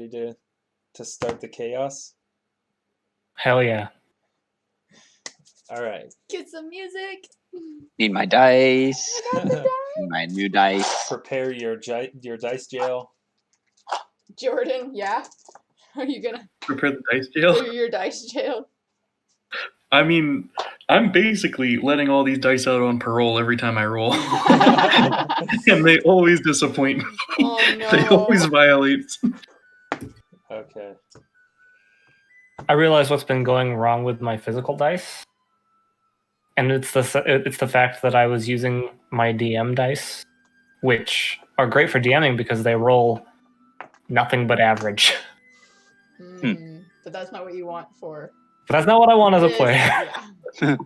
ready to start the chaos? Hell yeah. All right. Get some music. Need my dice. I got the dice. Need my new dice. Prepare your dice jail. Jordan, yeah? Are you gonna Prepare the dice jail. do your dice jail? I mean, I'm basically letting all these dice out on parole every time I roll. And they always disappoint me. Oh no. They always violate. Okay. I realize what's been going wrong with my physical dice. And it's the fact that I was using my DM dice, which are great for DMing because they roll nothing but average. But that's not what you want for. But that's not what I want as a this. player. Yeah.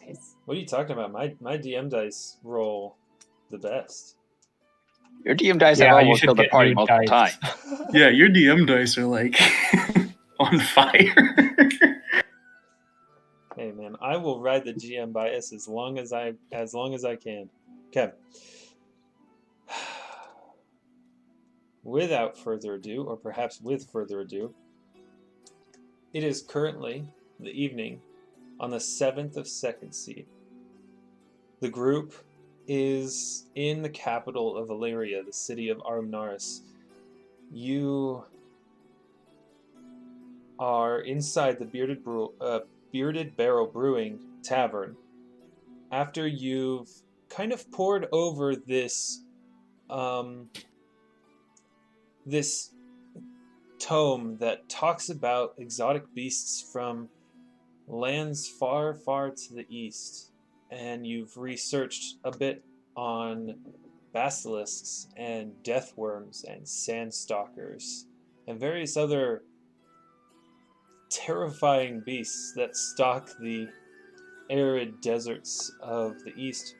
Nice. What are you talking about? My DM dice roll the best. Your DM dice Yeah, have you almost should killed the get party new multiple dice. times. Yeah, your DM dice are like on fire. Hey man, I will ride the GM bias as long as I can. Okay. Without further ado, or perhaps with further ado, it is currently the evening on the 7th of Second Seed. The group is in the capital of Illyria, the city of Armnaris. You are inside the Bearded Barrel Brewing Tavern after you've kind of poured over this this tome that talks about exotic beasts from lands far, far to the east, and you've researched a bit on basilisks and deathworms and sandstalkers and various other terrifying beasts that stalk the arid deserts of the east.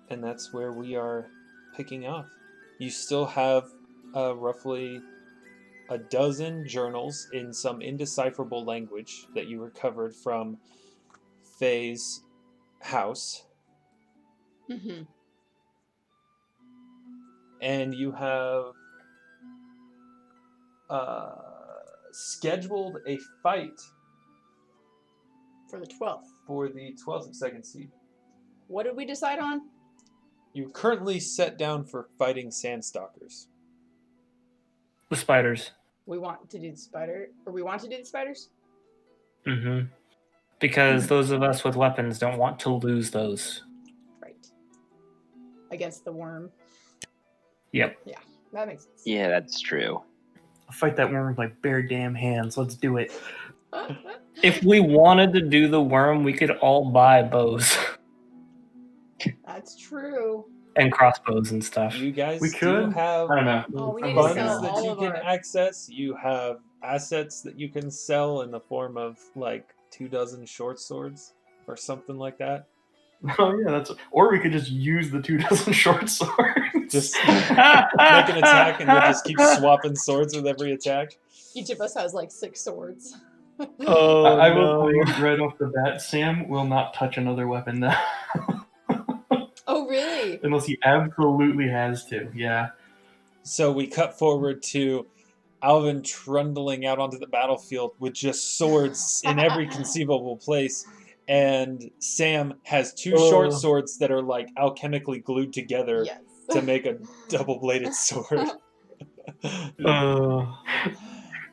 And that's where we are picking off. You still have roughly a dozen journals in some indecipherable language that you recovered from Faye's house. Mm-hmm. And you have scheduled a fight For the 12th. for the 12th of Second Seed. What did we decide on? You're currently set down for fighting sandstalkers. The spiders. We want to do the spider, or we want to do the spiders? Mm-hmm. Because those of us with weapons don't want to lose those. Right. Against the worm. Yep. Yeah, that makes sense. Yeah, that's true. I'll fight that worm with my bare damn hands. Let's do it. If we wanted to do the worm, we could all buy bows That's true. and crossbows and stuff. You guys We do could. have I don't know. Oh, we need to funds sell that all you of can our... access. You have assets that you can sell in the form of like 24 short swords or something like that. Oh yeah, or we could just use the 24 short swords. Just make an attack and then just keep swapping swords with every attack. Each of us has like 6 swords. Oh, I will no. tell you right off the bat, Sam will not touch another weapon now. Oh, really? Unless he absolutely has to, yeah. So we cut forward to Alvyn trundling out onto the battlefield with just swords in every conceivable place. And Sam has 2 short swords that are like alchemically glued together Yes. to make a double-bladed sword.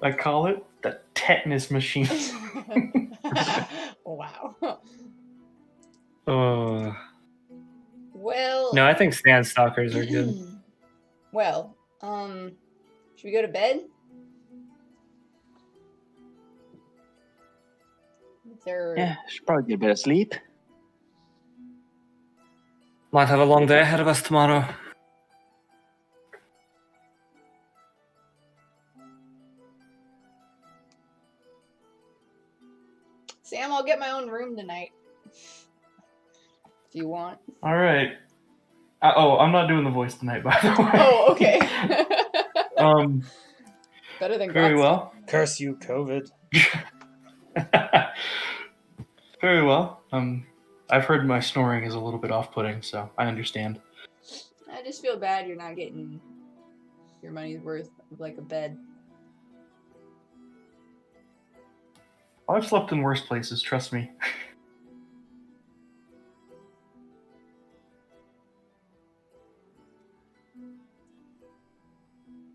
I call it the tetanus machine. Wow. Well. No, I think sandstalkers are good. Well, should we go to bed? Yeah, should probably get a bit of sleep. Might have a long day ahead of us tomorrow. Sam, I'll get my own room tonight. If you want. All right. I'm not doing the voice tonight, by the way. Oh, okay. Better than Very God's. well. Curse you, COVID. Very well. I've heard my snoring is a little bit off-putting, so I understand. I just feel bad you're not getting your money's worth of like a bed. I've slept in worse places, trust me.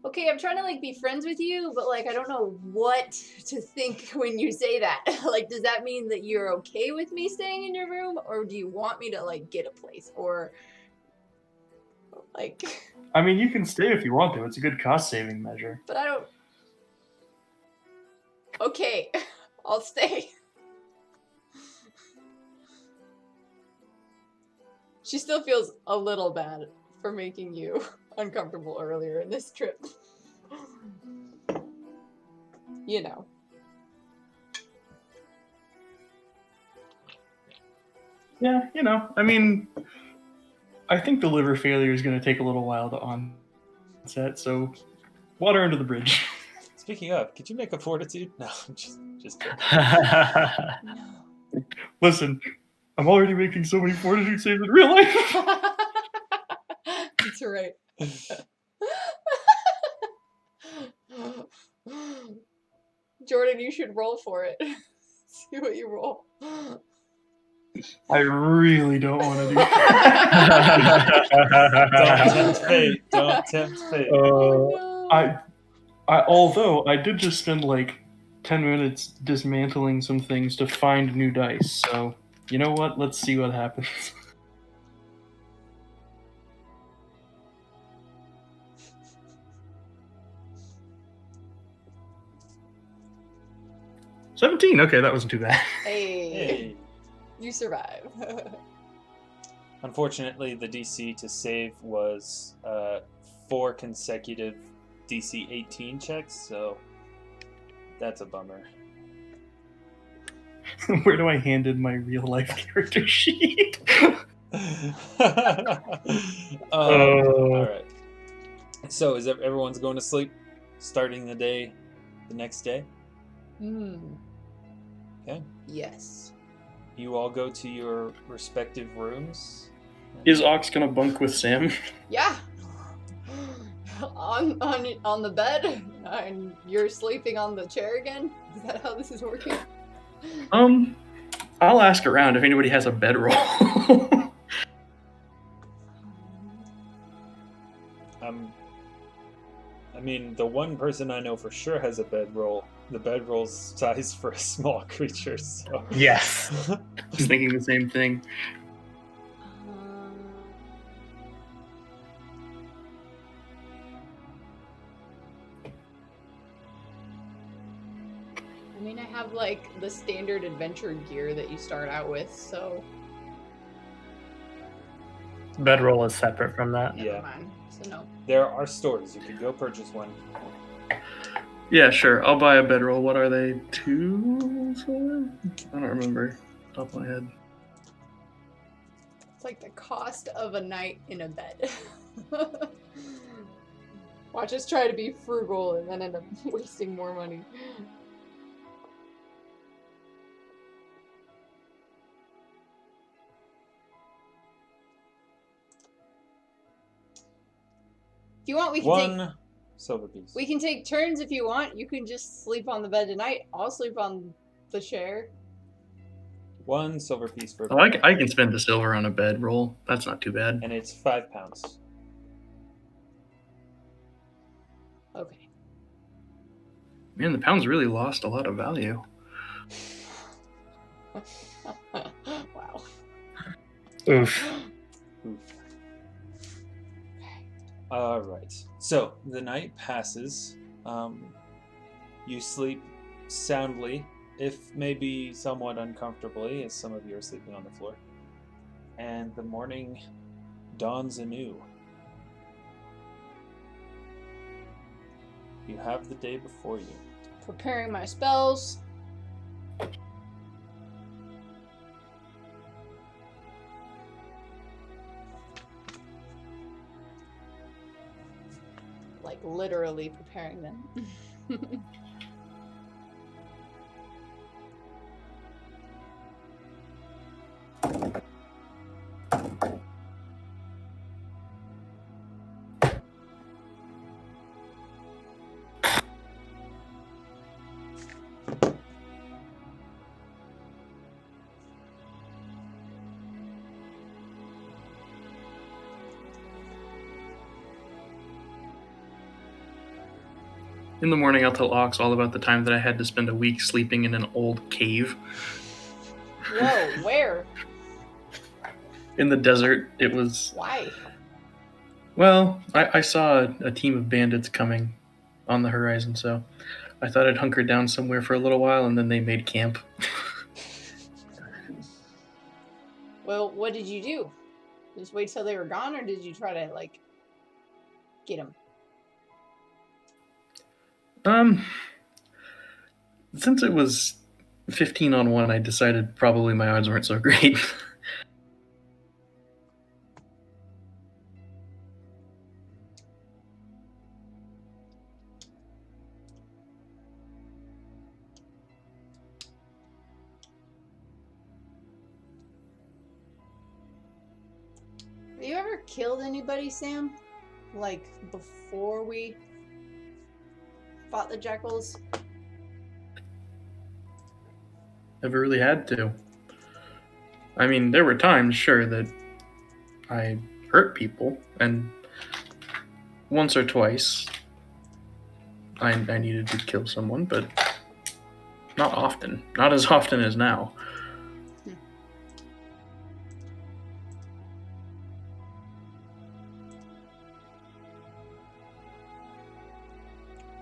Okay, I'm trying to like be friends with you, but like I don't know what to think when you say that. Like, does that mean that you're okay with me staying in your room, or do you want me to like get a place, or like? I mean, you can stay if you want to. It's a good cost-saving measure. But I don't. Okay, I'll stay. She still feels a little bad for making you uncomfortable earlier in this trip. You know. Yeah, you know, I mean, I think the liver failure is going to take a little while to onset, so water under the bridge. Speaking of, could you make a fortitude? No, I'm just kidding. No. Listen, I'm already making so many fortitude saves in real life. That's right. Jordan, you should roll for it. See what you roll. I really don't want to do Don't tempt fate. Don't tempt fate. Oh, no. Although I did just spend like 10 minutes dismantling some things to find new dice, so you know what? Let's see what happens. $17. Okay, that wasn't too bad. Hey, you survive. Unfortunately, the DC to save was 4 consecutive DC 18 checks, so that's a bummer. Where do I hand in my real life character sheet? All right. So is everyone's going to sleep, starting the day, the next day? Okay. Yes. You all go to your respective rooms. Is Ox gonna bunk with Sam? Yeah. On the bed, and you're sleeping on the chair again. Is that how this is working? I'll ask around if anybody has a bedroll. I mean, the one person I know for sure has a bedroll. The bedroll's size for a small creature, so... Yes. I was thinking the same thing. I mean, I have like the standard adventure gear that you start out with, so Bedroll is separate from that. Yeah. never mind. So no. There are stores. You could go purchase one. Yeah, sure. I'll buy a bedroll. What are they? 2? I don't remember. Top of my head. It's like the cost of a night in a bed. Watch us try to be frugal and then end up wasting more money. If you want, we can take One silver piece. We can take turns if you want. You can just sleep on the bed tonight. I'll sleep on the chair. 1 silver piece for... Oh, I can spend the silver on a bedroll. That's not too bad. And it's 5 pounds. Okay. Man, the pounds really lost a lot of value. Wow. Oof. All right. So the night passes. You sleep soundly, if maybe somewhat uncomfortably, as some of you are sleeping on the floor. And the morning dawns anew. You have the day before you. Preparing my spells. Like literally preparing them. In the morning, I'll tell Aux all about the time that I had to spend a week sleeping in an old cave. Whoa, where? In the desert. It was... Why? Well, I saw a team of bandits coming on the horizon, so I thought I'd hunker down somewhere for a little while, and then they made camp. Well, what did you do? Just wait till they were gone, or did you try to, like, get them? Since it was 15 on 1, I decided probably my odds weren't so great. Have you ever killed anybody, Sam? Like, before we fought the jackals? Never really had to. I mean, there were times, sure, that I hurt people, and once or twice I needed to kill someone, but not often. Not as often as now.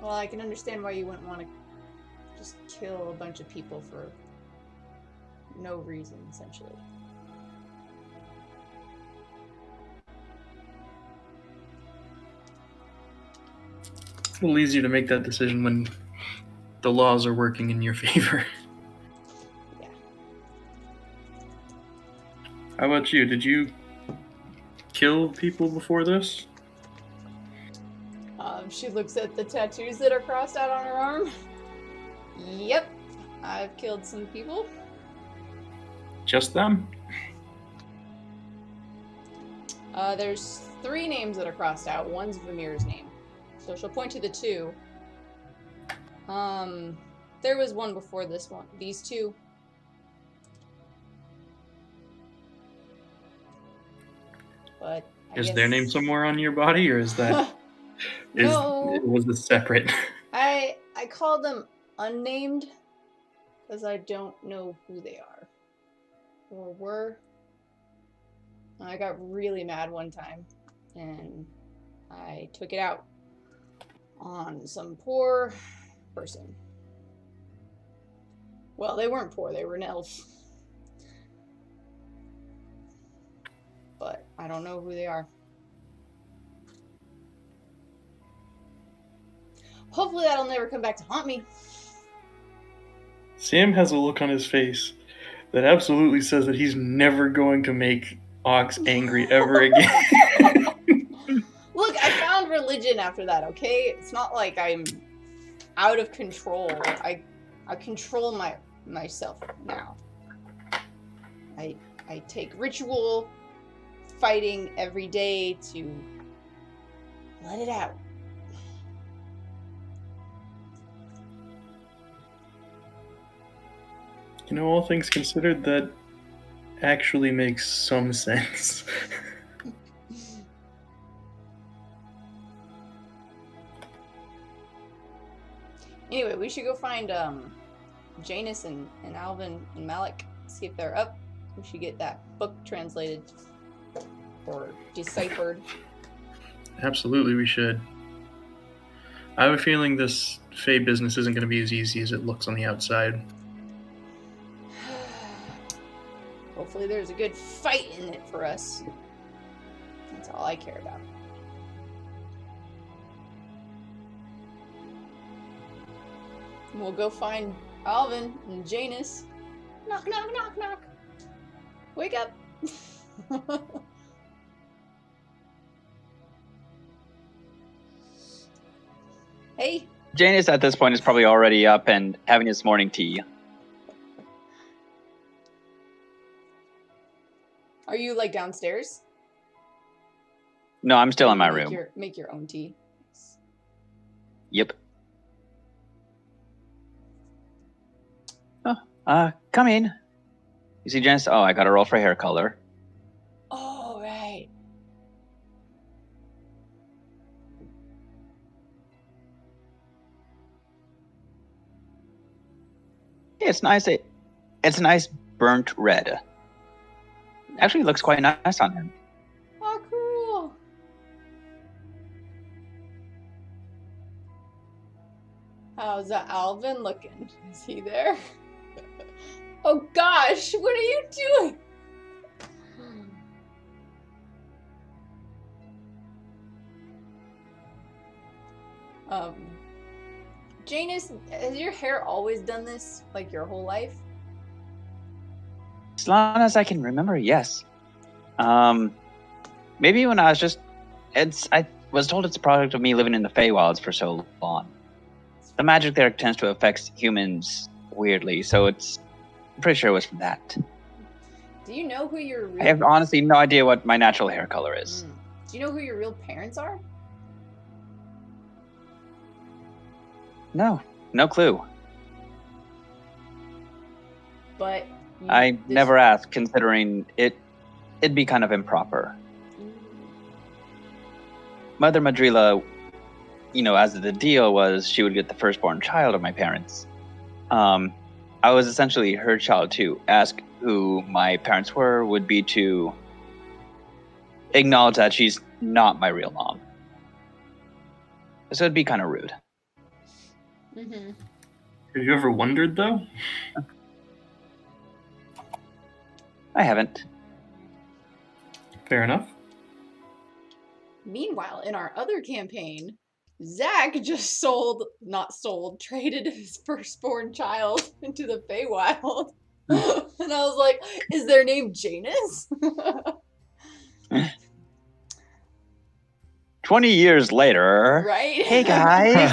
Well, I can understand why you wouldn't want to just kill a bunch of people for no reason, essentially. It's a little easier to make that decision when the laws are working in your favor. Yeah. How about you? Did you kill people before this? She looks at the tattoos that are crossed out on her arm. Yep, I've killed some people. Just them? There's 3 names that are crossed out. One's Vamir's name. So she'll point to the 2. There was one before this one. These 2. But Is their name somewhere on your body, or is that No. was it separate? I call them unnamed because I don't know who they are or were. I got really mad one time and I took it out on some poor person. Well, they weren't poor, they were an elf. But I don't know who they are. Hopefully that'll never come back to haunt me. Sam has a look on his face that absolutely says that he's never going to make Ox angry ever again. Look, I found religion after that, okay? It's not like I'm out of control. I control myself now. I take ritual fighting every day to let it out. You know, all things considered, that actually makes some sense. Anyway, we should go find Janus and Alvyn and Malik, see if they're up. We should get that book translated or deciphered. Absolutely, we should. I have a feeling this Fae business isn't going to be as easy as it looks on the outside. Hopefully there's a good fight in it for us. That's all I care about. We'll go find Alvyn and Janus. Knock, knock, knock, knock. Wake up. Hey. Janus at this point is probably already up and having his morning tea. Are you like downstairs? No, I'm still in my room. Make your own tea. Yep. Oh, come in. You see, Janus? Oh, I got a roll for hair color. Oh, right. It's nice. It's a nice burnt red. Actually, looks quite nice on him. Oh, cool. How's Alvyn looking? Is he there? Oh gosh, what are you doing? Janus, has your hair always done this, like your whole life? As long as I can remember, yes. Maybe when I was just... I was told it's a product of me living in the Feywilds for so long. The magic there tends to affect humans weirdly, so I'm pretty sure it was from that. Do you know who your real... I have honestly no idea what my natural hair color is. Do you know who your real parents are? No clue. But I never asked, considering it'd be kind of improper. Mother Madrila, as the deal was, she would get the firstborn child of my parents. I was essentially her child too. Ask who my parents were would be to acknowledge that she's not my real mom. So it'd be kind of rude. Mm-hmm. Have you ever wondered, though? I haven't. Fair enough. Meanwhile, in our other campaign, Zach just traded his firstborn child into the Feywild. And I was like, is their name Janus? 20 years later. Right? Hey, guys.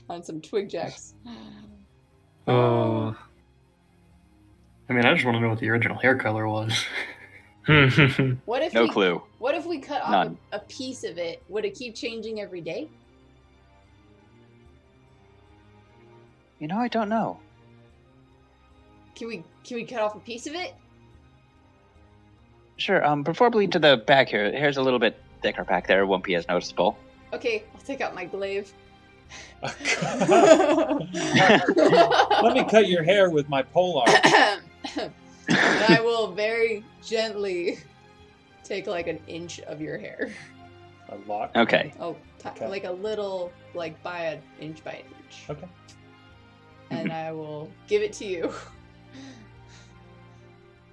On some twig jacks. Oh. I mean, I just want to know what the original hair color was. What if No clue. What if we cut off a piece of it? Would it keep changing every day? I don't know. Can we cut off a piece of it? Sure, preferably to the back here. Hair's a little bit thicker back there. It won't be as noticeable. Okay, I'll take out my glaive. Let me cut your hair with my polearm. And I will very gently take like an inch of your hair. A lock? Okay. Oh, Okay. like a little, like by an inch. Okay. And I will give it to you.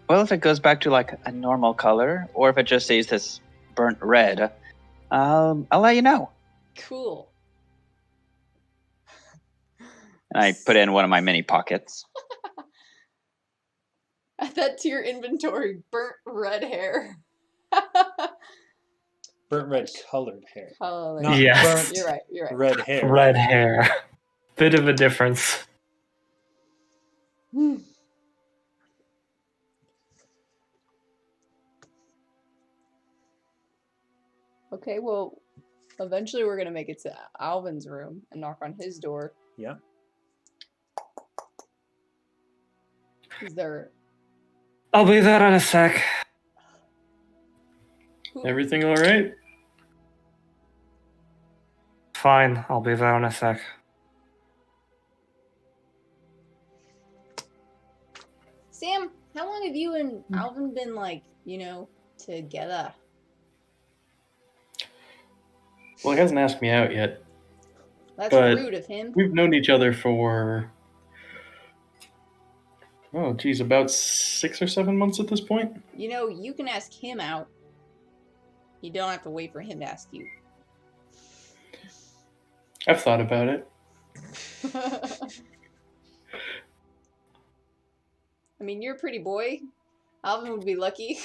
Well, if it goes back to like a normal color, or if it just stays this burnt red, I'll let you know. Cool. And I put it in one of my mini pockets. Add that to your inventory. Burnt red hair. Burnt red colored hair. Color. Not Yes. burnt You're right. red hair. Red hair. Bit of a difference. Okay, well, eventually we're gonna make it to Alvin's room and knock on his door. Yeah. Is there... I'll be there in a sec. Everything all right? Fine, I'll be there in a sec. Sam, how long have you and Alvin been together? Well, he hasn't asked me out yet. That's But rude of him. We've known each other for, about 6 or 7 months at this point. You can ask him out. You don't have to wait for him to ask you. I've thought about it. I mean, you're a pretty boy. Alvin would be lucky.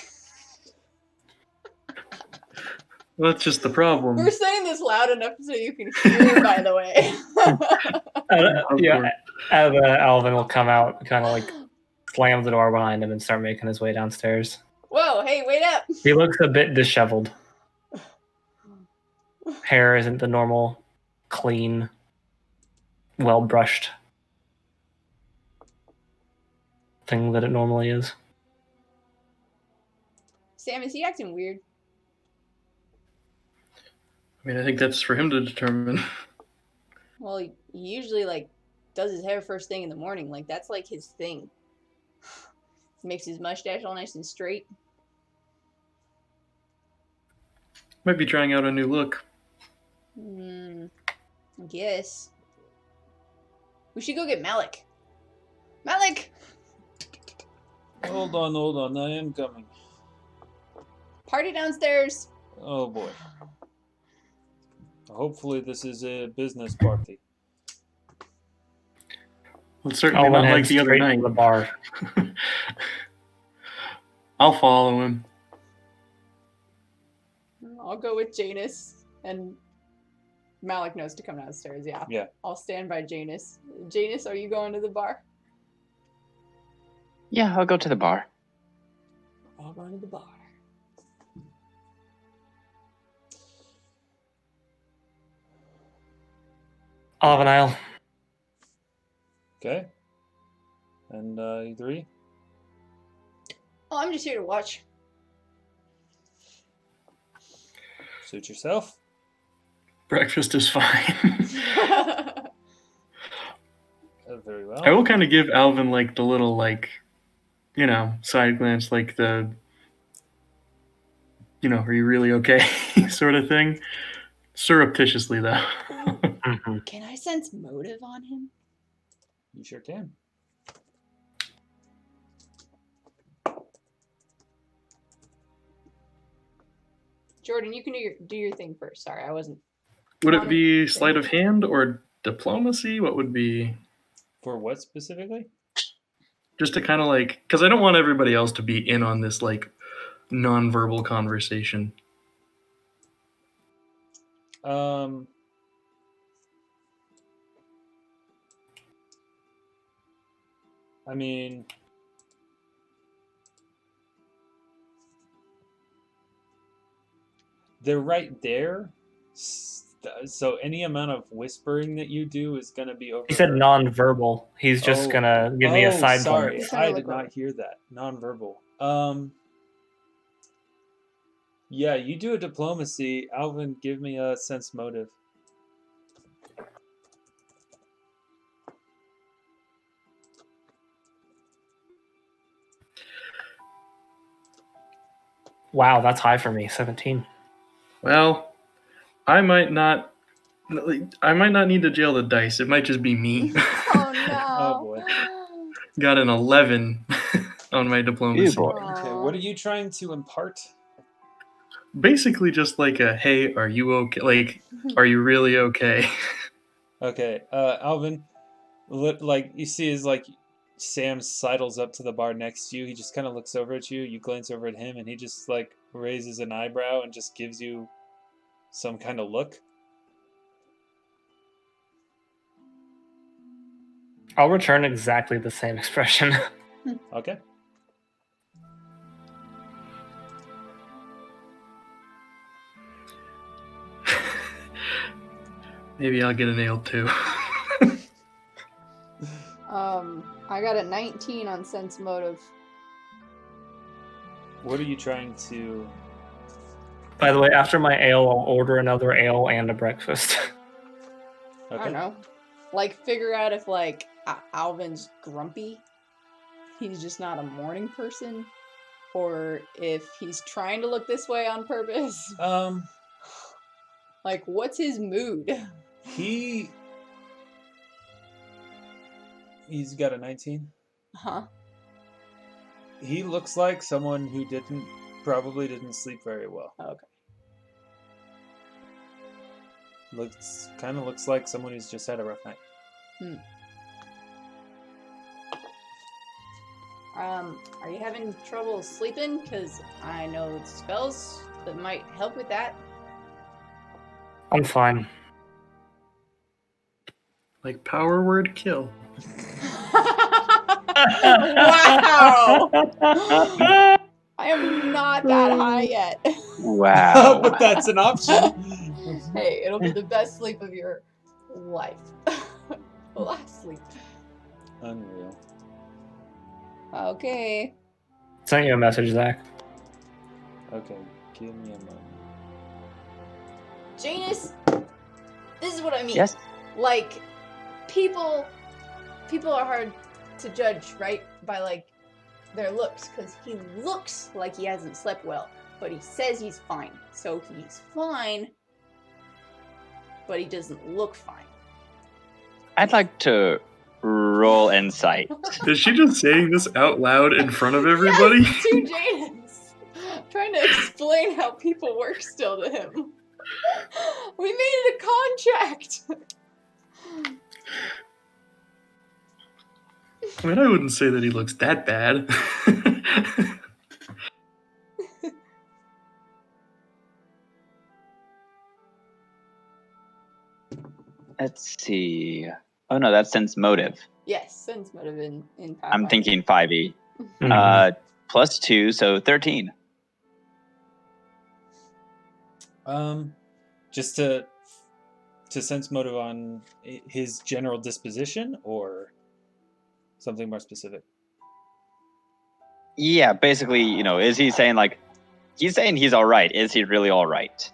Well, that's just the problem. We're saying this loud enough so you can hear, by the way. Alvin will come out, kind of like slam the door behind him and start making his way downstairs. Whoa, hey, wait up! He looks a bit disheveled. Hair isn't the normal, clean, well-brushed thing that it normally is. Sam, is he acting weird? I mean, I think that's for him to determine. Well, he usually, does his hair first thing in the morning. Like, that's like his thing. Makes his mustache all nice and straight. Might be trying out a new look. I guess. We should go get Malik. Malik! Hold on. I am coming. Party downstairs. Oh boy. Hopefully this is a business party. Well, it's certainly Alvyn not like heads the other straight night. to the bar. I'll follow him. I'll go with Janus. And Malik knows to come downstairs, yeah. Yeah. I'll stand by Janus. Janus, are you going to the bar? Yeah, I'll go to the bar. I'll go to the bar. Alvyn Isle. Okay. And you three? Oh, I'm just here to watch. Suit yourself. Breakfast is fine. Very well. I will kind of give Alvyn like the little like, you know, side glance, like the, you know, are you really okay sort of thing. Surreptitiously though. Can I sense motive on him? You sure can. Jordan, you can do your thing first. Sorry, I wasn't. Would it be sleight of hand or diplomacy? What would be? For what specifically? Just to kind of like, because I don't want everybody else to be in on this like nonverbal conversation. I mean, they're right there. So any amount of whispering that you do is going to be over. He said non-verbal. He's just gonna give me a side sorry. glance. I did not hear that. Non-verbal. Yeah, you do a diplomacy. Alvyn, give me a sense motive. Wow, that's high for me. 17. Well, I might not need to jail the dice. It might just be me. Oh no! Oh boy. Got an 11 on my diplomacy. Ew, boy. Okay, what are you trying to impart? Basically just like a, hey, are you okay? Like, are you really okay? Okay, Alvyn, like you see is like Sam sidles up to the bar next to you. He just kind of looks over at you. You glance over at him, and he just like raises an eyebrow and just gives you some kind of look. I'll return exactly the same expression. Okay. Maybe I'll get a nail too. I got a 19 on sense motive. What are you trying to? By the way, after my ale, I'll order another ale and a breakfast. I Okay. don't know. Like, figure out if, like, Alvin's grumpy. He's just not a morning person. Or if he's trying to look this way on purpose. Like, what's his mood? He's got a 19. Huh? He looks like someone who probably didn't sleep very well. Okay. Looks like someone who's just had a rough night. Are you having trouble sleeping? Because I know spells that might help with that. I'm fine. Like power word kill. Wow! I am not that high yet. Wow. But that's an option. Hey, it'll be the best sleep of your life. Last sleep. Unreal. Okay. Sent you a message, Zach. Okay, give me a moment. Janus, this is what I mean. Yes. Like, people people are hard to judge, right? By, like, their looks, because he looks like he hasn't slept well, but he says he's fine. So he's fine, but he doesn't look fine. I'd like to roll insight. Is she just saying this out loud in front of everybody? Yes, to Janus. Trying to explain how people work still to him. We made it a contract. I mean, I wouldn't say that he looks that bad. Let's see. Oh no, that's sense motive. Yes, sense motive in Pathfinder. I'm thinking 5e. Mhm. Plus 2, so 13. Just to sense motive on his general disposition, or something more specific. Yeah, basically, is he saying like, he's saying he's all right. Is he really all right?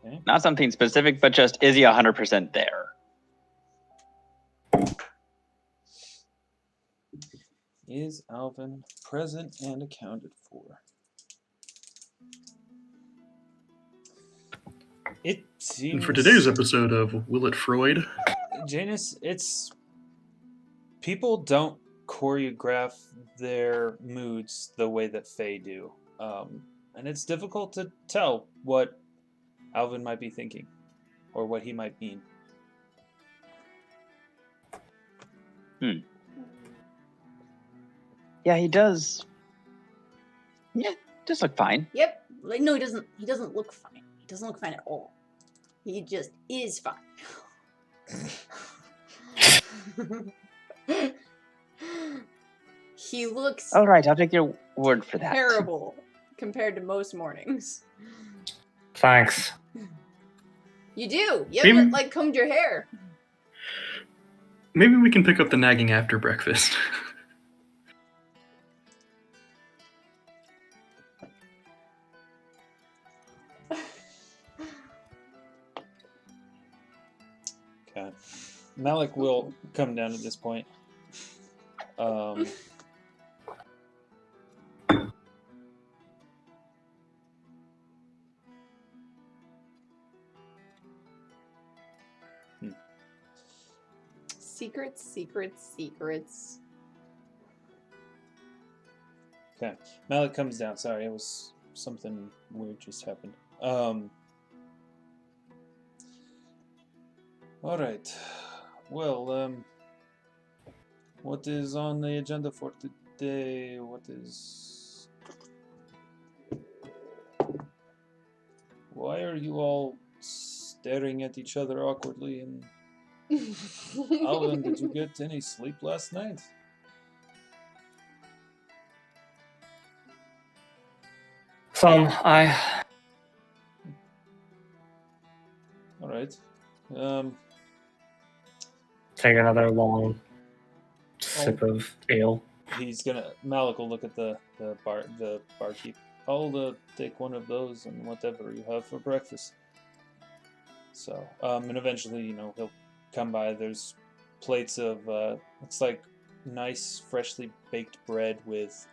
Okay. Not something specific, but just, is he 100% there? Is Alvyn present and accounted for? It seems... And for today's episode of Will It Freud? Janus, it's... People don't choreograph their moods the way that Fae do. And it's difficult to tell what Alvyn might be thinking, or what he might mean. Yeah, he does. Yeah, does look fine. Yep. Like, no, he doesn't look fine. He doesn't look fine at all. He just is fine. He looks All right, I'll take your word for that. terrible compared to most mornings. Thanks. You do. You Maybe- haven't, like, combed your hair. Maybe we can pick up the nagging after breakfast. Okay. Malik will come down at this point. Secrets. Okay. Malik comes down. Sorry, it was something weird just happened. All right. Well, what is on the agenda for today? Why are you all staring at each other awkwardly? And Alvyn, did you get any sleep last night? Some, All right. take another long sip of ale. Malik will look at the barkeep. I'll take one of those and whatever you have for breakfast. So, and eventually, he'll come by. There's plates of looks like nice, freshly baked bread with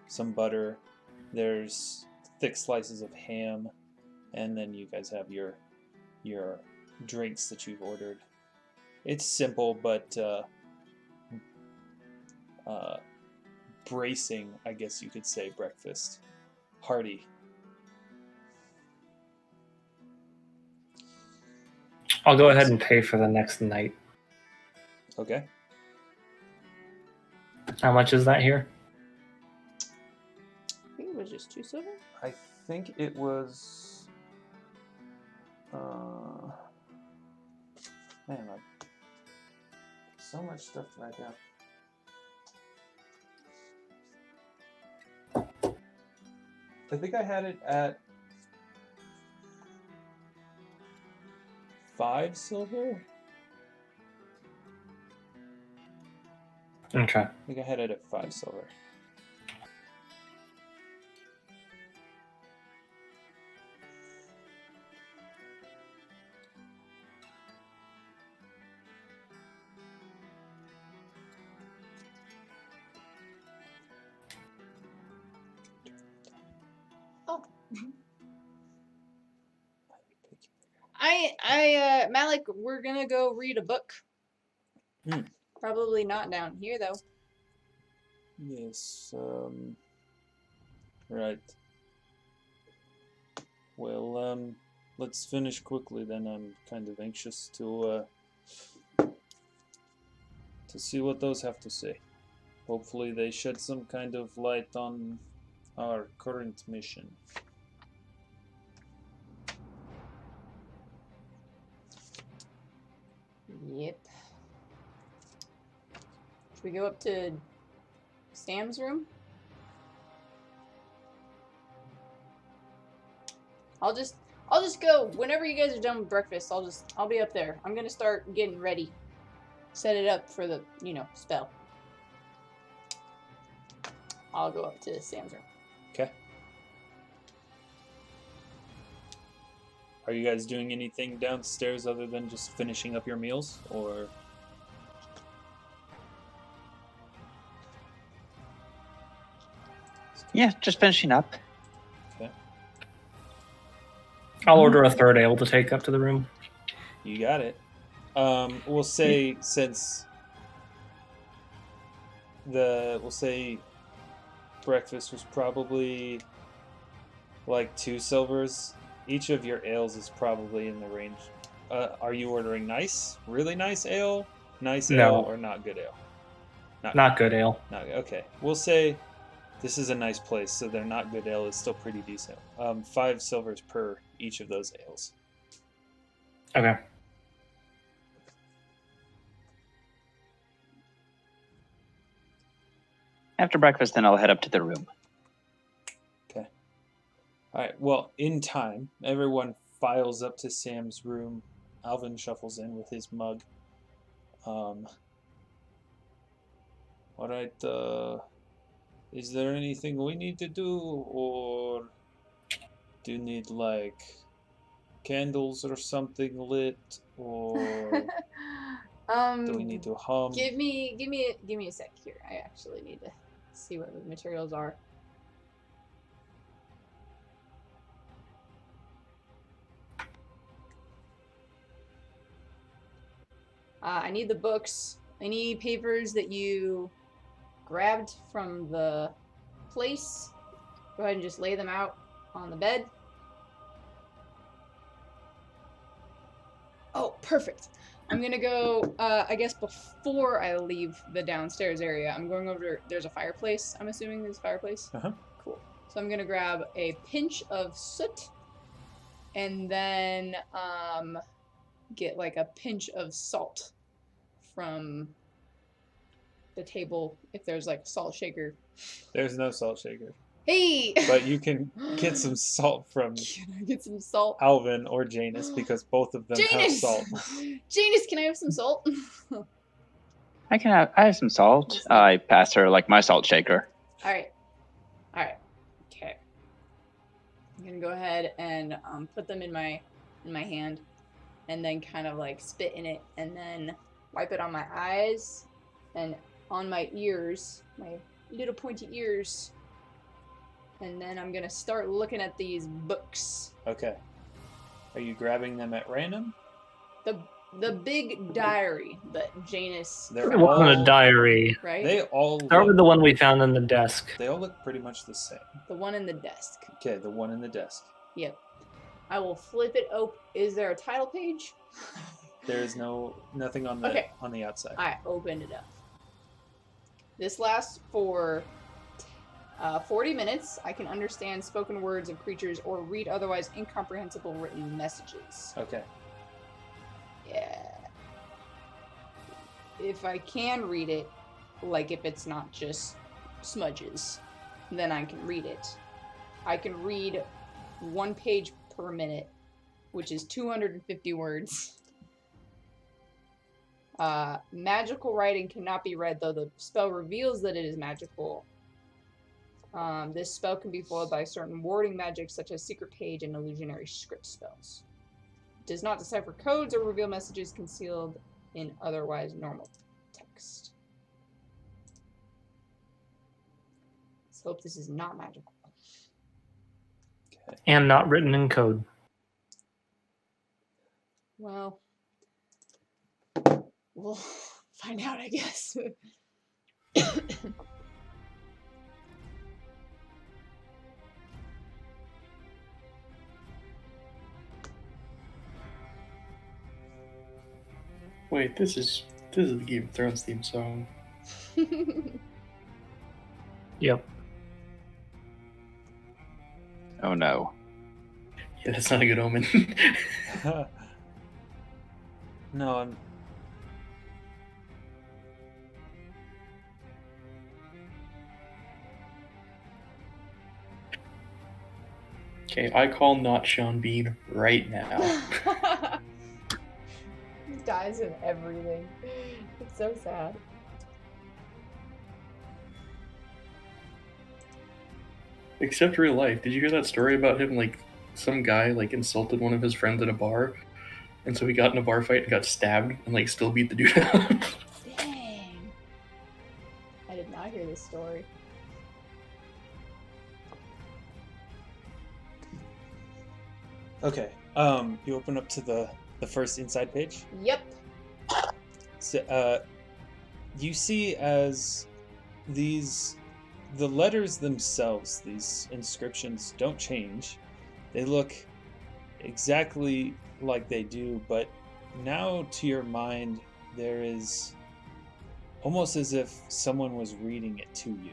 some butter. There's thick slices of ham, and then you guys have your drinks that you've ordered. It's simple, but bracing, I guess you could say, breakfast. Hearty. I'll go ahead and pay for the next night. Okay. How much is that here? I think it was just 2 silver. I think it was... man, so much stuff to write down. I think I had it at 5 silver. Okay. I think I had it at 5 silver. Malik, we're gonna go read a book. Hmm. Probably not down here though. Yes. Right. Well, let's finish quickly then. I'm kind of anxious to see what those have to say. Hopefully they shed some kind of light on our current mission. Yep. Should we go up to Sam's room? I'll just go whenever you guys are done with breakfast. I'll be up there. I'm gonna start getting ready. Set it up for the, spell. I'll go up to Sam's room. Okay. Are you guys doing anything downstairs other than just finishing up your meals, or? Yeah, just finishing up. Okay. I'll order a third ale to take up to the room. You got it. We'll say since breakfast was probably like 2 silvers. Each of your ales is probably in the range. Are you ordering nice, really nice ale, ale, or not good ale? Not good ale. Okay. We'll say this is a nice place, so their not good ale is still pretty decent. 5 silvers per each of those ales. Okay. After breakfast, then I'll head up to the room. Okay. All right. Well, in time, everyone files up to Sam's room. Alvyn shuffles in with his mug. All right. Is there anything we need to do, or do you need like candles or something lit, or do we need to hum? Give me a sec here. I actually need to see what the materials are. I need the books. Any papers that you grabbed from the place, go ahead and just lay them out on the bed. Oh, perfect. I'm gonna go, I guess before I leave the downstairs area, I'm going over, there's a fireplace. I'm assuming there's a fireplace? Uh-huh. Cool. So I'm gonna grab a pinch of soot, and then, get like a pinch of salt from the table, if there's like a salt shaker. There's no salt shaker. Hey! But you can get some salt from Can I get some salt? Alvyn or Janus, because both of them have Janus! salt. Janus, can I have some salt? I have some salt. I pass her like my salt shaker. Alright. Okay. I'm gonna go ahead and put them in my hand, and then kind of like spit in it, and then wipe it on my eyes and on my ears, my little pointy ears. And then I'm gonna start looking at these books. Okay. Are you grabbing them at random? The big diary that Janus. It wasn't a diary. Right? They all Start with the one we found in the desk. They all look pretty much the same. The one in the desk. Okay, the one in the desk. Yep. I will flip it open. Is there a title page? There is nothing on the on the outside. I opened it up. This lasts for 40 minutes. I can understand spoken words of creatures or read otherwise incomprehensible written messages. Okay. Yeah. If I can read it, like if it's not just smudges, then I can read it. I can read 1 page per minute, which is 250 words. Magical writing cannot be read, though the spell reveals that it is magical. This spell can be foiled by certain warding magic, such as secret page and illusionary script spells. It does not decipher codes or reveal messages concealed in otherwise normal text. Let's hope this is not magical. Okay. And not written in code. Well, we'll find out, I guess. Wait, this is the Game of Thrones theme song. Yep. Oh no. Yeah, that's not a good omen. No, I'm. Okay, I call not Sean Bean right now. He dies in everything. It's so sad. Except real life. Did you hear that story about him, like, some guy, like, insulted one of his friends at a bar, and so he got in a bar fight and got stabbed, and, like, still beat the dude up? Dang. I did not hear this story. Okay. You open up to the first inside page. Yep. So, you see as the letters themselves, these inscriptions don't change. They look exactly like they do, but now to your mind, there is almost as if someone was reading it to you.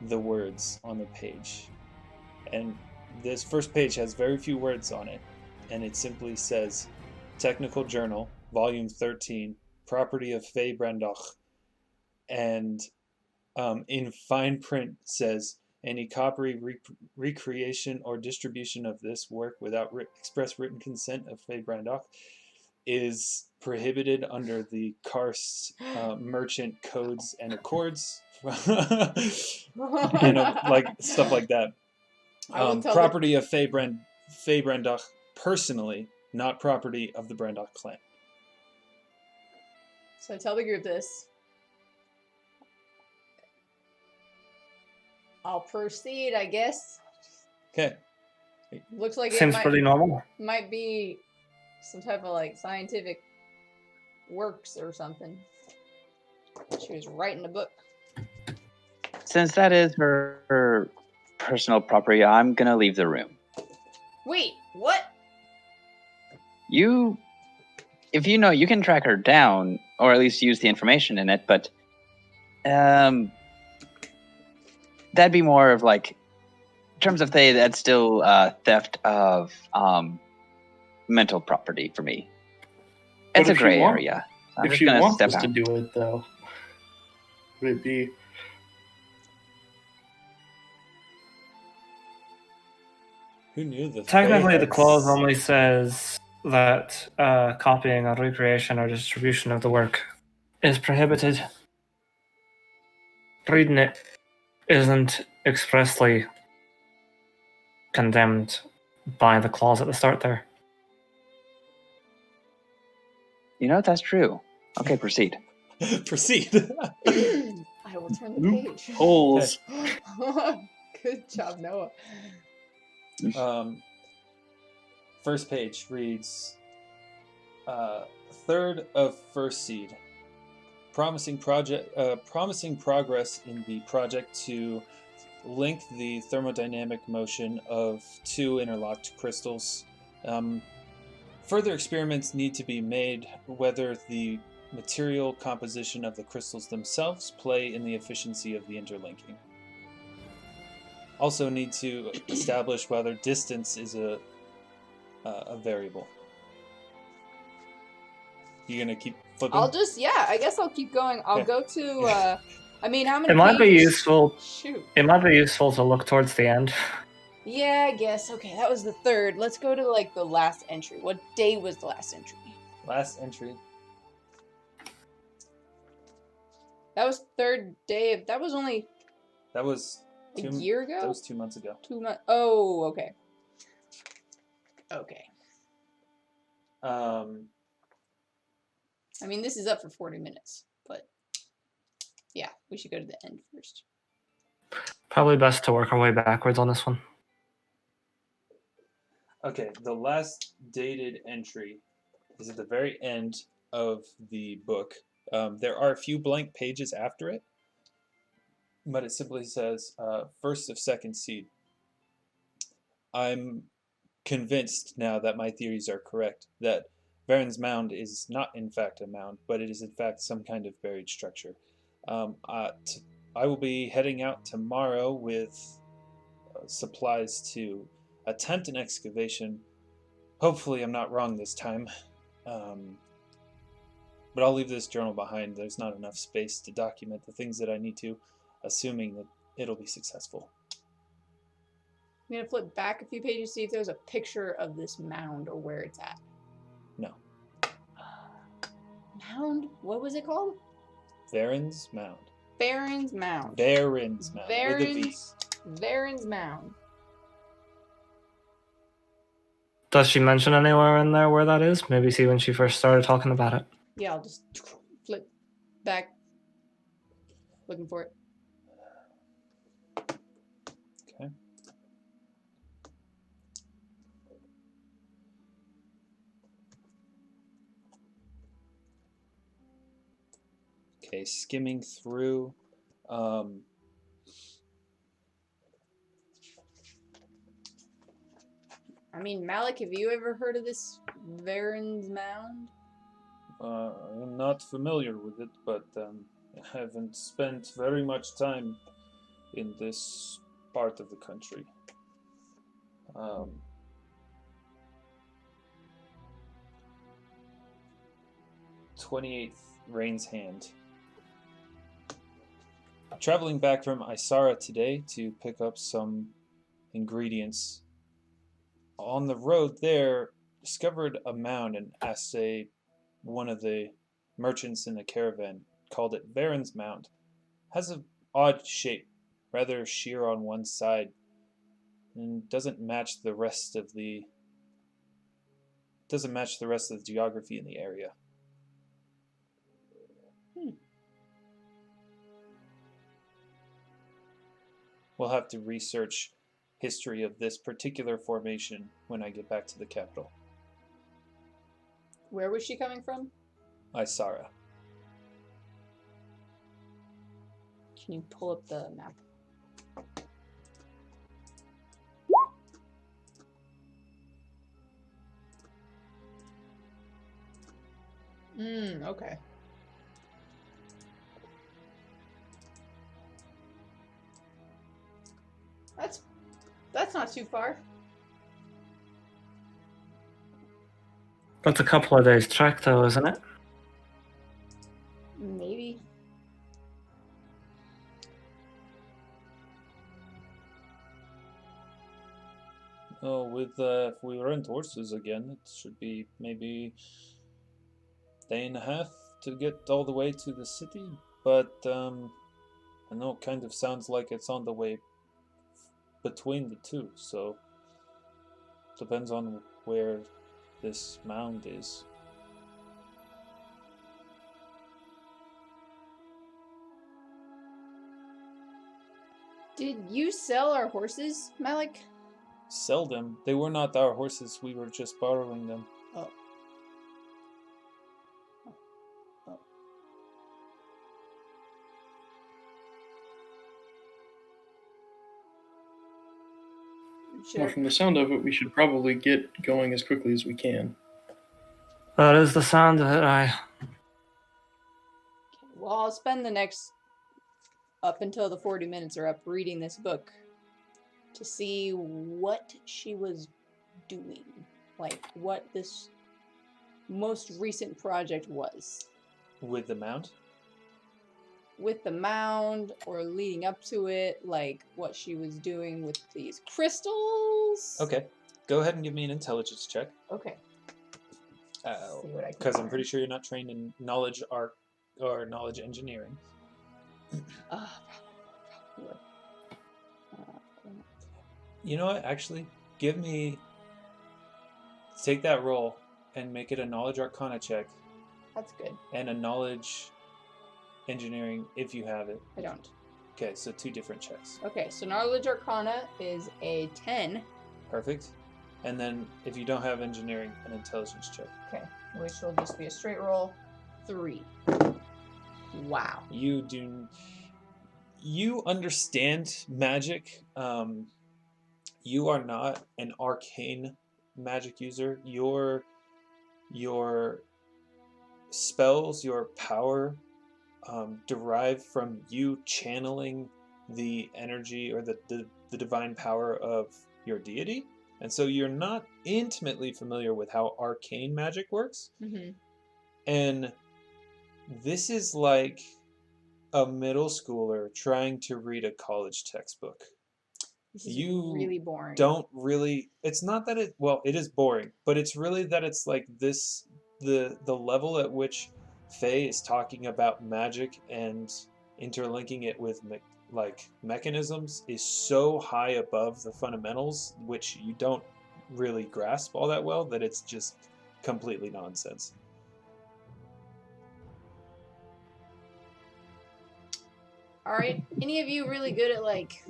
The words on the page. And this first page has very few words on it, and it simply says Technical Journal, Volume 13, Property of Fey Brandoch, and in fine print says, any copy, recreation, or distribution of this work without express written consent of Fey Brandoch is prohibited under the Karst Merchant Codes and Accords, and like stuff like that. Property of Fey Brandoch personally, not property of the Brandoch clan. So I tell the group this. I'll proceed, I guess. Okay. Looks like Seems pretty normal. might be some type of like scientific works or something. She was writing a book. Since that is her personal property, I'm gonna leave the room. Wait, what? If you know, you can track her down, or at least use the information in it, but that'd be more of like, in terms of that's still theft of mental property for me. It's a gray area. If she wants us to do it, though, would it be? Who knew the Technically, the clause only says that copying or recreation or distribution of the work is prohibited. Reading it isn't expressly condemned by the clause at the start there. You know, that's true. Okay, proceed. Proceed. I will turn the page. Holes. Good job, Noah. First page reads, third of first seed. Promising progress in the project to link the thermodynamic motion of two interlocked crystals. Further experiments need to be made whether the material composition of the crystals themselves play in the efficiency of the interlinking. Also need to establish whether distance is a variable. You gonna keep flipping? I guess I'll keep going. I'll go to, I mean, how many It might be useful. Shoot. It might be useful to look towards the end. Yeah, I guess. Okay, that was the third. Let's go to, like, the last entry. What day was the last entry? Last entry. That was third day of... That was only... That was... A year ago? That was 2 months ago. 2 months... Oh, okay. Okay. I mean, this is up for 40 minutes, but... Yeah, we should go to the end first. Probably best to work our way backwards on this one. Okay, the last dated entry is at the very end of the book. There are a few blank pages after it, but it simply says, first of second seed. I'm convinced now that my theories are correct, that Varen's Mound is not in fact a mound, but it is in fact some kind of buried structure. I will be heading out tomorrow with supplies to attempt an excavation. Hopefully I'm not wrong this time. But I'll leave this journal behind. There's not enough space to document the things that I need to, assuming that it'll be successful. I'm going to flip back a few pages, see if there's a picture of this mound or where it's at. No. Mound? What was it called? Varen's Mound. Varen's Mound. Varen's Mound. With a V. Varen's Mound. Does she mention anywhere in there where that is? Maybe see when she first started talking about it. Yeah, I'll just flip back. Looking for it. Okay. Okay, skimming through. I mean, Malik, have you ever heard of this Varen's Mound? I'm not familiar with it, but I haven't spent very much time in this part of the country. 28th Rain's Hand. Traveling back from Isara today to pick up some ingredients. On the road there, discovered a mound and asked one of the merchants in the caravan, called it Varen's Mound. Has an odd shape, rather sheer on one side, and doesn't match the rest of the geography in the area. We'll have to research history of this particular formation when I get back to the capital. Where was she coming from? Isara. Can you pull up the map? Okay. That's not too far. That's a couple of days' trek, though, isn't it? Maybe. Oh, if we rent horses again, it should be maybe a day and a half to get all the way to the city. But I know it kind of sounds like it's on the way between the two, so depends on where this mound is. Did you sell our horses, Malik? Sell them? They were not our horses, we were just borrowing them. Oh. Well, from the sound of it, we should probably get going as quickly as we can. That is the sound of it. Well, I'll spend the next, up until the 40 minutes are up, reading this book to see what she was doing. Like, what this most recent project was. With the mound? With the mound, or leading up to it, like, what she was doing with these crystals. Okay. Go ahead and give me an intelligence check. Okay. Because I'm pretty sure you're not trained in knowledge art or knowledge engineering. You know what? Actually, take that roll and make it a knowledge arcana check. That's good. And a knowledge engineering if you have it. I don't. Okay, so 2 different checks. Okay, so knowledge arcana is a 10. Perfect. and then if you don't have engineering, an intelligence check. Okay, which will just be a straight roll. 3. Wow. You understand magic. You are not an arcane magic user. Your spells, your power, derive from you channeling the energy or the divine power of your deity. And so you're not intimately familiar with how arcane magic works. Mm-hmm. And this is like a middle schooler trying to read a college textbook. This is You really boring. don't really, it's not that it, well, it is boring, but it's really that it's like this, the level at which Faye is talking about magic and interlinking it with like mechanisms is so high above the fundamentals, which you don't really grasp all that well, that it's just completely nonsense. All right. Any of you really good at like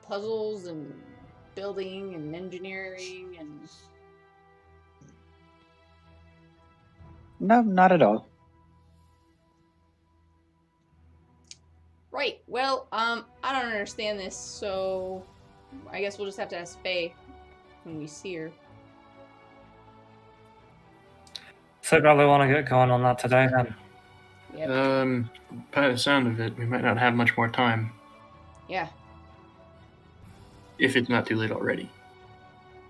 puzzles and building and engineering and? No, not at all. Right. Well, I don't understand this, so I guess we'll just have to ask Faye when we see her. So I probably want to get going on that today then. Yep. By the sound of it, we might not have much more time. Yeah. If it's not too late already.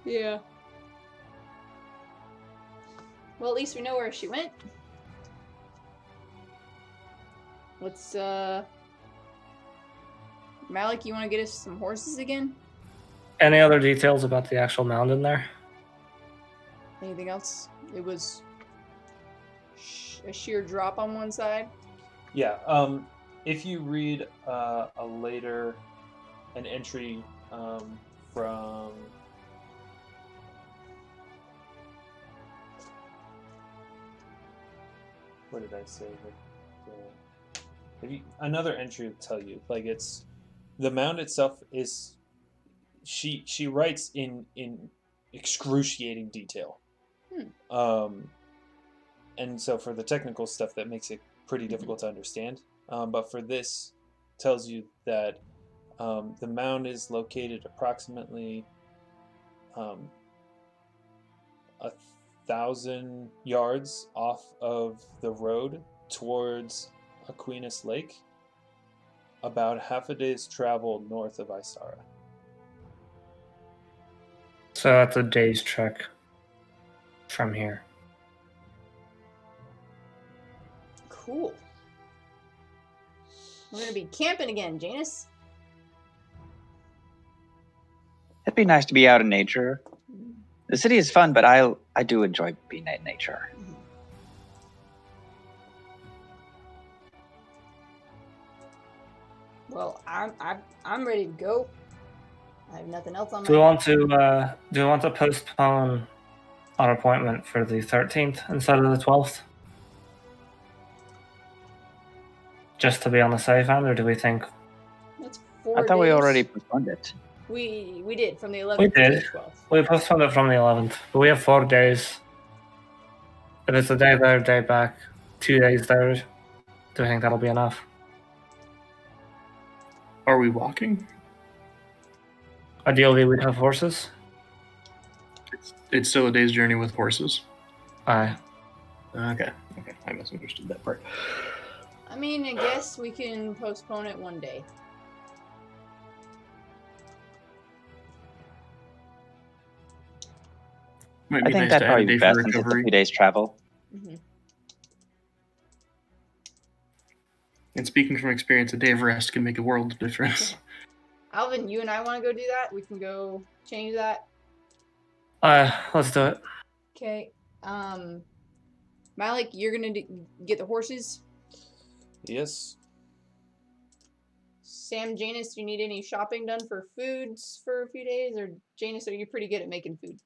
Yeah. Well, at least we know where she went. Let's, Malik, you want to get us some horses again? Any other details about the actual mound in there? Anything else? It was a sheer drop on one side. Yeah. If you read an entry from what did I say? Another entry will tell you, like, it's the mound itself is she writes in excruciating detail. And so for the technical stuff, that makes it pretty difficult to understand. But for this, tells you that the mound is located approximately 1,000 yards off of the road towards Aquinas Lake, about half a day's travel north of Isara. So that's a day's trek from here. Cool. We're gonna be camping again, Janus. It'd be nice to be out in nature. The city is fun, but I do enjoy being in nature. Well, I'm ready to go. I have nothing else on my. Do we want to postpone our appointment for the 13th instead of the 12th? Just to be on the safe end, or do we think? That's 4 I thought we days. already postponed it. We did from the 11th We to the did. 12th. We postponed it from the 11th, but we have 4 days. If it's a day there, day back, 2 days there, do we think that'll be enough? Are we walking? Ideally, we'd have horses. It's still a day's journey with horses. Aye. Okay. I misunderstood that part. I mean, I guess we can postpone it 1 day. Might I be think nice that'd to add a probably day be for best since it's a recovery. few days travel. Mm-hmm. And speaking from experience, a day of rest can make a world of difference. Alvyn, you and I want to go do that. We can go change that. Let's do it. Okay. Malik, you're gonna get the horses. Yes. Sam, Janus, do you need any shopping done for foods for a few days? Or Janus, are you pretty good at making food?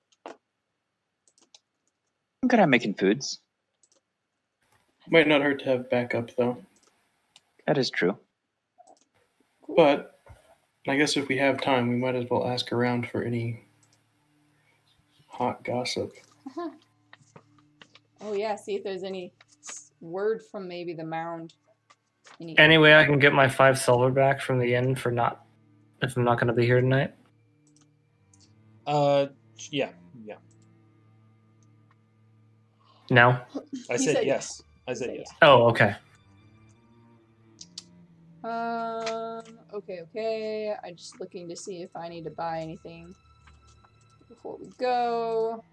I'm good at making foods. Might not hurt to have backup, though. That is true. But I guess if we have time, we might as well ask around for any Hot gossip. Oh yeah, see if there's any word from maybe the mound. Anyway, I can get my 5 silver back from the inn for not if I'm not going to be here tonight. Yeah. No. I He said said yes. I said yes. Oh, okay. Okay. I'm just looking to see if I need to buy anything before we go.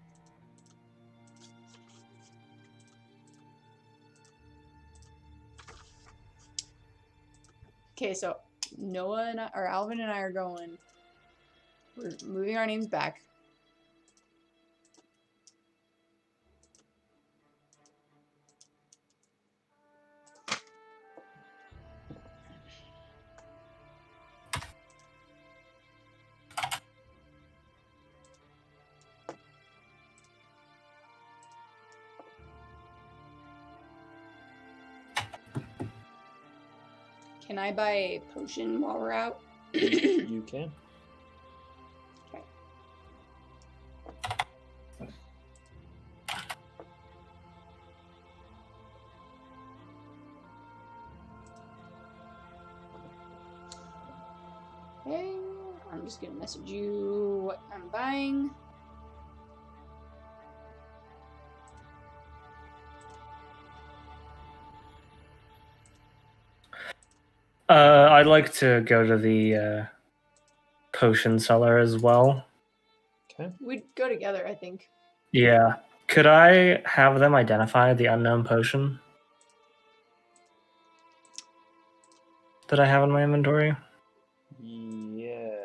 Okay, so Noah and or Alvyn and I are going. We're moving our names back. Can I buy a potion while we're out? You can. Okay. Okay, I'm just gonna message you what I'm buying. I'd like to go to the potion seller as well. Okay. We'd go together, I think. Yeah. Could I have them identify the unknown potion that I have in my inventory? Yes.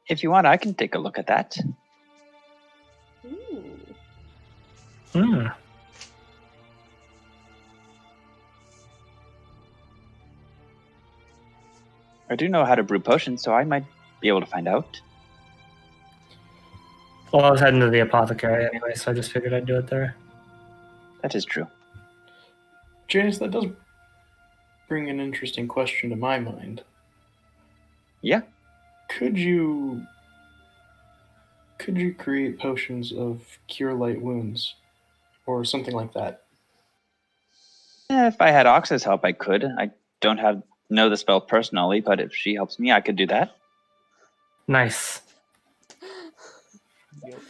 If you want, I can take a look at that. Ooh. Hmm. I do know how to brew potions, so I might be able to find out. Well, I was heading to the apothecary anyway, so I just figured I'd do it there. That is true. Janus, that does bring an interesting question to my mind. Yeah. Could you create potions of cure light wounds or something like that? If I had Ox's help, I could. I don't know the spell personally, but if she helps me, I could do that. Nice.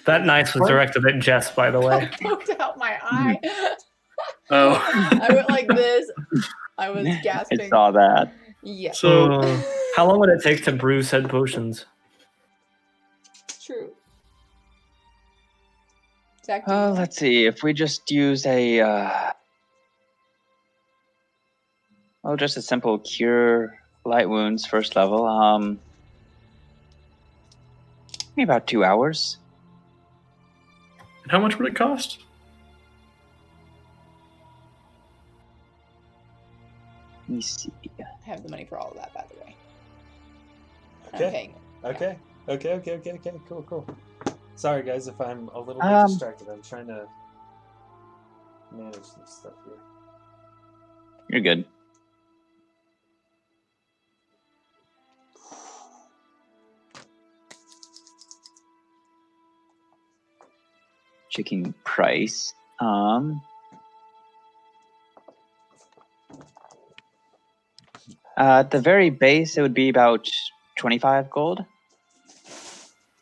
That nice was directed at Jess, by the I way. poked out my eye. Oh. I went like this. I was gasping. I saw that. Yeah. So, How long would it take to brew said potions? True. Zach, do you know? Let's see. If we just use just a simple cure light wounds first level, maybe about 2 hours. and how much would it cost? Let me see. I have the money for all of that, by the way. Okay. I'm paying it. Okay. Cool. Sorry, guys, if I'm a little bit distracted. I'm trying to manage this stuff here. You're good. Checking price. At the very base, it would be about 25 gold.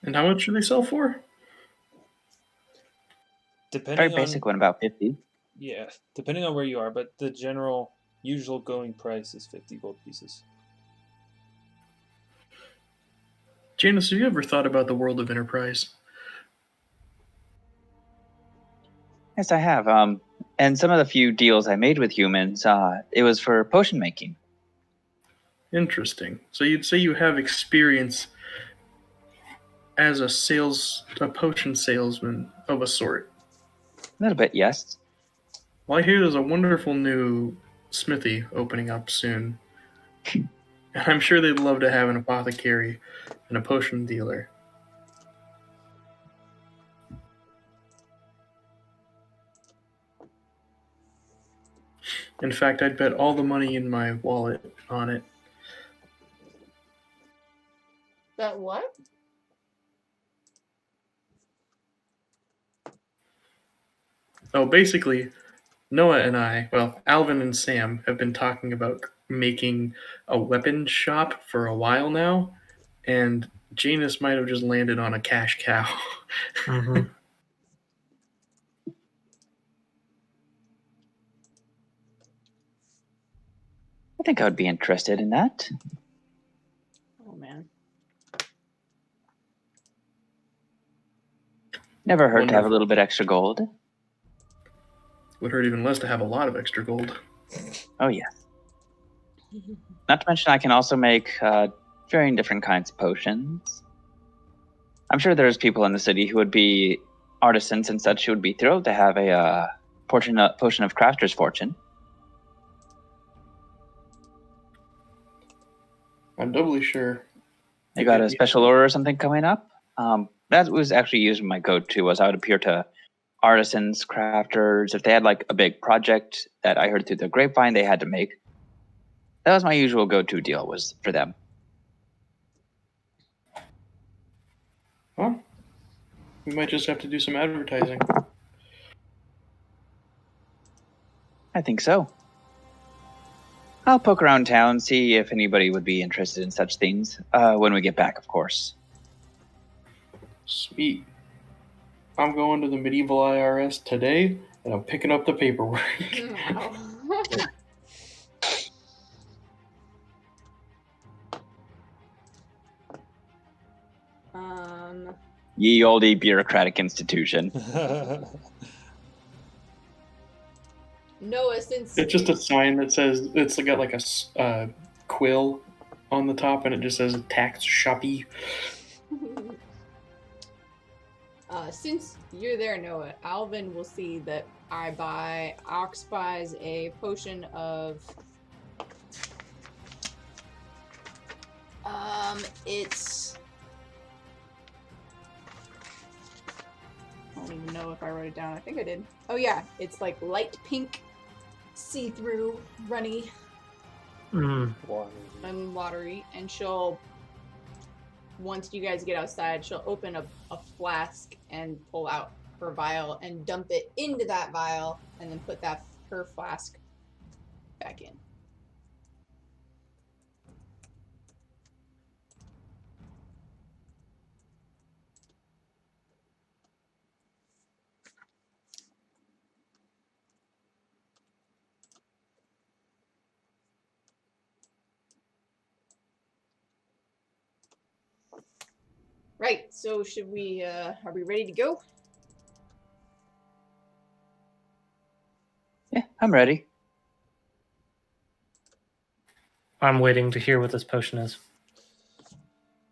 And how much do they sell for? Depending Very basic on one, about 50. yeah, depending on where you are, but the general usual going price is 50 gold pieces. Janus, have you ever thought about the world of enterprise? Yes, I have. And some of the few deals I made with humans, it was for potion making. Interesting. So you'd say you have experience as a potion salesman of a sort. A little bit, yes. Well, I hear there's a wonderful new smithy opening up soon. And I'm sure they'd love to have an apothecary and a potion dealer. In fact, I'd bet all the money in my wallet on it. That what? Oh, basically, Noah and I, well, Alvyn and Sam, have been talking about making a weapon shop for a while now, and Janus might have just landed on a cash cow. Mm-hmm. I think I would be interested in that. Oh man. Never hurt to have a Wonderful. little bit extra gold. Would hurt even less to have a lot of extra gold. Oh, yes. Not to mention, I can also make varying different kinds of potions. I'm sure there's people in the city who would be artisans and such who would be thrilled to have a potion of crafter's fortune. I'm doubly sure. You got a special order or something coming up? That was actually usually my go-to, was I would appear to artisans, crafters, if they had like a big project that I heard through the grapevine they had to make. That was my usual go-to deal, was for them. Well, we might just have to do some advertising. I think so. I'll poke around town, see if anybody would be interested in such things, when we get back, of course. Sweet. I'm going to the medieval IRS today, and I'm picking up the paperwork. Wow. Ye olde bureaucratic institution. Noah, since It's just a sign that says, it's got like a quill on the top, and it just says tax shoppy. Since you're there, Noah, Alvyn will see that Ox buys a potion of it's I don't even know if I wrote it down. I think I did. Oh yeah, it's like light pink, see-through, runny, and watery. And she'll, once you guys get outside, she'll open a flask and pull out her vial and dump it into that vial, and then put her flask back in. Right, so should we, are we ready to go? Yeah, I'm ready. I'm waiting to hear what this potion is.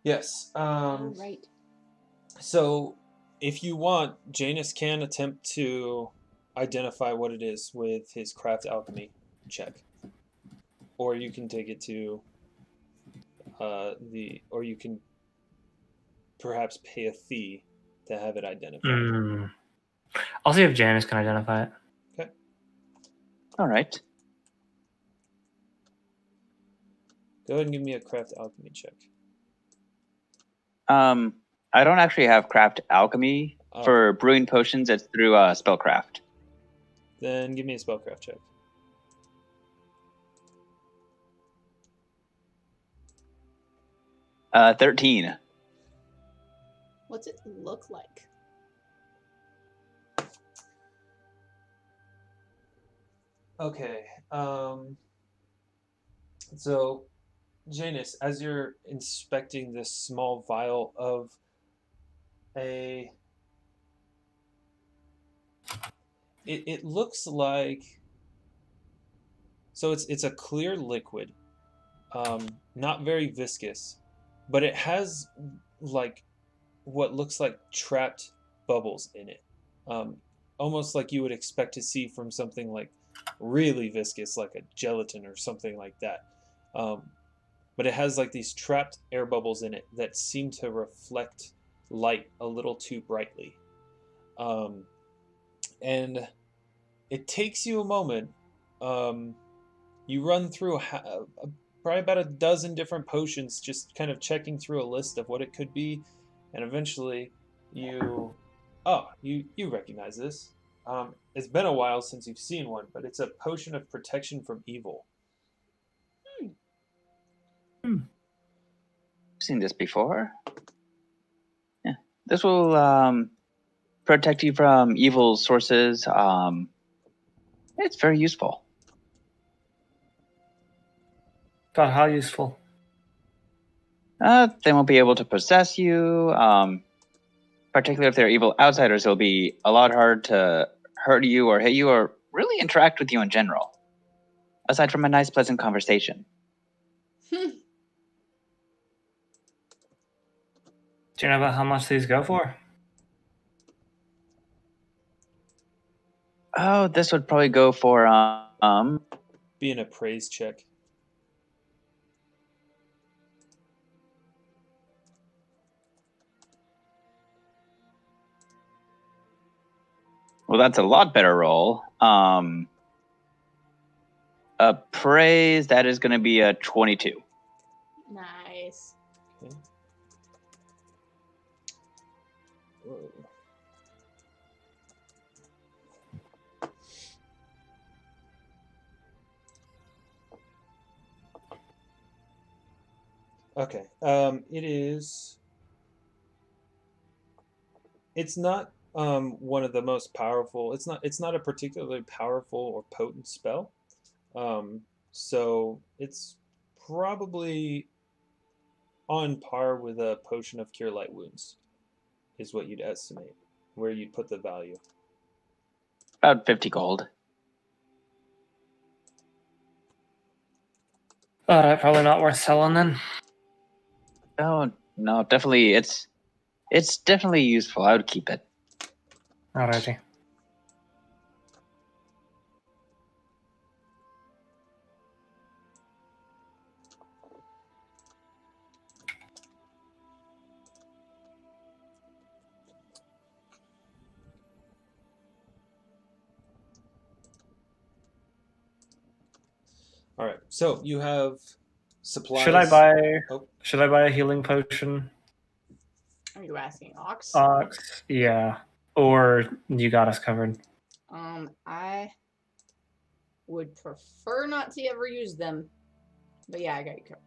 Yes. Right. So, if you want, Janus can attempt to identify what it is with his craft alchemy check, or you can take it to or you can perhaps pay a fee to have it identified. I'll see if Janus can identify it. Okay. All right. Go ahead and give me a craft alchemy check. I don't actually have craft alchemy for brewing potions. It's through spellcraft. Then give me a spellcraft check. Uh, 13. What's it look like? Okay. So, Janus, as you're inspecting this small vial of it looks like, so it's a clear liquid, not very viscous, but it has like what looks like trapped bubbles in it, almost like you would expect to see from something like really viscous, like a gelatin or something like that. But it has like these trapped air bubbles in it that seem to reflect light a little too brightly. And it takes you a moment. You run through probably about a dozen different potions, just kind of checking through a list of what it could be, and eventually you recognize this. It's been a while since you've seen one, but it's a potion of protection from evil. Seen this before. Yeah, this will protect you from evil sources. It's very useful. God, how useful. They won't be able to possess you. Particularly if they're evil outsiders, it'll be a lot harder to hurt you or hit you or really interact with you in general. Aside from a nice, pleasant conversation. Do you know about how much these go for? Oh, this would probably go for Be an appraise check. well, that's a lot better roll. Appraise, that is going to be a 22. Nice. Okay. Whoa. Okay. It is. It's not one of the most powerful. It's not. It's not a particularly powerful or potent spell. So it's probably on par with a potion of cure light wounds, is what you'd estimate. Where you'd put the value. About 50 gold. Alright, probably not worth selling then. Oh, no, definitely. It's definitely useful. I would keep it. Alrighty. All right. So you have supplies. Should I buy Oh, should I buy a healing potion? Are you asking Ox? Yeah. Or you got us covered. I would prefer not to ever use them. But yeah, I got you covered.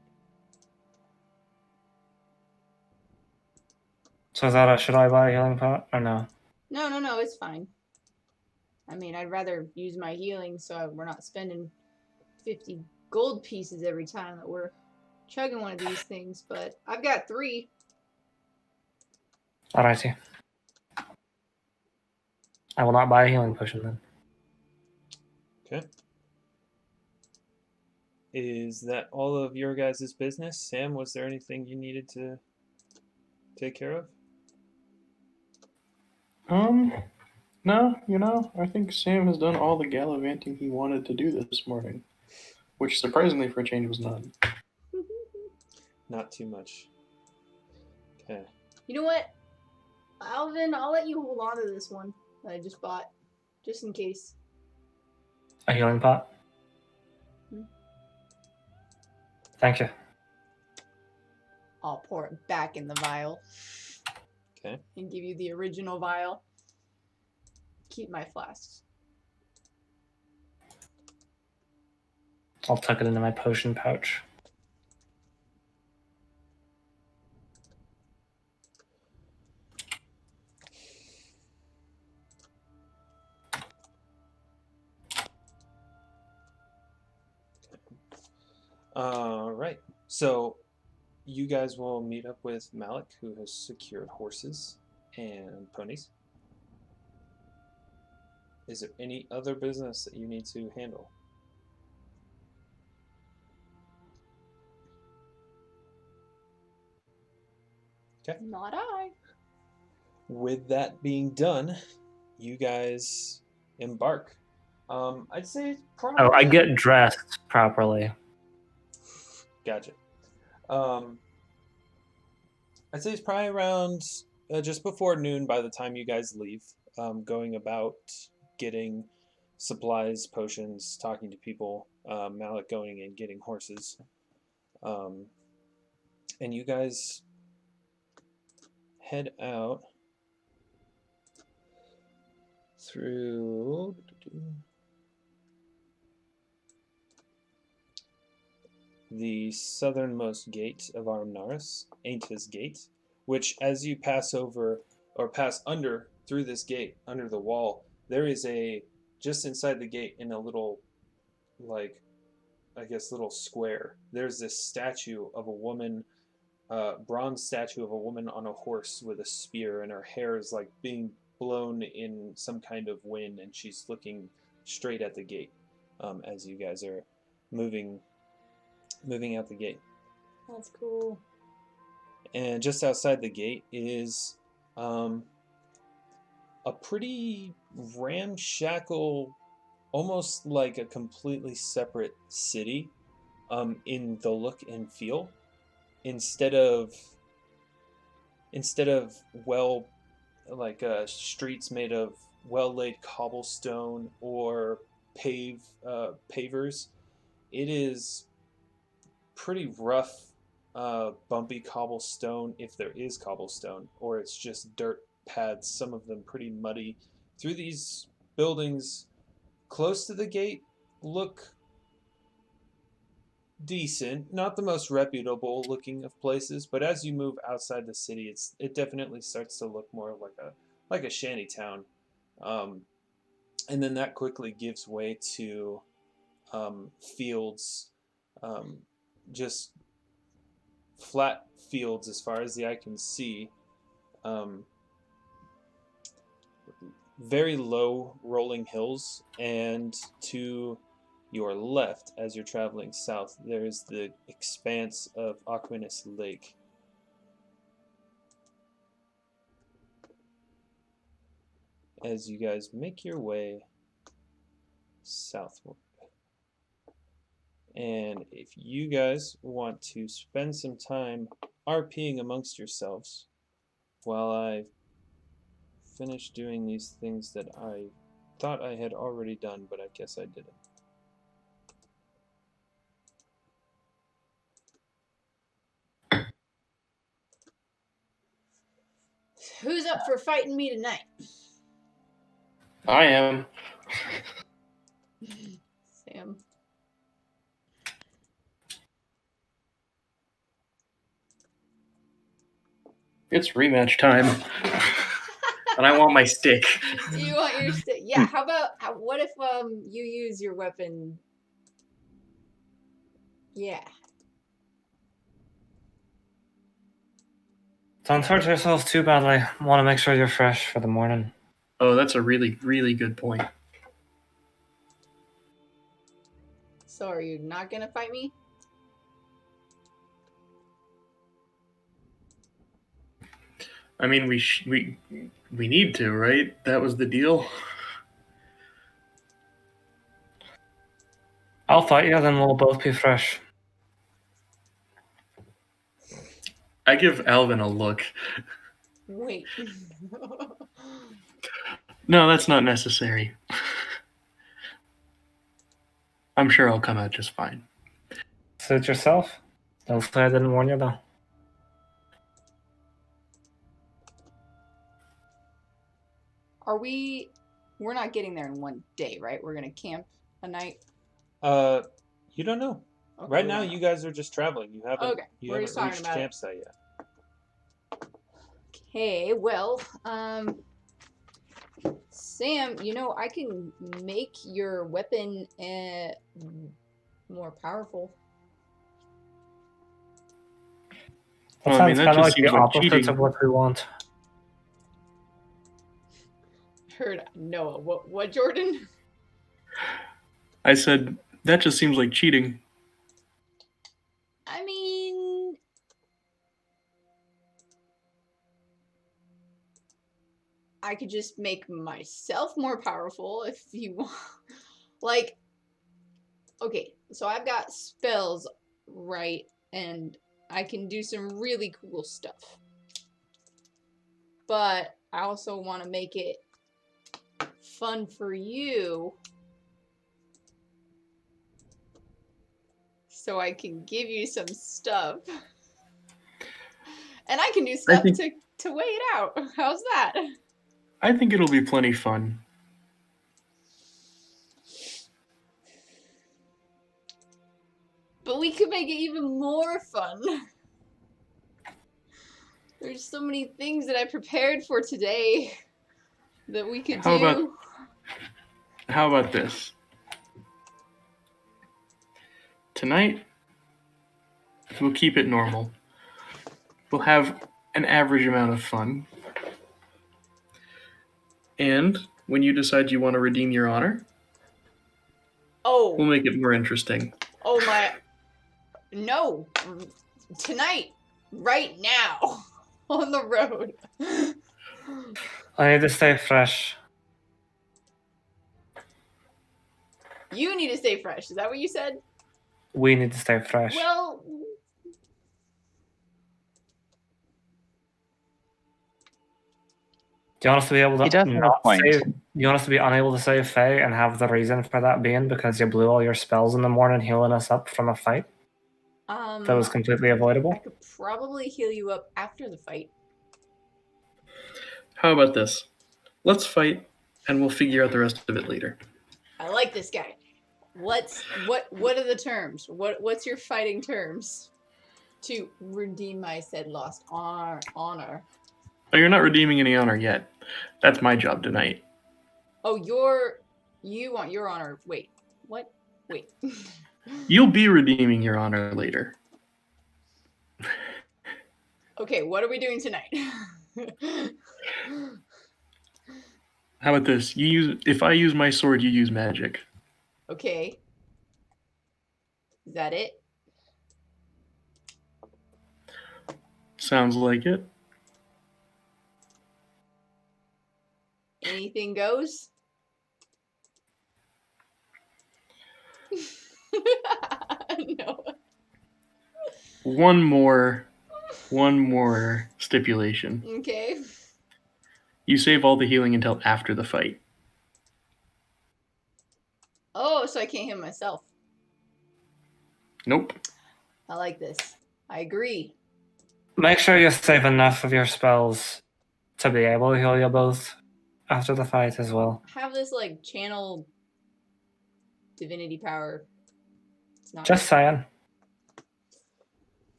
So is that a should I buy a healing pot or no? No, it's fine. I mean, I'd rather use my healing so we're not spending 50 gold pieces every time that we're chugging one of these things, but I've got 3. Alrighty. I will not buy a healing potion then. okay. Is that all of your guys' business? Sam, was there anything you needed to take care of? No, I think Sam has done all the gallivanting he wanted to do this morning, which surprisingly for a change was none. Not too much. Okay. You know what? Alvyn, I'll let you hold on to this one that I just bought. Just in case. A healing pot? Hmm. Thank you. I'll pour it back in the vial. Okay. And give you the original vial. Keep my flasks. I'll tuck it into my potion pouch. All right. So you guys will meet up with Malik, who has secured horses and ponies. Is there any other business that you need to handle? Okay. Not I. With that being done, you guys embark. I'd say probably. Oh, I get dressed properly. Gotcha. I'd say it's probably around just before noon by the time you guys leave. Going about getting supplies, potions, talking to people. Malik going and getting horses. And you guys head out through the southernmost gate of Armnaris, Ainta's Gate, which as you pass over or pass under through this gate, under the wall, there is just inside the gate in a little, like, I guess, little square, there's this statue of a woman, bronze statue of a woman on a horse with a spear, and her hair is like being blown in some kind of wind, and she's looking straight at the gate as you guys are moving out the gate. That's cool. And just outside the gate is a pretty ramshackle, almost like a completely separate city in the look and feel. Instead of streets made of well-laid cobblestone or pavers, it is pretty rough, bumpy cobblestone, if there is cobblestone, or it's just dirt paths, some of them pretty muddy. Through these buildings close to the gate look decent, not the most reputable looking of places, but as you move outside the city, it definitely starts to look more like a shanty town, and then that quickly gives way to fields, just flat fields as far as the eye can see, very low rolling hills, and to your left, as you're traveling south, there's the expanse of Aquinas Lake. As you guys make your way southward. And if you guys want to spend some time RPing amongst yourselves while I finish doing these things that I thought I had already done, but I guess I didn't. Who's up for fighting me tonight? I am. Sam. It's rematch time. And I want my stick. You want your stick? Yeah, what if you use your weapon? Yeah. Don't hurt yourself too badly. Want to make sure you're fresh for the morning. Oh, that's a really, really good point. So are you not gonna fight me? I mean, we need to, right? That was the deal. I'll fight you, then we'll both be fresh. I give Alvyn a look. Wait. No, that's not necessary. I'm sure I'll come out just fine. Suit yourself. Don't say I didn't warn you, though. We're not getting there in one day, right? We're gonna camp a night? You don't know. Okay, Right now, you guys are just traveling. You haven't we're just talking reached about it. campsite yet. Okay, well, Sam, I can make your weapon more powerful. That Well, I mean, sounds that kind of just like the seems like opposite cheating. of what we want. Heard Noah. What, Jordan? I said, that just seems like cheating. I mean, I could just make myself more powerful if you want. Like, okay, so I've got spells, right? And I can do some really cool stuff. But I also want to make it fun for you. So I can give you some stuff. And I can do stuff to weigh it out. How's that? I think it'll be plenty fun. But we could make it even more fun. There's so many things that I prepared for today that we could do. How about this? Tonight, we'll keep it normal. We'll have an average amount of fun. And when you decide you want to redeem your honor, we'll make it more interesting. Oh my. No. Tonight. Right now. On the road. I need to stay fresh. You need to stay fresh. Is that what you said? We need to stay fresh. Well. Do you want us to be able He does to have a not point. save? Do you want us to be unable to save Faye and have the reason for that being because you blew all your spells in the morning healing us up from a fight that was completely avoidable? I could probably heal you up after the fight. How about this? Let's fight, and we'll figure out the rest of it later. I like this guy. What are the terms? What's your fighting terms to redeem my said lost honor? Oh, you're not redeeming any honor yet. That's my job tonight. Oh, you want your honor. Wait. What? Wait. You'll be redeeming your honor later. Okay, what are we doing tonight? How about this? If I use my sword, you use magic. Okay. Is that it? Sounds like it. Anything goes? No. One more stipulation. Okay. You save all the healing until after the fight. Oh, so I can't heal myself. Nope. I like this. I agree. Make sure you save enough of your spells to be able to heal you both after the fight as well. Have this like channel divinity power. It's not Just saying.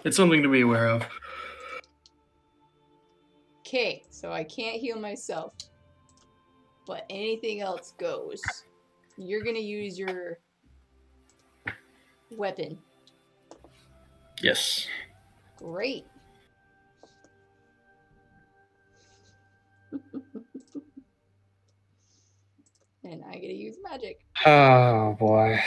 It's something to be aware of. Okay, so I can't heal myself. But anything else goes. You're gonna use your weapon. Yes. Great. And I get to use magic. Oh boy.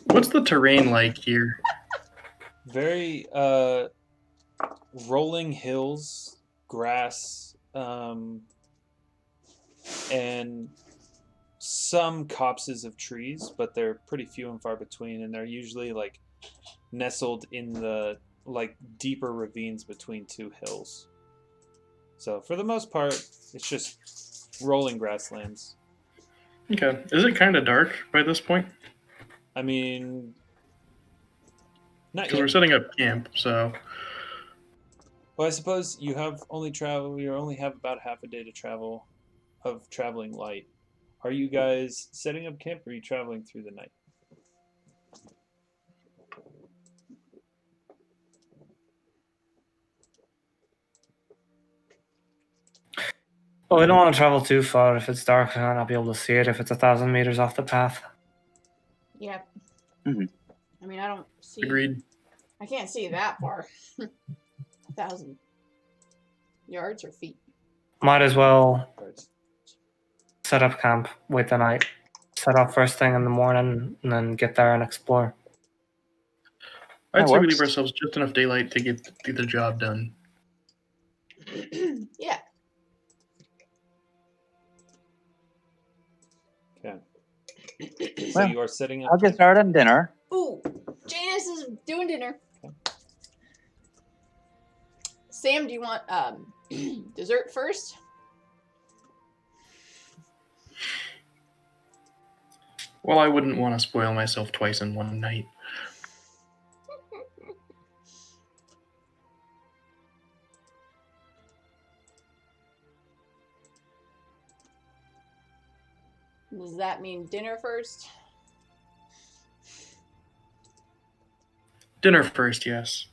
What's the terrain like here? Very rolling hills, grass, and some copses of trees, but they're pretty few and far between, and they're usually like nestled in the like deeper ravines between two hills. So for the most part, it's just rolling grasslands. Okay. Is it kind of dark by this point? I mean, not Because yet. we're setting up camp, so... Well, I suppose you only have about half a day to travel of traveling light. Are you guys setting up camp, or are you traveling through the night? Well, we don't want to travel too far. If it's dark, we might not be able to see it if it's 1,000 meters off the path. Yeah. Mhm. I mean, I don't see. Agreed. I can't see that far. 1,000 yards or feet. Might as well Birds. set up camp, wait the night, set off first thing in the morning, and then get there and explore. I'd That say we works. leave ourselves just enough daylight to get the job done. Yeah. Okay. So Well, you are setting up. I'll get started on dinner. Ooh, Janus is doing dinner. Sam, do you want dessert first? Well, I wouldn't want to spoil myself twice in one night. Does that mean dinner first? Dinner first, yes.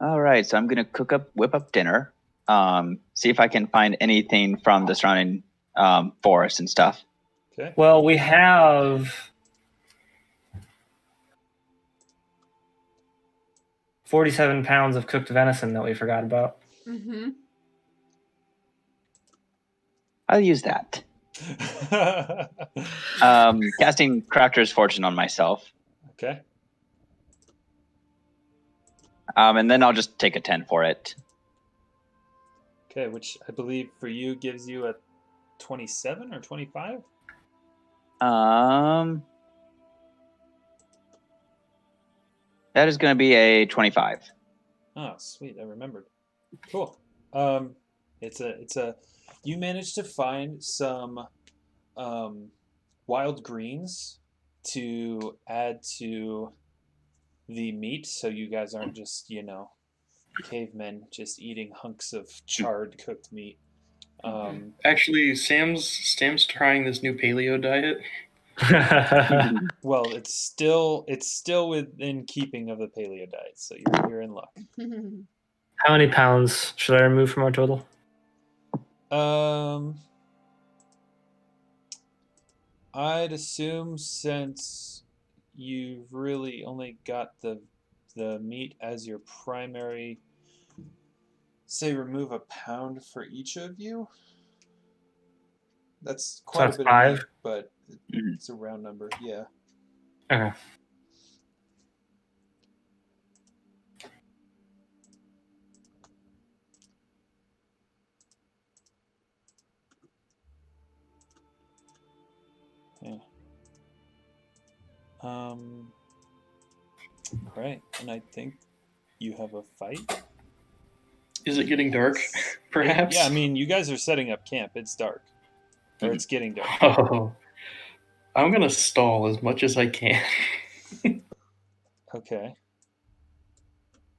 All right, so I'm gonna whip up dinner. See if I can find anything from the surrounding forest and stuff. Okay. Well, we have 47 pounds of cooked venison that we forgot about. Mm-hmm. I'll use that. Casting Crafter's Fortune on myself. Okay. And then I'll just take a 10 for it. Okay, which I believe for you gives you a 27 or 25? That is going to be a 25. Oh, sweet! I remembered. Cool. It's a. You managed to find some wild greens to add to the meat, so you guys aren't just cavemen just eating hunks of charred cooked meat. Actually, Sam's trying this new paleo diet. Well, it's still within keeping of the paleo diet, so you're in luck. How many pounds should I remove from our total? I'd assume since you've really only got the meat as your primary, say remove a pound for each of you. That's quite that's a bit 5? of meat, but it's a round number. Yeah. Okay. Yeah. Right, and I think you have a fight. Is it getting dark? Perhaps. Yeah, I mean, you guys are setting up camp. It's dark, or it's getting dark. Oh, I'm gonna stall as much as I can. Okay.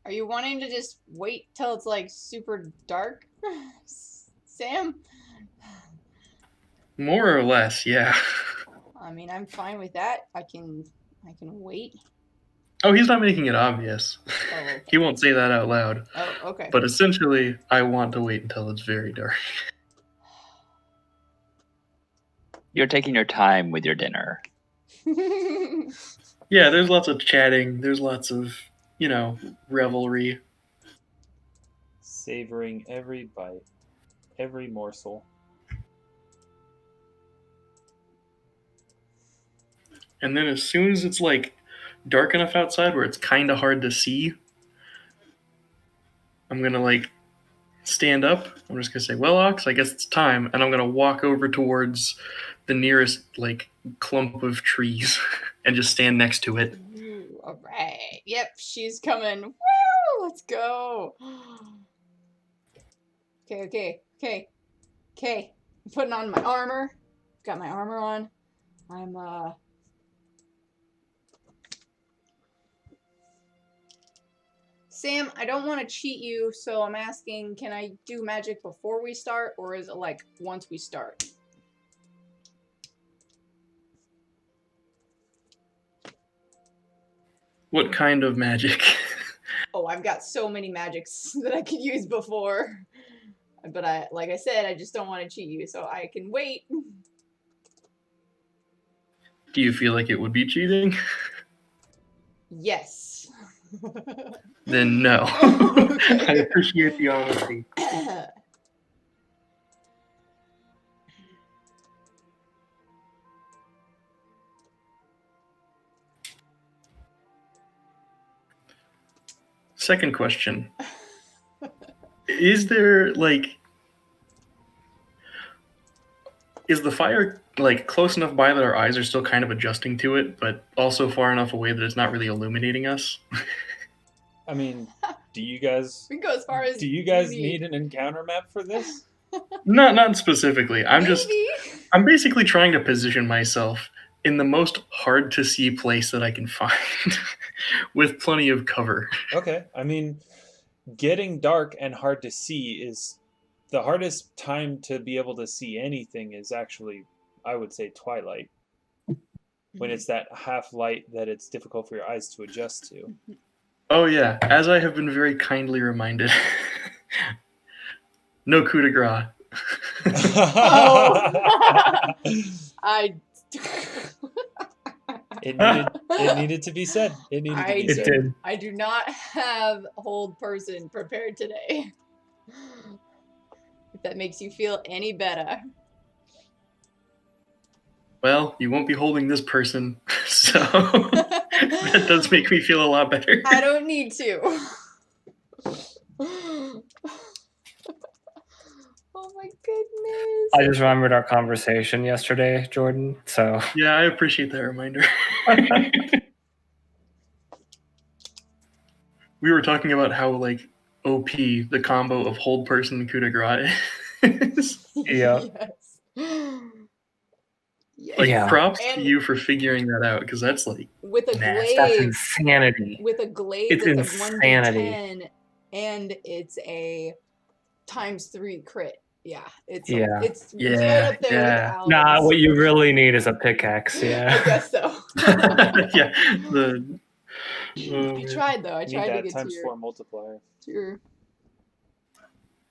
Are you wanting to just wait till it's like super dark, Sam? More or less, yeah. I mean, I'm fine with that. I can wait. Oh, he's not making it obvious. Oh, okay. He won't say that out loud. Oh, okay. But essentially, I want to wait until it's very dark. You're taking your time with your dinner. Yeah, there's lots of chatting. There's lots of, revelry. Savoring every bite, every morsel. And then as soon as it's like dark enough outside where it's kind of hard to see, I'm going to like stand up. I'm just going to say, well, Ox, I guess it's time. And I'm going to walk over towards the nearest like clump of trees and just stand next to it. Ooh, all right. Yep, she's coming. Woo! Let's go. Okay. I'm putting on my armor. Got my armor on. I'm Sam, I don't want to cheat you, so I'm asking, can I do magic before we start, or is it like once we start? What kind of magic? Oh, I've got so many magics that I could use before. But like I said, I just don't want to cheat you, so I can wait. Do you feel like it would be cheating? Yes. Then no. Okay. I appreciate the honesty. Second question. Is there is the fire like close enough by that our eyes are still kind of adjusting to it, but also far enough away that it's not really illuminating us? I mean, do you guys We can go as far as need an encounter map for this? Not specifically. Maybe. I'm basically trying to position myself in the most hard to see place that I can find with plenty of cover. Okay. I mean, getting dark and hard to see is the hardest time to be able to see anything is actually, I would say, twilight. When it's that half light that it's difficult for your eyes to adjust to. Oh yeah, as I have been very kindly reminded. No coup de grace. I. It needed to be said. It needed to be said. It did. I do not have hold person prepared today. If that makes you feel any better. Well, you won't be holding this person, so that does make me feel a lot better. I don't need to. Oh my goodness. I just remembered our conversation yesterday, Jordan. So Yeah, I appreciate that reminder. We were talking about how like OP the combo of hold person and coup de grace is. Yeah. Yes. Yes. Like Yeah. props to And- you for figuring that out, because that's like With a Nasty. that's glaive. insanity. With a glaive It's that's a insanity. 1d10 and it's a ×3 crit. Yeah, it's Yeah. it's Yeah, right up there yeah. with Nah, Alvin's. what you really need is a pickaxe. I Yeah. guess so. yeah. I tried though. I Need tried to that get to times your, 4 multiplier. to your.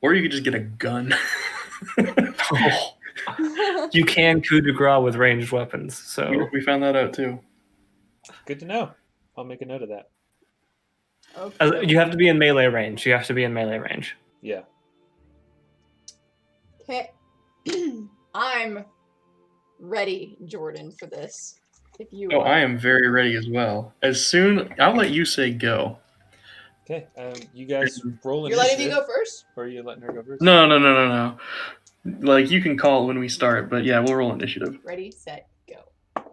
Or you could just get a gun. You can coup de grace with ranged weapons. So We found that out too. Good to know. I'll make a note of that. Okay. you have to be in melee range. You have to be in melee range. Yeah. Okay. I'm ready, Jordan, for this. If you Oh, are. I am very ready as well. I'll let you say go. Okay. You guys roll You're initiative. letting me go first? Or are you letting her go first? No. Like you can call it when we start, but yeah, we'll roll initiative. Ready, set, go.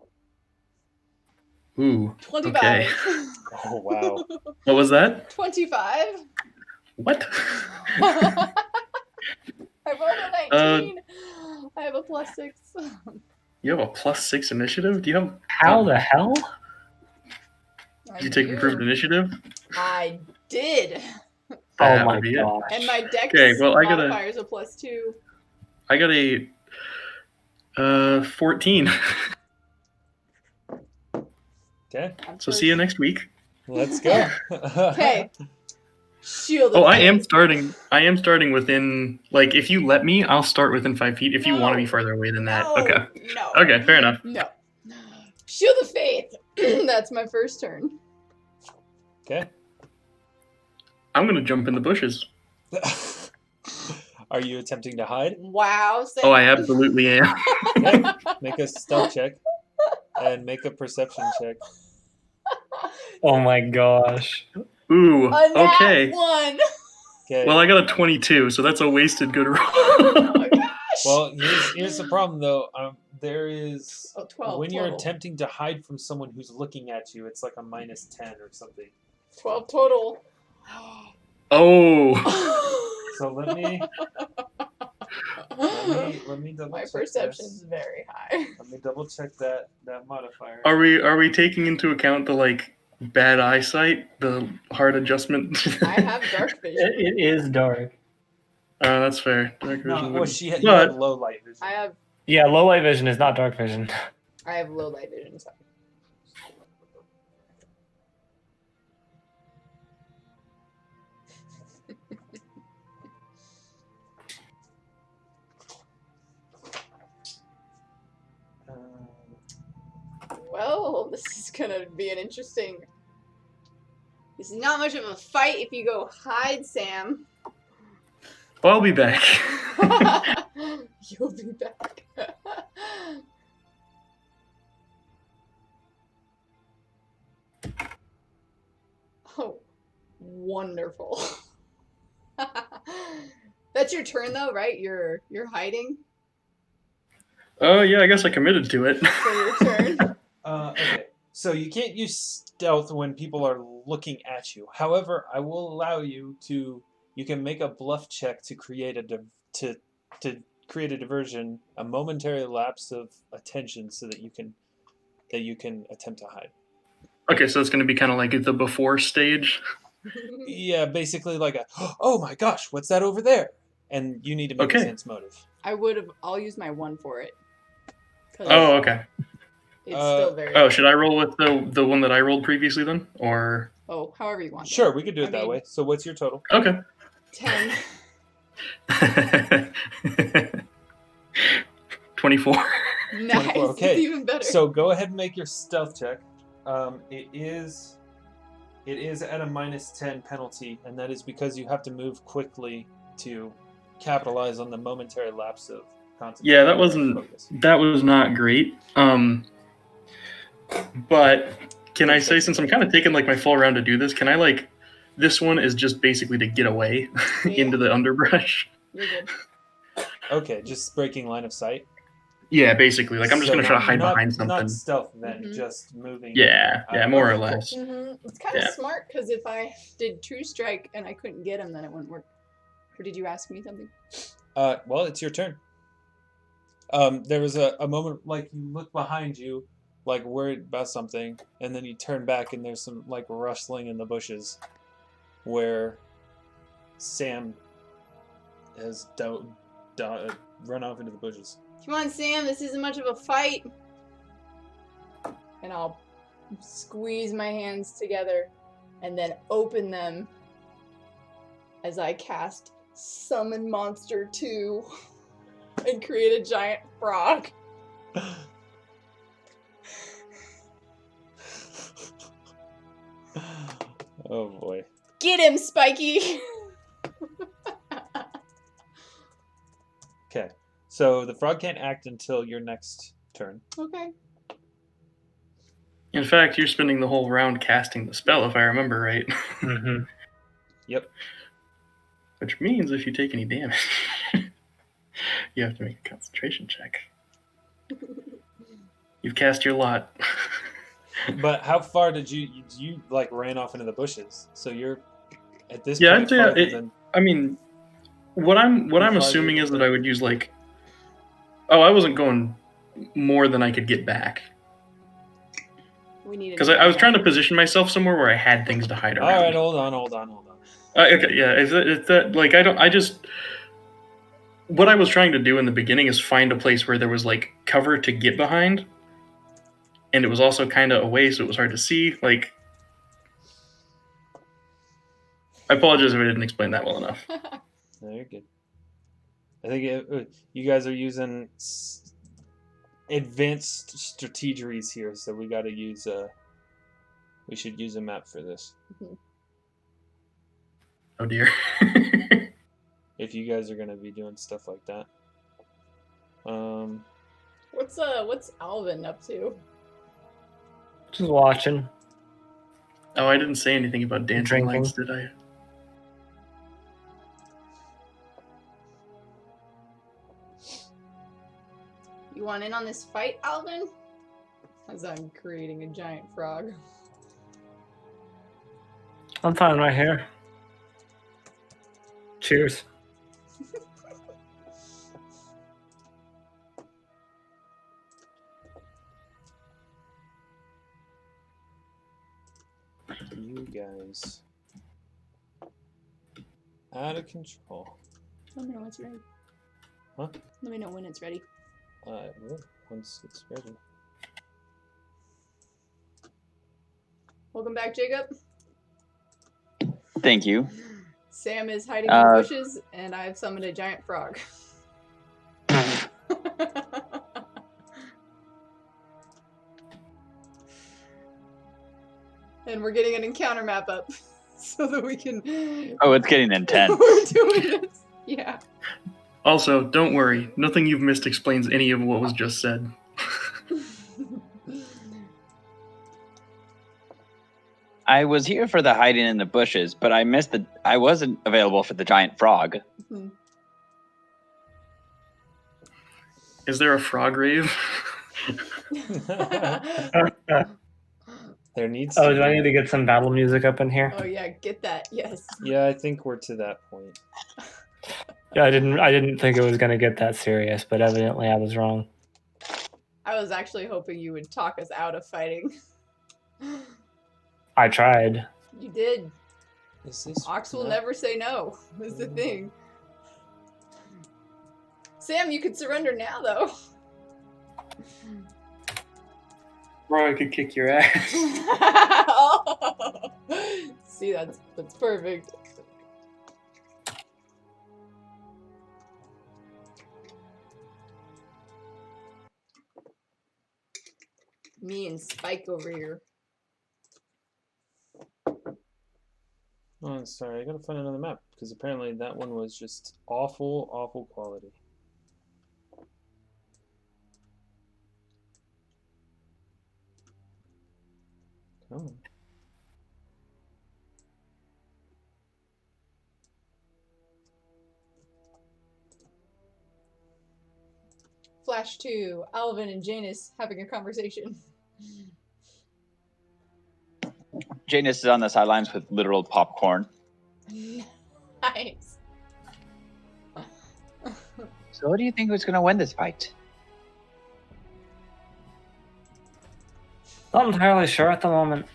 Ooh. 25. Okay. Oh, wow. What was that? 25. What? I rolled a 19. I have a +6. You have a +6 initiative? Do you have? How the hell? Did you take improved initiative? I did. Oh That my would be it. gosh. And my dex Okay, well, I gotta- modifier is a +2. I got a 14. Okay. I'm So see you first. next week. Let's go. Okay. Shield. Oh, of I am faith. starting. I am starting within. Like, if you let me, I'll start within 5 feet. If you want to be No. farther away than that, No, okay. No. Okay, fair enough. No. Shield of faith. That's my first turn. Okay. I'm gonna jump in the bushes. Are you attempting to hide? Wow. Sam. Oh, I absolutely am. Okay. Make a stealth check. And make a perception check. Oh my gosh. Ooh. A nat Okay. 1. Okay. Well, I got a 22, so that's a wasted good roll. Oh my gosh. Well, here's the problem though. There is Oh, 12 when you're total. attempting to hide from someone who's looking at you, it's like a -10 or something. 12 total. Oh. So let me double My check perception this. is very high. Let me double check that modifier. Are we taking into account the like bad eyesight, the hard adjustment? I have dark vision. It is dark. That's fair. Dark No, vision well, would- you have But- low light vision. Yeah, low light vision is not dark vision. I have low light vision. So. Well, this is gonna be an interesting. This is not much of a fight if you go hide, Sam. I'll be back. You'll be back. Oh, wonderful. That's your turn, though, right? You're hiding. Oh yeah, I guess I committed to it. So your turn. Okay, so you can't use stealth when people are looking at you. However, I will allow you to. You can make a bluff check to create to create a diversion, a momentary lapse of attention, so that you can attempt to hide. Okay, so it's going to be kind of like the before stage. Yeah, basically like a, oh my gosh, what's that over there? And you need to make a Okay. sense motive. I'll use my 1 for it. 'Cause Oh, okay. it's still very. Oh, should I roll with the one that I rolled previously then, or? Oh, however you want. Sure, that. we could do it that way. So what's your total? Okay. 10. 24. Nice. 24, okay. It's even better. So go ahead and make your stealth check. It is at a -10 penalty, and that is because you have to move quickly to capitalize on the momentary lapse of concentration. Yeah, focus. that was not great. But can I say, since I'm kind of taking like my full round to do this, can I like this one is just basically to get away into the underbrush? You're good. Okay, just breaking line of sight. Yeah, basically. Like I'm just So gonna try to not- hide not- behind something. Not stealth then, Mhm. just moving. Yeah, more or Okay, cool. less. It's kind of Yeah. smart because if I did True Strike and I couldn't get him, then it wouldn't work. Or did you ask me something? Well, it's your turn. There was a moment like you look behind you, like worried about something, and then you turn back and there's some like rustling in the bushes, where Sam has run off into the bushes. Come on, Sam. This isn't much of a fight. And I'll squeeze my hands together and then open them as I cast Summon Monster 2 and create a giant frog. Oh boy. Get him, Spiky! Okay, so the frog can't act until your next turn. Okay. In fact, you're spending the whole round casting the spell, if I remember right. Mm-hmm. Yep. Which means if you take any damage, you have to make a concentration check. You've cast your lot. But how far did you like ran off into the bushes? So you're at this Yeah, point I'd say farther it- than I mean, what I'm farther assuming is than- that I would use like, I wasn't going more than I could get back, We need because I was trying to position myself somewhere where I had things to hide All around. right, hold on. Okay, yeah, is that like what I was trying to do in the beginning is find a place where there was like cover to get behind, and it was also kind of away, so it was hard to see. Like, I apologize if I didn't explain that well enough. No, you're good. I think you guys are using advanced strategeries here, so we got to use we should use a map for this. Oh dear. If you guys are gonna be doing stuff like that. What's Alvyn up to? Just watching. Oh, I didn't say anything about dancing Drinking. lights, did I? You want in on this fight, Alvyn? As I'm creating a giant frog. I'm fine right here. Cheers. You guys out of control. Let me know when it's ready. Huh? Let me know when it's ready. I will once it's ready. Welcome back, Jacob. Thank you. Sam is hiding in the bushes, and I've summoned a giant frog. And we're getting an encounter map up so that we can. Oh, it's getting intense. We're doing this. Yeah. Also, don't worry. Nothing you've missed explains any of what was just said. I was here for the hiding in the bushes, but I wasn't available for the giant frog. Is there a frog rave? There needs Oh, to do I be. need to get some battle music up in here? Oh yeah, get that. Yes. Yeah, I think we're to that point. Yeah, I didn't think it was gonna get that serious, but evidently I was wrong. I was actually hoping you would talk us out of fighting. I tried. You did. Is this Ox will not- never say no, is the thing. Sam, you could surrender now, though. Or I could kick your ass. See, that's perfect. Me and Spike over here. Oh, sorry. I gotta find another map because apparently that one was just awful, awful quality. Come on. Flash to Alvyn and Janus having a conversation. Janus is on the sidelines with literal popcorn. Nice. So what do you think was going to win this fight? Not entirely sure at the moment.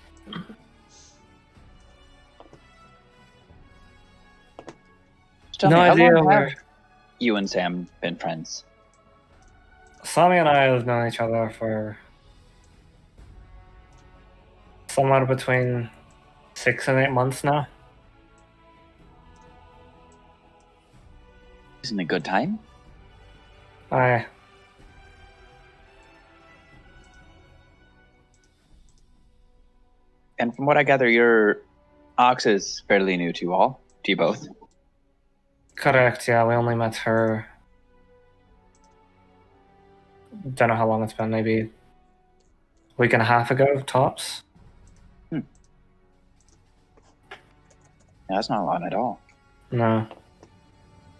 Tell No me, how idea long where. have you and Sam been friends? Sammy and I have known each other for somewhere between 6 and 8 months now. Isn't it a good time? Aye. And from what I gather, your Ox is fairly new to you all. To you both. Correct, yeah, we only met her. Don't know how long it's been, maybe a week and a half ago, tops. Yeah, that's not a lot at all. No.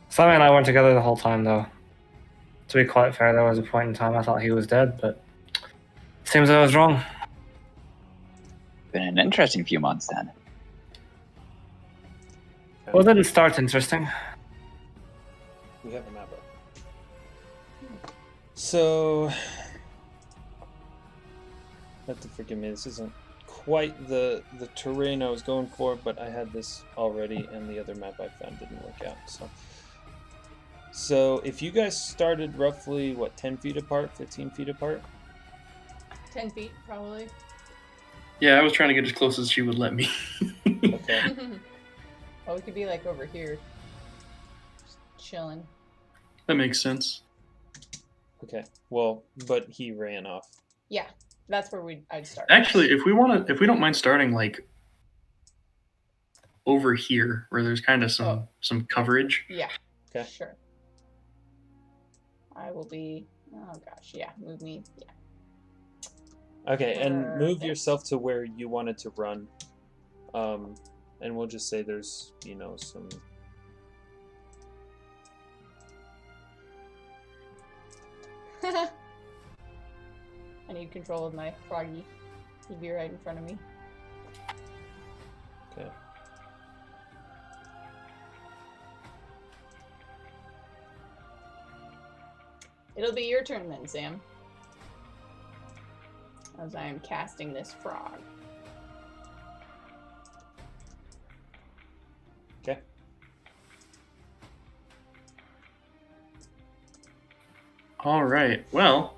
Sammy and I weren't together the whole time, though. To be quite fair, there was a point in time I thought he was dead, but seems I was wrong. Been an interesting few months then. Well, it didn't start interesting. We have a map up. So, have to forgive me. This isn't quite the terrain I was going for, but I had this already, and the other map I found didn't work out. So if you guys started roughly, what, 10 feet apart, 15 feet apart? 10 feet, probably. Yeah, I was trying to get as close as she would let me. Okay. Oh, we could be like over here. Just chilling. That makes sense. Okay. Well, but he ran off. Yeah, that's where I'd start. Actually, if we don't mind starting like over here, where there's kind of some coverage. Yeah. Okay. Sure. I will be. Oh gosh, yeah. Move me. Yeah. Okay, and move Perfect. yourself to where you wanted to run. And we'll just say there's, some... I need control of my froggy. He'd be right in front of me. Okay. It'll be your turn then, Sam. As I am casting this frog. Okay. All right. Well,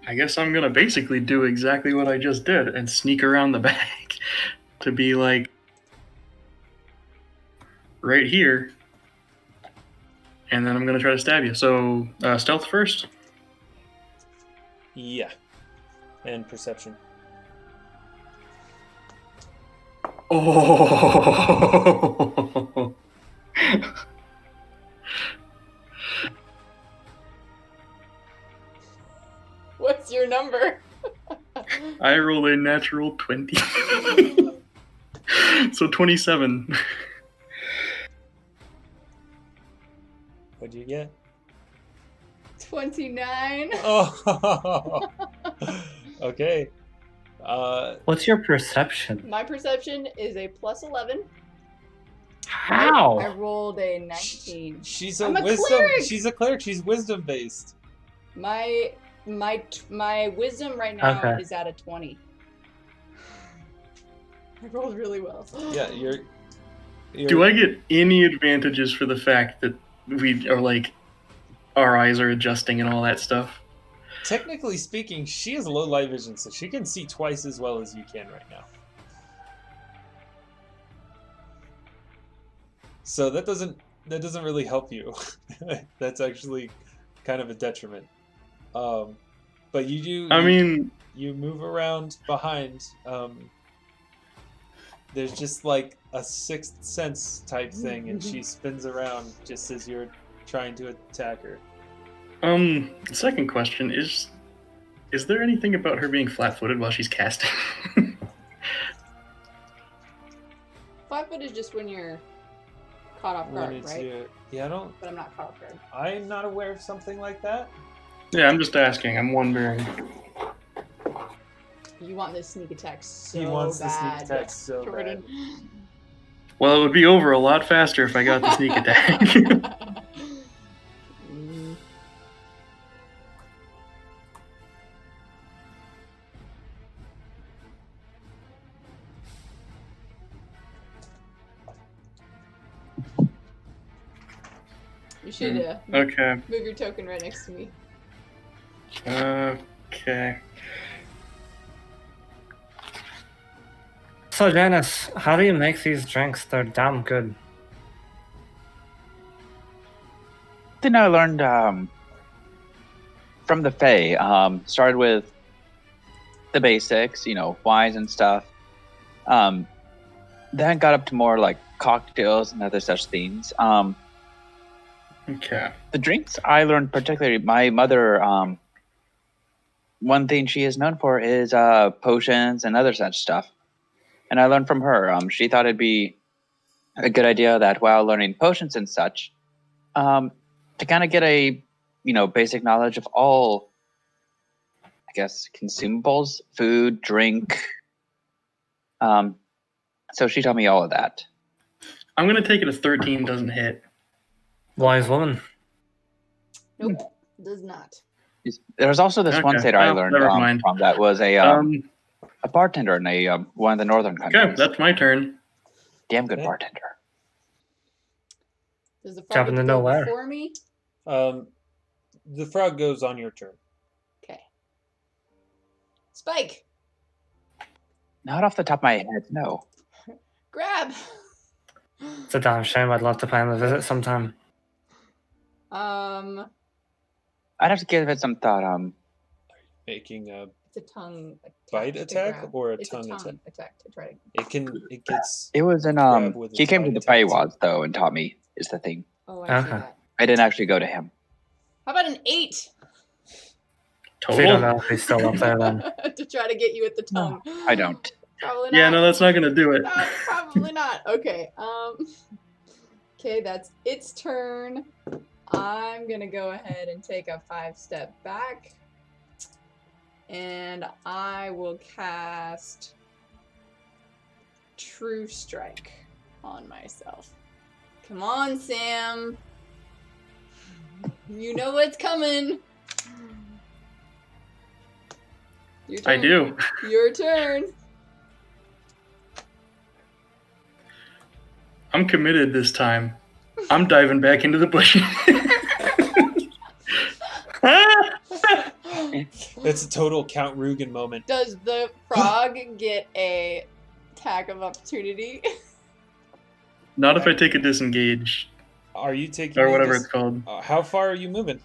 I guess I'm gonna basically do exactly what I just did and sneak around the back to be like right here, and then I'm gonna try to stab you. So stealth first. Yeah. And perception. Oh. What's your number? I rolled a natural 20. So 27. What'd you get? 29. Oh! Okay. What's your perception? My perception is a plus 11. How? I rolled a 19. She's I'm a wisdom. cleric! She's a cleric. She's wisdom based. My wisdom right now Okay. is at a 20. I rolled really well. Yeah, Do I get any advantages for the fact that we are like our eyes are adjusting and all that stuff? Technically speaking, she has low light vision, so she can see twice as well as you can right now. So that doesn't really help you. That's actually kind of a detriment. But you do. I mean, you move around behind. There's just like a sixth sense type thing, and she spins around just as you're trying to attack her. Second question is there anything about her being flat-footed while she's casting? Flat-footed is just when you're caught off guard, right? Yeah, I don't. But I'm not caught off guard. I'm not aware of something like that. Yeah, I'm just asking. I'm wondering. You want this sneak attack so He wants bad. the sneak attack so Jordan. bad. Well, it would be over a lot faster if I got the sneak attack. You should Okay. move your token right next to me. Okay. So, Janus, how do you make these drinks? They're damn good. Then I learned from the Fae. Started with the basics, wines and stuff. Then got up to more like cocktails and other such things. Okay. The drinks I learned particularly, my mother, one thing she is known for is potions and other such stuff. And I learned from her. She thought it'd be a good idea that while learning potions and such, to kind of get a, basic knowledge of all, I guess, consumables, food, drink. So she taught me all of that. I'm going to take it as 13 doesn't hit. Wise woman. Nope, does not. There's also this one state I learned from that was a bartender in one of the northern countries. Okay, that's my turn. Damn good bartender. Does the frog go before me? The frog goes on your turn. Okay. Spike. Not off the top of my head, no. Grab. It's a damn shame. I'd love to pay him a visit sometime. I'd have to give it some thought. Making a it's a tongue bite attack or a tongue attack to try to. It gets. It was an he came to the Paywads though and taught me is the thing. Oh, I see that. I didn't actually go to him. How about an 8? Total? We don't know if he's still up there then. To try to get you at the tongue. No, I don't. Probably not. Yeah, no, that's not gonna do it. No, probably not. Okay. Okay, that's its turn. I'm gonna go ahead and take a 5-step back. And I will cast True Strike on myself. Come on, Sam. You know what's coming. Your turn. I do. Your turn. I'm committed this time. I'm diving back into the bushes. It's a total Count Rugen moment. Does the frog get a attack of opportunity? Not if I take a disengage. Are you taking or whatever it's called? How far are you moving?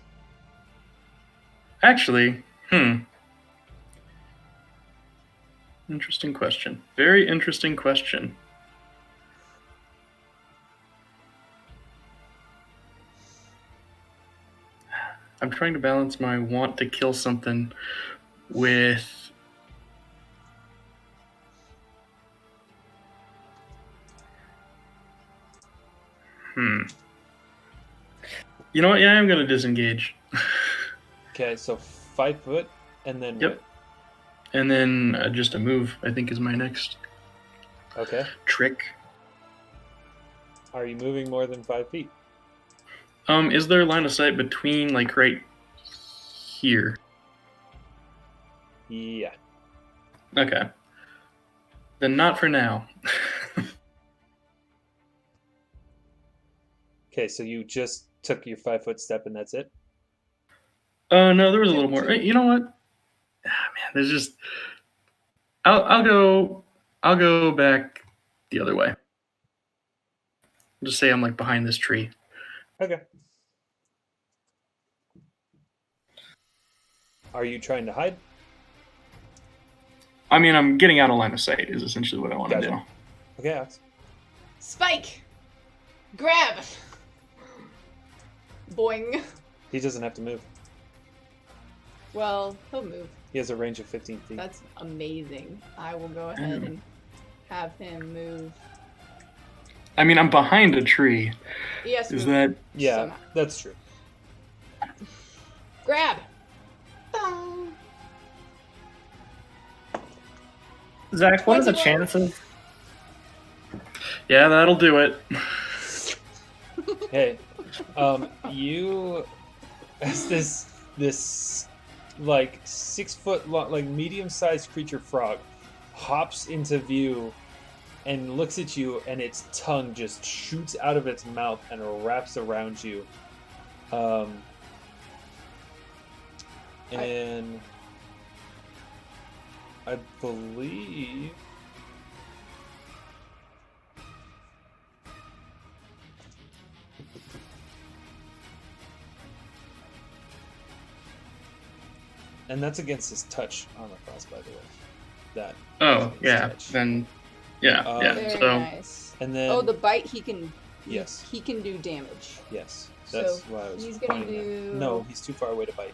Actually, interesting question. Very interesting question. I'm trying to balance my want to kill something with You know what? Yeah, I'm going to disengage. Okay, so 5 foot, and then Yep. What? And then just a move, I think, is my next trick. Are you moving more than 5 feet? Is there a line of sight between, like, right here? Yeah. Okay. Then not for now. Okay, so you just took your 5-foot step and that's it? No, there was a little more. You know what? Man, there's just. I'll go back the other way. I'll just say I'm like behind this tree. Okay. Are you trying to hide? I mean, I'm getting out of line of sight is essentially what I want to Gotcha. do. Okay, Alex. Spike! Grab! Boing. He doesn't have to move. Well, he'll move. He has a range of 15 feet. That's amazing. I will go ahead and have him move. I mean, I'm behind a tree. Yes. Is that? Yeah, somehow. that's true. Grab! Boom. Zach, what are the 21. chances? Yeah, that'll do it. Hey, you, as this like 6-foot long, like medium-sized creature frog, hops into view and looks at you, and its tongue just shoots out of its mouth and wraps around you. And I believe. And that's against his touch armor class, by the way. That. Oh, yeah. Touch. Then, yeah, yeah. Very So, nice. And then. Oh, the bite, he can... Yes. He can do damage. Yes. That's So, why I was he's gonna pointing do- at. No, he's too far away to bite.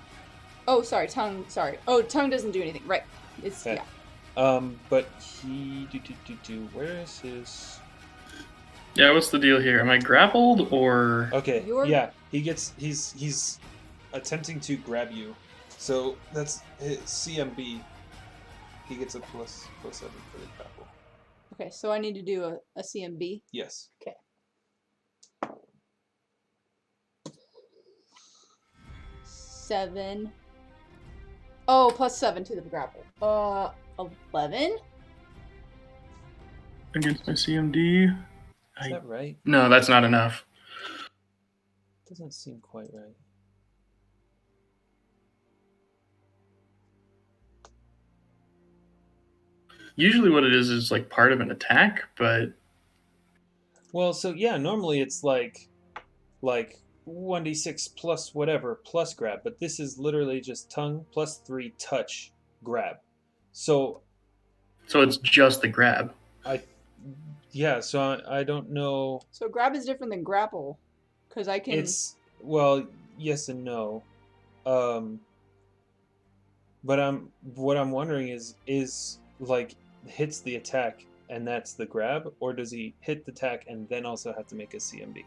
Oh, sorry, tongue. Sorry. Oh, tongue doesn't do anything. Right. It's... Okay. Yeah. But he. Where is his. yeah, what's the deal here? Am I grappled or? Okay. You're- Yeah. He's attempting to grab you. So that's his CMB. He gets a plus 7 for the grapple. Okay, so I need to do a CMB. Yes. Okay. Seven. Oh, plus 7 to the grapple. 11? Against my CMD? Is that right? No, that's not enough. Doesn't seem quite right. Usually what it is like part of an attack, but Well, so yeah, normally it's like 1d6 plus whatever plus grab, but this is literally just tongue plus 3 touch grab. So it's just the grab. so I don't know. So grab is different than grapple. Because I can... It's well, yes and no. But what I'm wondering is like hits the attack and that's the grab, or does he hit the attack and then also have to make a CMB?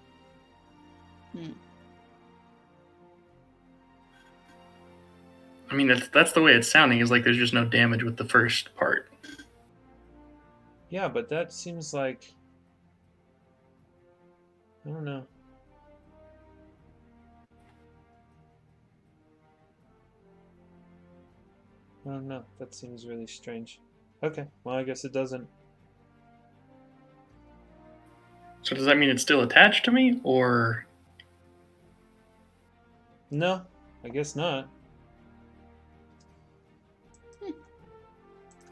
I mean, that's the way it's sounding. Is like there's just no damage with the first part. Yeah, but that seems like I don't know. I don't know. That seems really strange. Okay, well I guess it doesn't. So does that mean it's still attached to me, or? No, I guess not.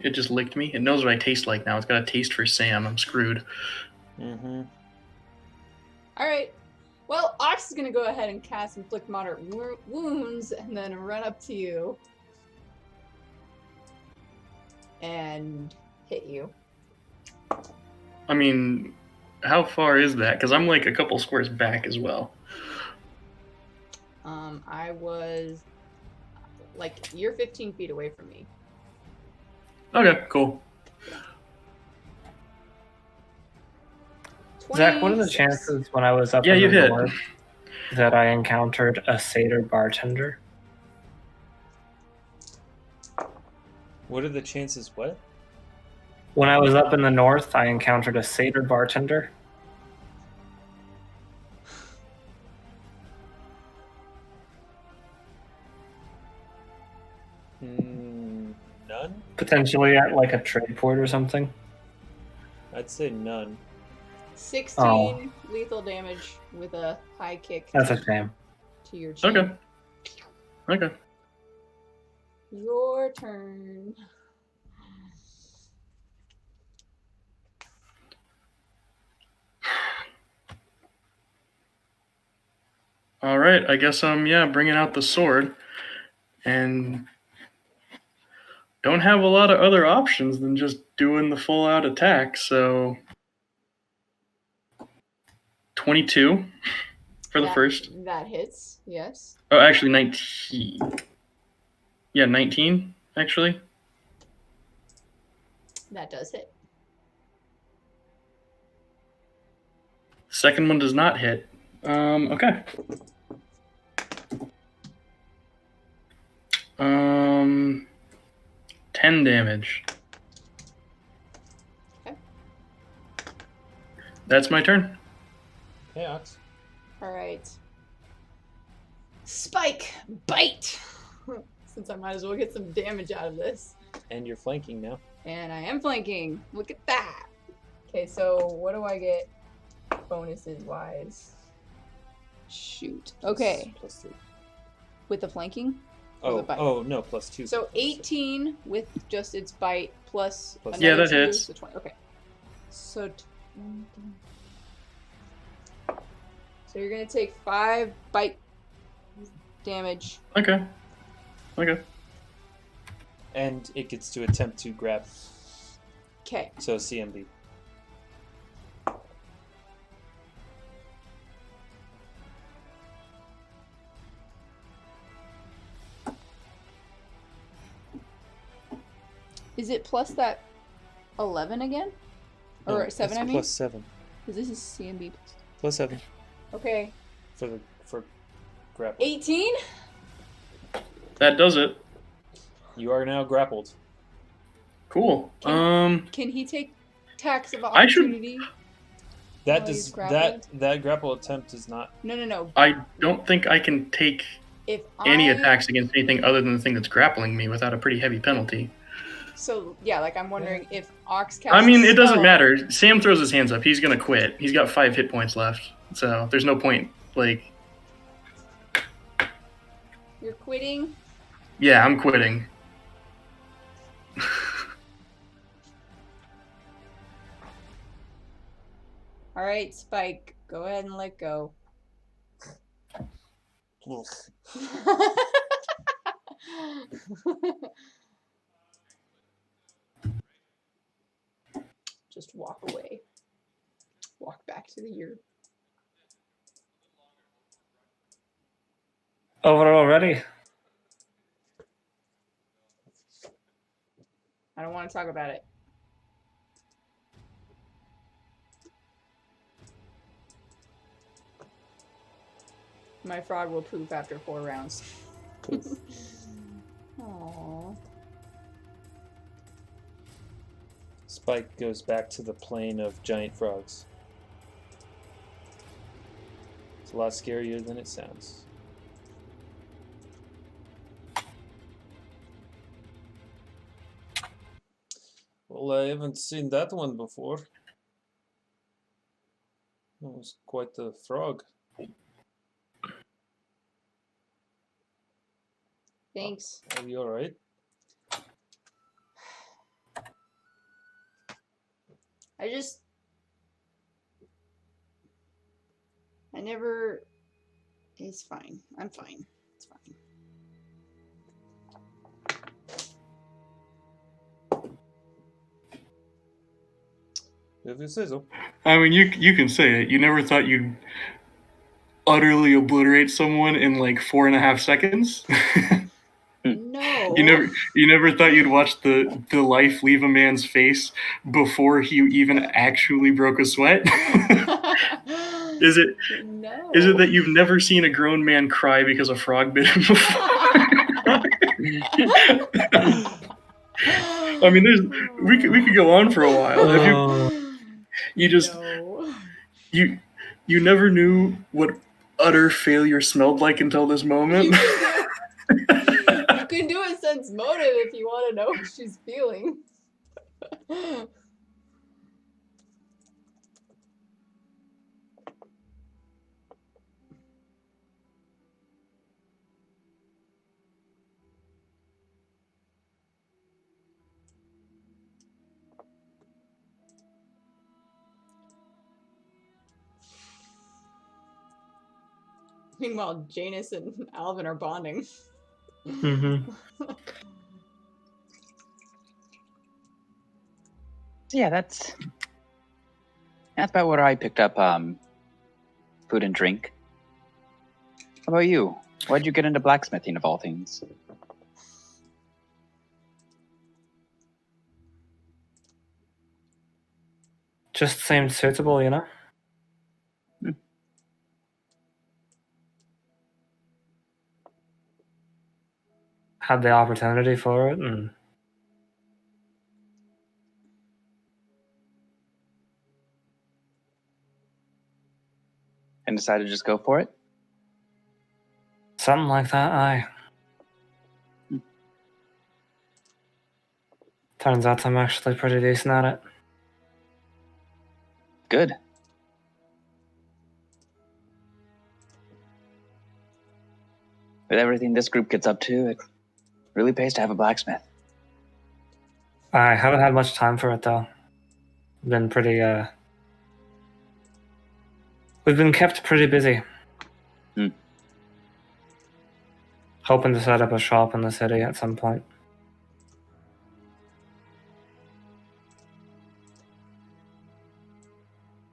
It just licked me. It knows what I taste like now. It's got a taste for Sam. I'm screwed. Mm-hmm. Alright. Well, Ox is going to go ahead and cast Inflict Moderate Wounds and then run up to you. And hit you. I mean, how far is that? Because I'm like a couple squares back as well. I was... Like, you're 15 feet away from me. Okay, cool. Zach, what are the 26. chances when I was up Yeah, in you the hit. north that I encountered a satyr bartender? What are the chances? What? When I was up in the north, I encountered a satyr bartender. None? Potentially at like a trade port or something. I'd say none. 16 lethal damage with a high kick That's a shame. to your chin. Okay. Okay. Your turn. All right. I guess I'm bringing out the sword, and don't have a lot of other options than just doing the full out attack. So 22 for the first. That hits. Yes. Oh, actually 19. Yeah, 19 actually. That does hit. Second one does not hit. Okay. 10 damage. Okay. That's my turn. Hey, Ox. All right. Spike, bite. Since I might as well get some damage out of this. And you're flanking now. And I am flanking. Look at that. Okay, so what do I get bonuses wise? Shoot. Okay. +3. With the flanking? Or the bite? Oh, no, +2. So 18 with just its bite plus Plus- another Yeah, that 2, hits. So 20. Okay. So so you're gonna take 5 bite damage. Okay. Okay. And it gets to attempt to grab. Okay. So CMB. Is it plus that 11 again? Or No, 7, it's I mean? +7. Because this is CMB. +7 Okay. for grapple. 18? That does it. You are now grappled. Cool. Can he take attacks of I should- opportunity? That While he's does grappled? that grapple attempt does not. No. I don't think I can take If any I- attacks against anything other than the thing that's grappling me without a pretty heavy penalty. So, yeah, like I'm wondering if Ox casts I mean, it doesn't spell- matter. Sam throws his hands up. He's gonna quit. He's got 5 hit points left, so there's no point. Like, You're quitting? yeah, I'm quitting. Alright, Spike, go ahead and let go. Just walk away. Walk back to the yurt. Over already. I don't want to talk about it. My frog will poop after 4 rounds. Aww. Spike goes back to the plane of giant frogs. It's a lot scarier than it sounds. Well, I haven't seen that one before. That was quite the frog. Thanks. Are you alright? I never... It's fine. I'm fine. It's fine. If you say so. I mean, you can say it. You never thought you'd utterly obliterate someone in like 4.5 seconds. No. You never thought you'd watch the life leave a man's face before he even actually broke a sweat. Is it No. is it that you've never seen a grown man cry because a frog bit him before? I mean, we could go on for a while. Have you just No. you never knew what utter failure smelled like until this moment. You can do a sense motive if you want to know what she's feeling. Meanwhile, Janus and Alvyn are bonding. Mm-hmm. So yeah, that's about where I picked up food and drink. How about you? Why'd you get into blacksmithing of all things? Just seemed suitable, you know? Had the opportunity for it, and And decided to just go for it? something like that, aye. Turns out I'm actually pretty decent at it. Good. With everything this group gets up to, it really pays to have a blacksmith. I haven't had much time for it, though. Been pretty, we've been kept pretty busy. Hoping to set up a shop in the city at some point.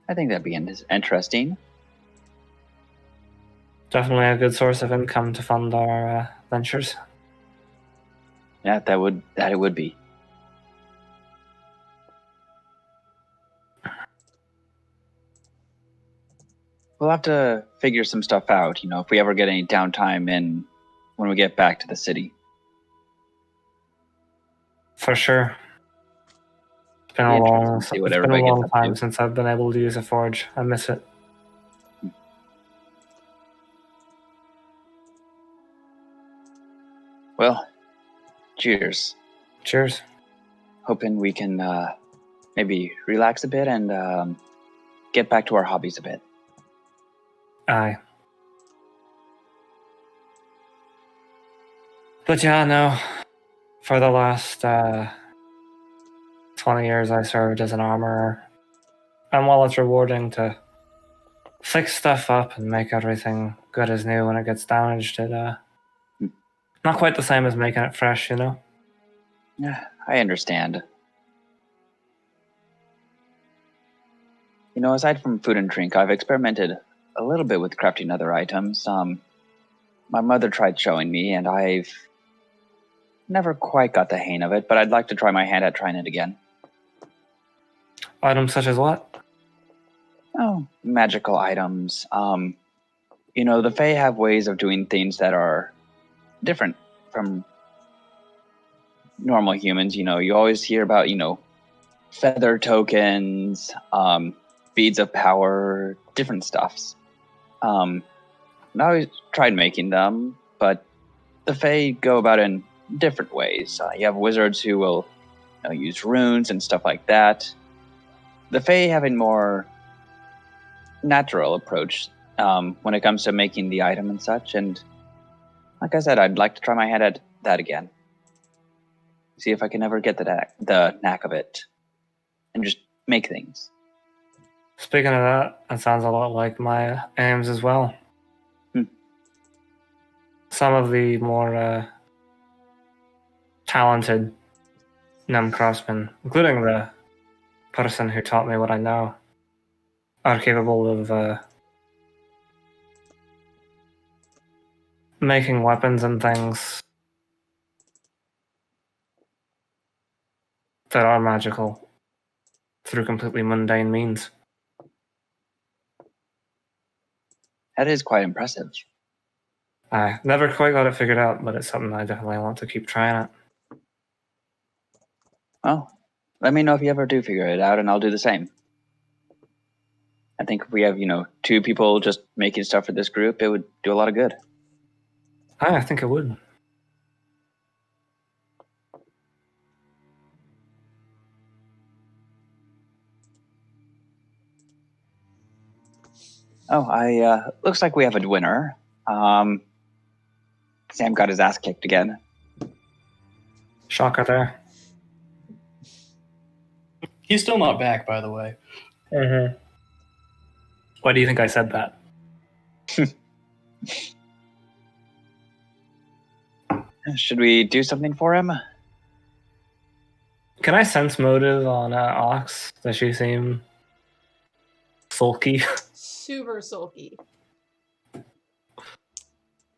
I think that'd be interesting. Definitely a good source of income to fund our ventures. Yeah, that it would be. We'll have to figure some stuff out, if we ever get any downtime when we get back to the city. For sure. It's been Be a interesting long, to see what it's been a everybody gets long up time to. since I've been able to use a forge. I miss it. Well, cheers. Cheers. Hoping we can maybe relax a bit and get back to our hobbies a bit. Aye. But yeah, no. For the last 20 years I served as an armorer. And while it's rewarding to fix stuff up and make everything good as new when it gets damaged, it not quite the same as making it fresh, you know? Yeah, I understand. Aside from food and drink, I've experimented a little bit with crafting other items. My mother tried showing me, and I've never quite got the hang of it, but I'd like to try my hand at trying it again. Items such as what? Oh, magical items. The Fae have ways of doing things that are different from normal humans. You always hear about, feather tokens, beads of power, different stuffs. And I always tried making them, but the Fae go about it in different ways. You have wizards who will use runes and stuff like that. The Fae have a more natural approach when it comes to making the item and such. And like I said, I'd like to try my hand at that again. See if I can ever get the knack of it and just make things. Speaking of that, it sounds a lot like my aims as well. Some of the more talented gnome craftsmen, including the person who taught me what I know, are capable of making weapons and things that are magical through completely mundane means. That is quite impressive. I never quite got it figured out, but it's something I definitely want to keep trying it. Well, let me know if you ever do figure it out, and I'll do the same. I think if we have, 2 people just making stuff for this group, it would do a lot of good. I think it would. Oh, looks like we have a winner. Sam got his ass kicked again. Shocker there. He's still not back, by the way. Mm-hmm. Why do you think I said that? Should we do something for him? Can I sense motive on Ox? Does she seem sulky? Super sulky.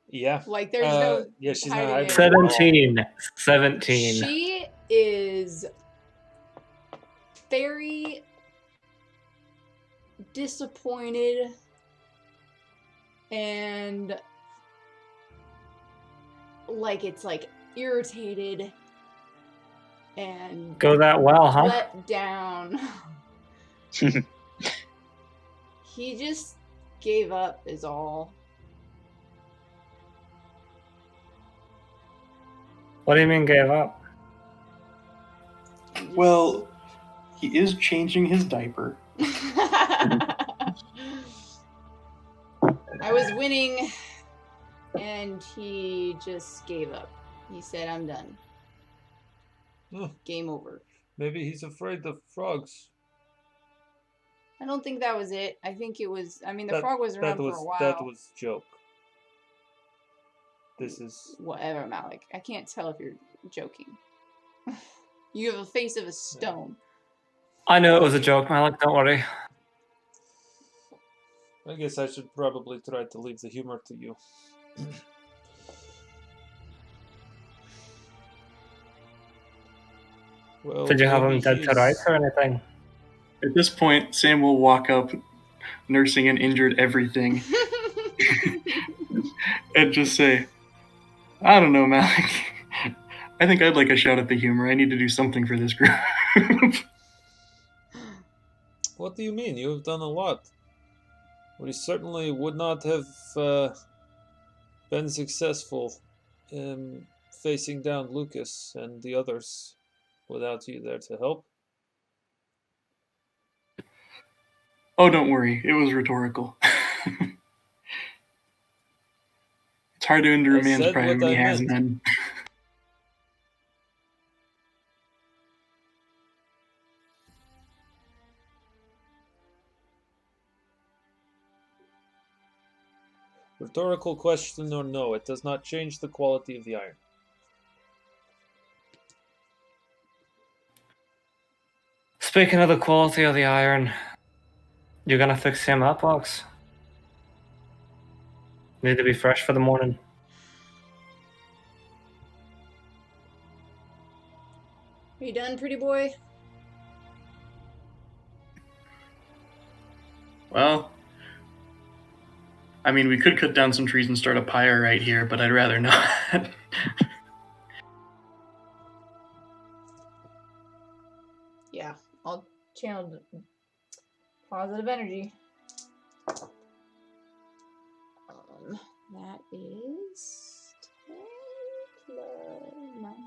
Yeah. Like there's no yeah, she's not hiding hiding it. at all. 17. She is very disappointed and it's like irritated and Go that well, huh? let down. He just gave up is all. What do you mean gave up? Well, he is changing his diaper. I was winning and he just gave up. He said, I'm done. Hmm. Game over. Maybe he's afraid of frogs. I don't think that was it. I think it was, the frog was around for a while. That was joke. This is... Whatever, Malik. I can't tell if you're joking. You have a face of a stone. I know it was a joke, Malik, don't worry. I guess I should probably try to leave the humor to you. Well, Did you have maybe him dead to he's- rights or anything? At this point, Sam will walk up, nursing an injured everything, and just say, I don't know, Malik. I think I'd like a shot at the humor. I need to do something for this group. What do you mean? You have done a lot. We certainly would not have been successful in facing down Lucas and the others without you there to help. Oh, don't worry. It was rhetorical. It's hard to endure I a man's said pride what when he I has meant. none. Rhetorical question or no, it does not change the quality of the iron. Speaking of the quality of the iron, you gonna fix him up, Ox? Need to be fresh for the morning. Are you done, pretty boy? Well, we could cut down some trees and start a pyre right here, but I'd rather not. Yeah, I'll channel positive energy. That is 10 plus minus.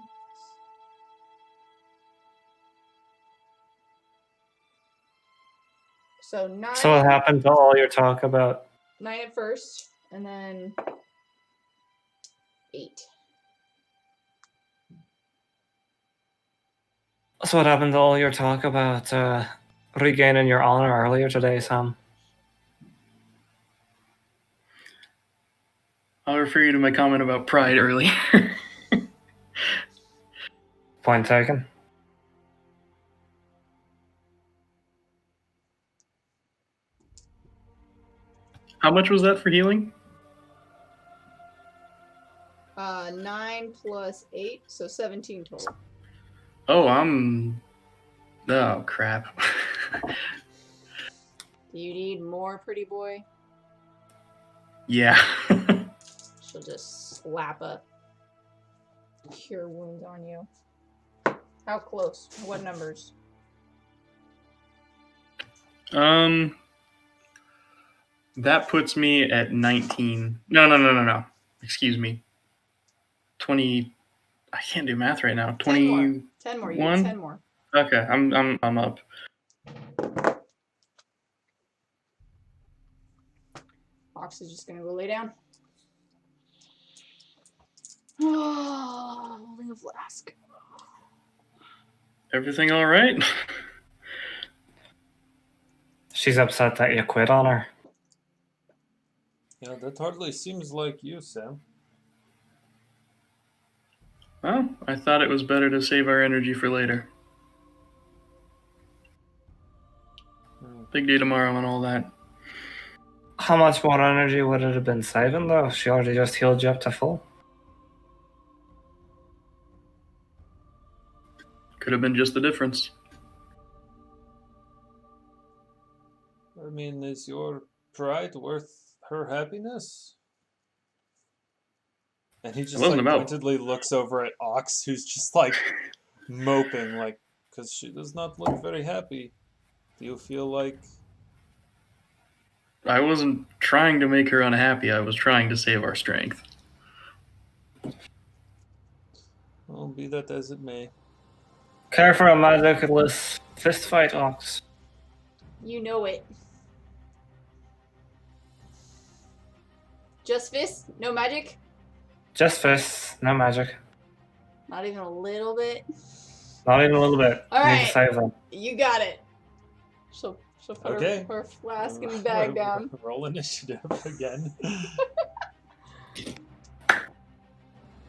So 9. So what happened to all your talk about? 9 at first, and then 8. So what happened to all your talk about regaining your honor earlier today, Sam? I'll refer you to my comment about pride earlier. Point taken. How much was that for healing? 9 plus 8, so 17 total. Oh, oh, crap. Do you need more, pretty boy? Yeah. She'll just slap a cure wounds on you. How close? What numbers? That puts me at 19. No. Excuse me. 20. I can't do math right now. 20. 10 more. You get 10 more. Okay, I'm up. Ox is just gonna go lay down. Holding a flask. Everything all right? She's upset that you quit on her. Yeah, that hardly seems like you, Sam. Well, I thought it was better to save our energy for later. Big day tomorrow and all that. How much more energy would it have been saving, though? She already just healed you up to full. Could have been just the difference. I mean, is your pride worth her happiness? And he just wasn't like about- pointedly looks over at Ox, who's just like moping, like, because she does not look very happy. Do you feel like... I wasn't trying to make her unhappy. I was trying to save our strength. Well, be that as it may. Care for a magicless fist fight, Ox? You know it. Just fist? No magic? Just fists, no magic. Not even a little bit? Not even a little bit. All Need right. to save them. You got it. She'll put Okay. her flask and bag down. Roll initiative again.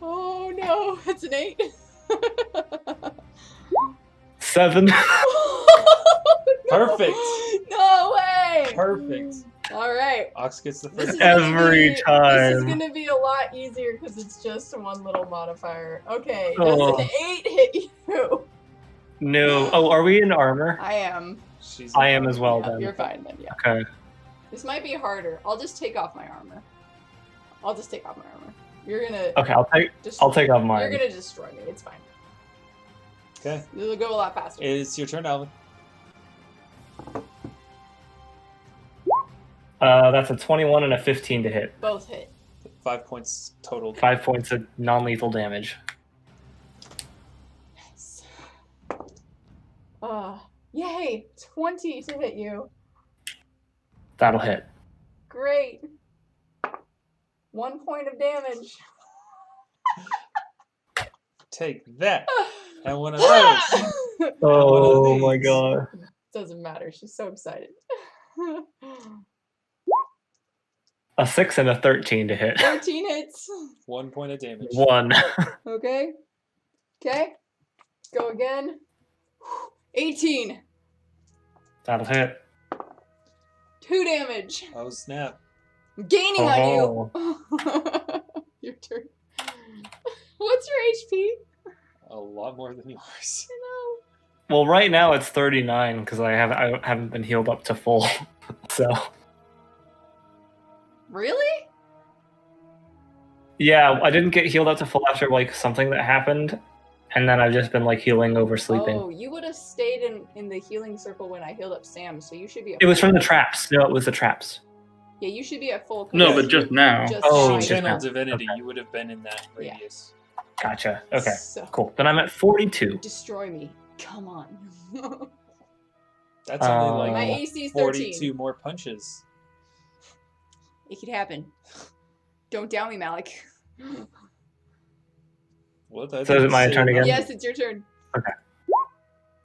Oh no, it's an 8. 7. Perfect. No way. Perfect. All right. Ox gets the This first. is gonna Every be- time. This is gonna be a lot easier because it's just one little modifier. Okay, does Oh. an 8 hit you? No. Oh, are we in armor? I am. She's I am as well, Yeah, then. you're fine then. Yeah. Okay. This might be harder. I'll just take off my armor. I'll just take off my armor. You're gonna. Okay, I'll take off You're mine. gonna destroy me. It's fine. Okay. It'll go a lot faster. It's your turn, Alvyn. That's a 21 and a 15 to hit. Both hit. 5 points total. 5 points of non-lethal damage. Nice. Yay! 20 to hit you. That'll hit. Great. 1 point of damage. Take that. And one of those. Oh these. my god. Doesn't matter. She's so excited. A 6 and a 13 to hit. 13 hits. 1 point of damage. 1. Okay. Okay. Go again. 18. That'll hit. 2 damage. Oh, snap. I'm gaining on Oh. you. Your turn. What's your HP? A lot more than yours. I Well, right now it's 39 because I haven't been healed up to full. So know. Really? yeah, I didn't get healed up to full after like something that happened, and then I've just been like healing over sleeping. Oh, you would have stayed in the healing circle when I healed up Sam, so you should be at It was from the traps. No, it was the traps. Yeah, you should be at full. No, Yeah. but just now. Just Oh, now. She just channeled now. divinity. Okay. You would have been in that Yeah. radius. Gotcha. Okay, So, cool. Then I'm at 42. destroy me. Come on. That's only My like My AC is 42 13. more punches. It could happen. Don't down me, Malik. What? So is it my turn again? Yes, it's your turn.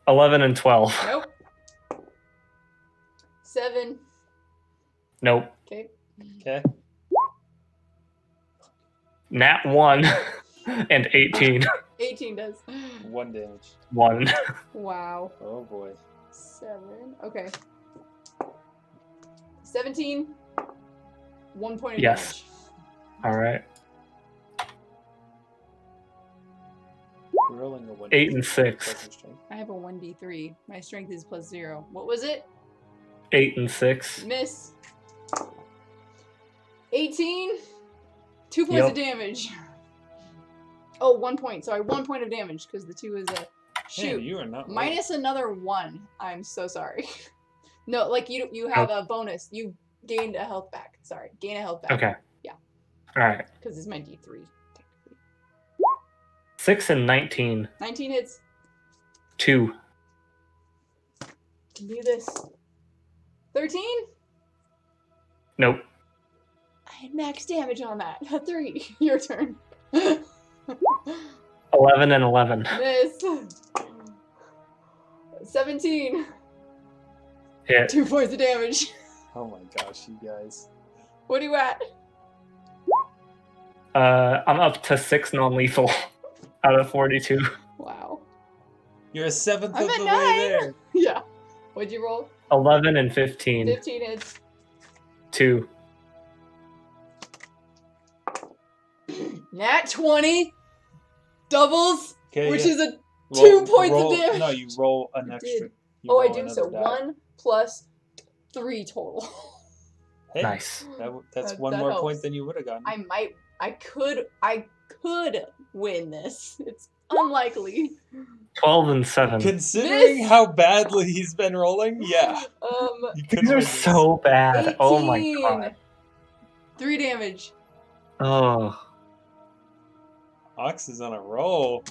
11 and 12. Nope. 7. Nope. Okay. Okay. Nat 1 and 18. 18 does. 1 damage. 1. Wow. Oh boy. 7. Okay. 17. 1 point of Yes. damage. All right. Rolling a 1. 8 and 6. Plus your strength. I have a 1d3. My strength is +0. What was it? 8 and 6. Miss. 18. 2 points of Yep. damage. Oh, 1 point. Sorry, 1 point of damage because the 2 is a Man, shoot. you are not right. Minus another 1. I'm so sorry. No, like you have a bonus. You gained a health back. Sorry, gain a health back. Okay. Yeah. All right. Because it's my D3 technically. 6 and 19. 19 hits. 2. Can do this. 13. Nope. I had max damage on that. 3. Your turn. 11 and 11. Miss. 17. Hit. 2 points of damage. Oh my gosh, you guys. What are you at? I'm up to 6 non-lethal out of 42. Wow. You're a seventh I'm of at the 9. way there. Yeah. What'd you roll? 11 and 15. 15 hits. 2. Nat 20. Doubles, Okay, which yeah. is a 2 points roll, of damage. No, you roll an I extra. did. You Oh, I roll do. another So die. 1 plus 3 total. Hey, Nice. that's one that more helps. point than you would have gotten. I could win this. It's unlikely. 12 and 7. Considering Miss! how badly he's been rolling, yeah. You could These are win this. so bad. 18. Oh my god. 3 damage. Oh. Ox is on a roll.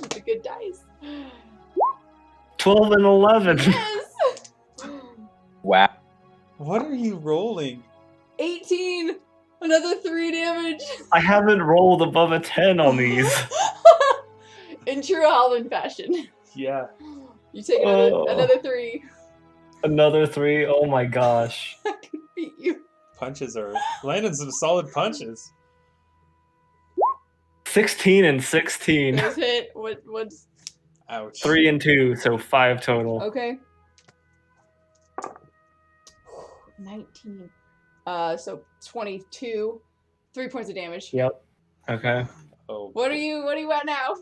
It's a good dice. 12 and 11. Yes! Wow. What are you rolling? 18. Another 3 damage. I haven't rolled above a 10 on these. In true Alvyn fashion. Yeah. You take Oh. another 3. Another 3. Oh my gosh. I could beat you. Punches are landing some solid punches. 16 and 16. Those hit. What's... Ouch. 3 and 2, so 5 total. Okay. 19. So 22. 3 points of damage. Yep. Okay. Oh. What are you at now?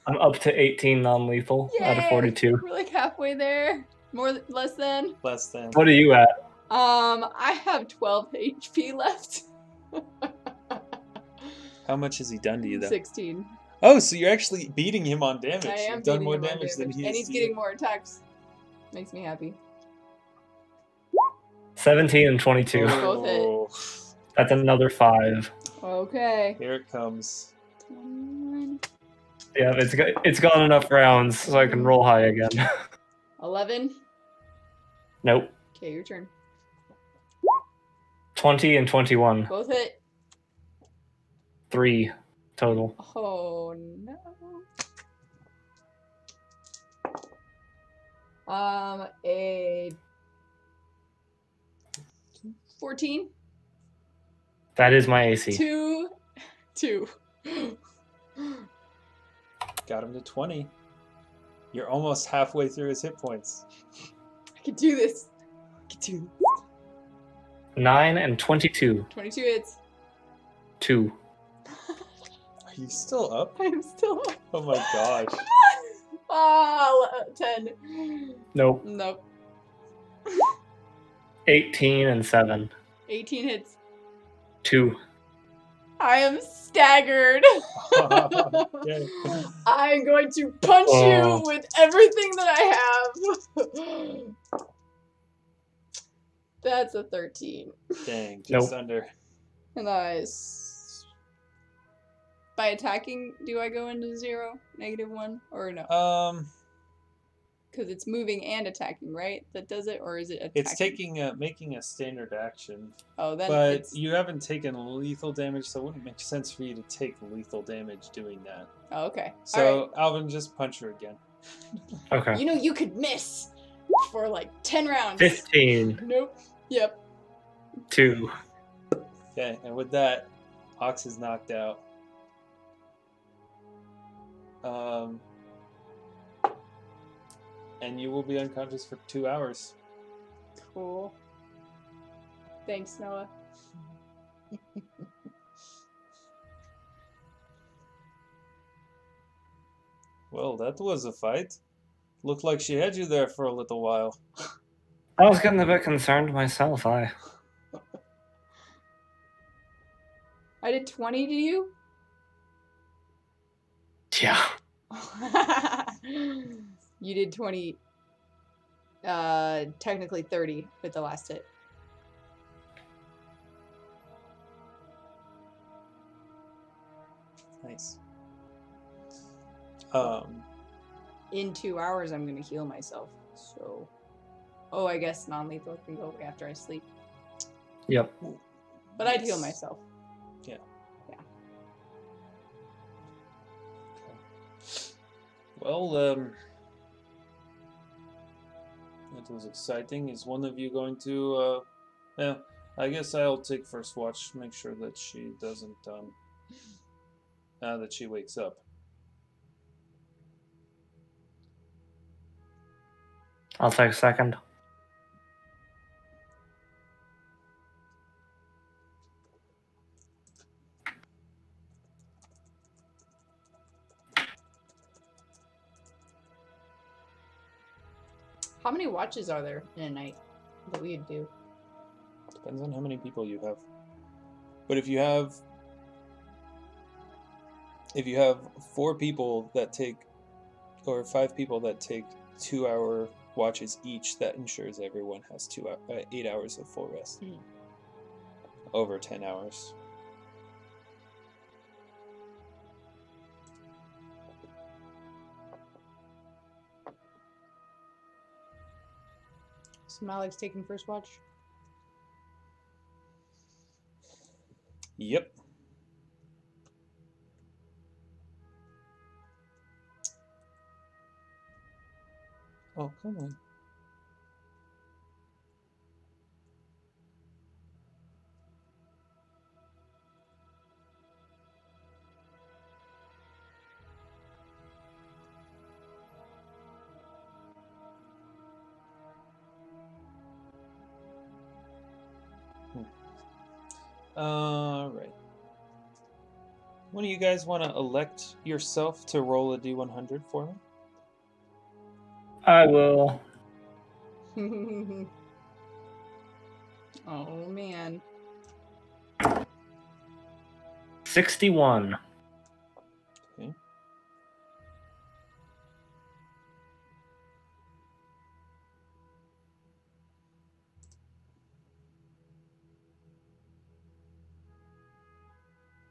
I'm up to 18 non-lethal out of Yay! 42. We're like halfway there. Less than. Less than. What are you at? I have 12 HP left. How much has he done to you, though? 16. Oh, so you're actually beating him on damage. I am You've done beating more him on damage than he and is. he's to getting you. more attacks. Makes me happy. 17 and 22. Both hit. Oh, That's another 5. Okay. here it comes. 21. Yeah, it's gone enough rounds so I can roll high again. 11. Nope. Okay, your turn. 20 and 21. Both hit. 3 total. Oh no. A 14. That is my AC. 2. Got him to 20. You're almost halfway through his hit points. I can do this. 9 and 22. 22 hits. 2. Are you still up? I am still. Oh my gosh. 10. Nope. Nope. 18 and 7. 18 hits. 2. I am staggered. Okay. I'm going to punch you with everything that I have. That's a 13. Dang, just Nope. under. Nice. By attacking, do I go into 0, -1, or no? Because it's moving and attacking, right? That does it, or is it attacking? It's making a standard action, Oh, then but it's... you haven't taken lethal damage, so it wouldn't make sense for you to take lethal damage doing that. Oh, okay. So, Alvyn, just punch her again. Okay. You know you could miss for like 10 rounds. 15. Nope. Yep. 2. Okay, and with that, Ox is knocked out. And you will be unconscious for 2 hours. Cool. Thanks, Noah. Well, that was a fight. Looked like she had you there for a little while. I was getting a bit concerned myself. I did 20 to you? Yeah. You did 20. Technically 30 with the last hit. Nice. In 2 hours, I'm gonna heal myself. So, oh, I guess non-lethal can go away after I sleep. Yep. But I'd heal myself. Yeah. Yeah. Okay. Well, that was exciting. Is one of you going to, well, I guess I'll take first watch. Make sure that she doesn't. That she wakes up. I'll take second. How many watches are there in a night that we would do? Depends on how many people you have. But if you have 4 people that take, or 5 people that take 2-hour watches each, that ensures everyone has 8 hours of full rest. Over 10 hours. So Malik's taking first watch? Yep. Oh, come on. All right. One of you guys want to elect yourself to roll a D100 for me? I will. Oh man. 61. Okay.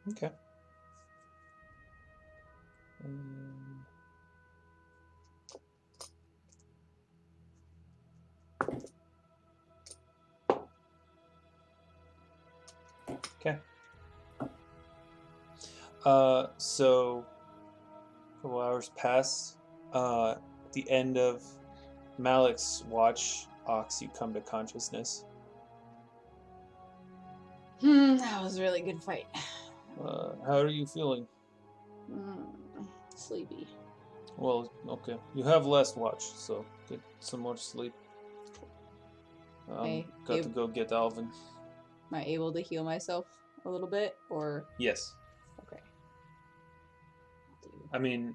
Okay. Okay. So a couple hours pass. At the end of Malik's watch, Ox, you come to consciousness. That was a really good fight. How are you feeling? Sleepy. Well, okay. You have last watch, so get some more sleep. Hey, got to go get Alvyn. Am I able to heal myself a little bit, or? Yes. Okay. I mean,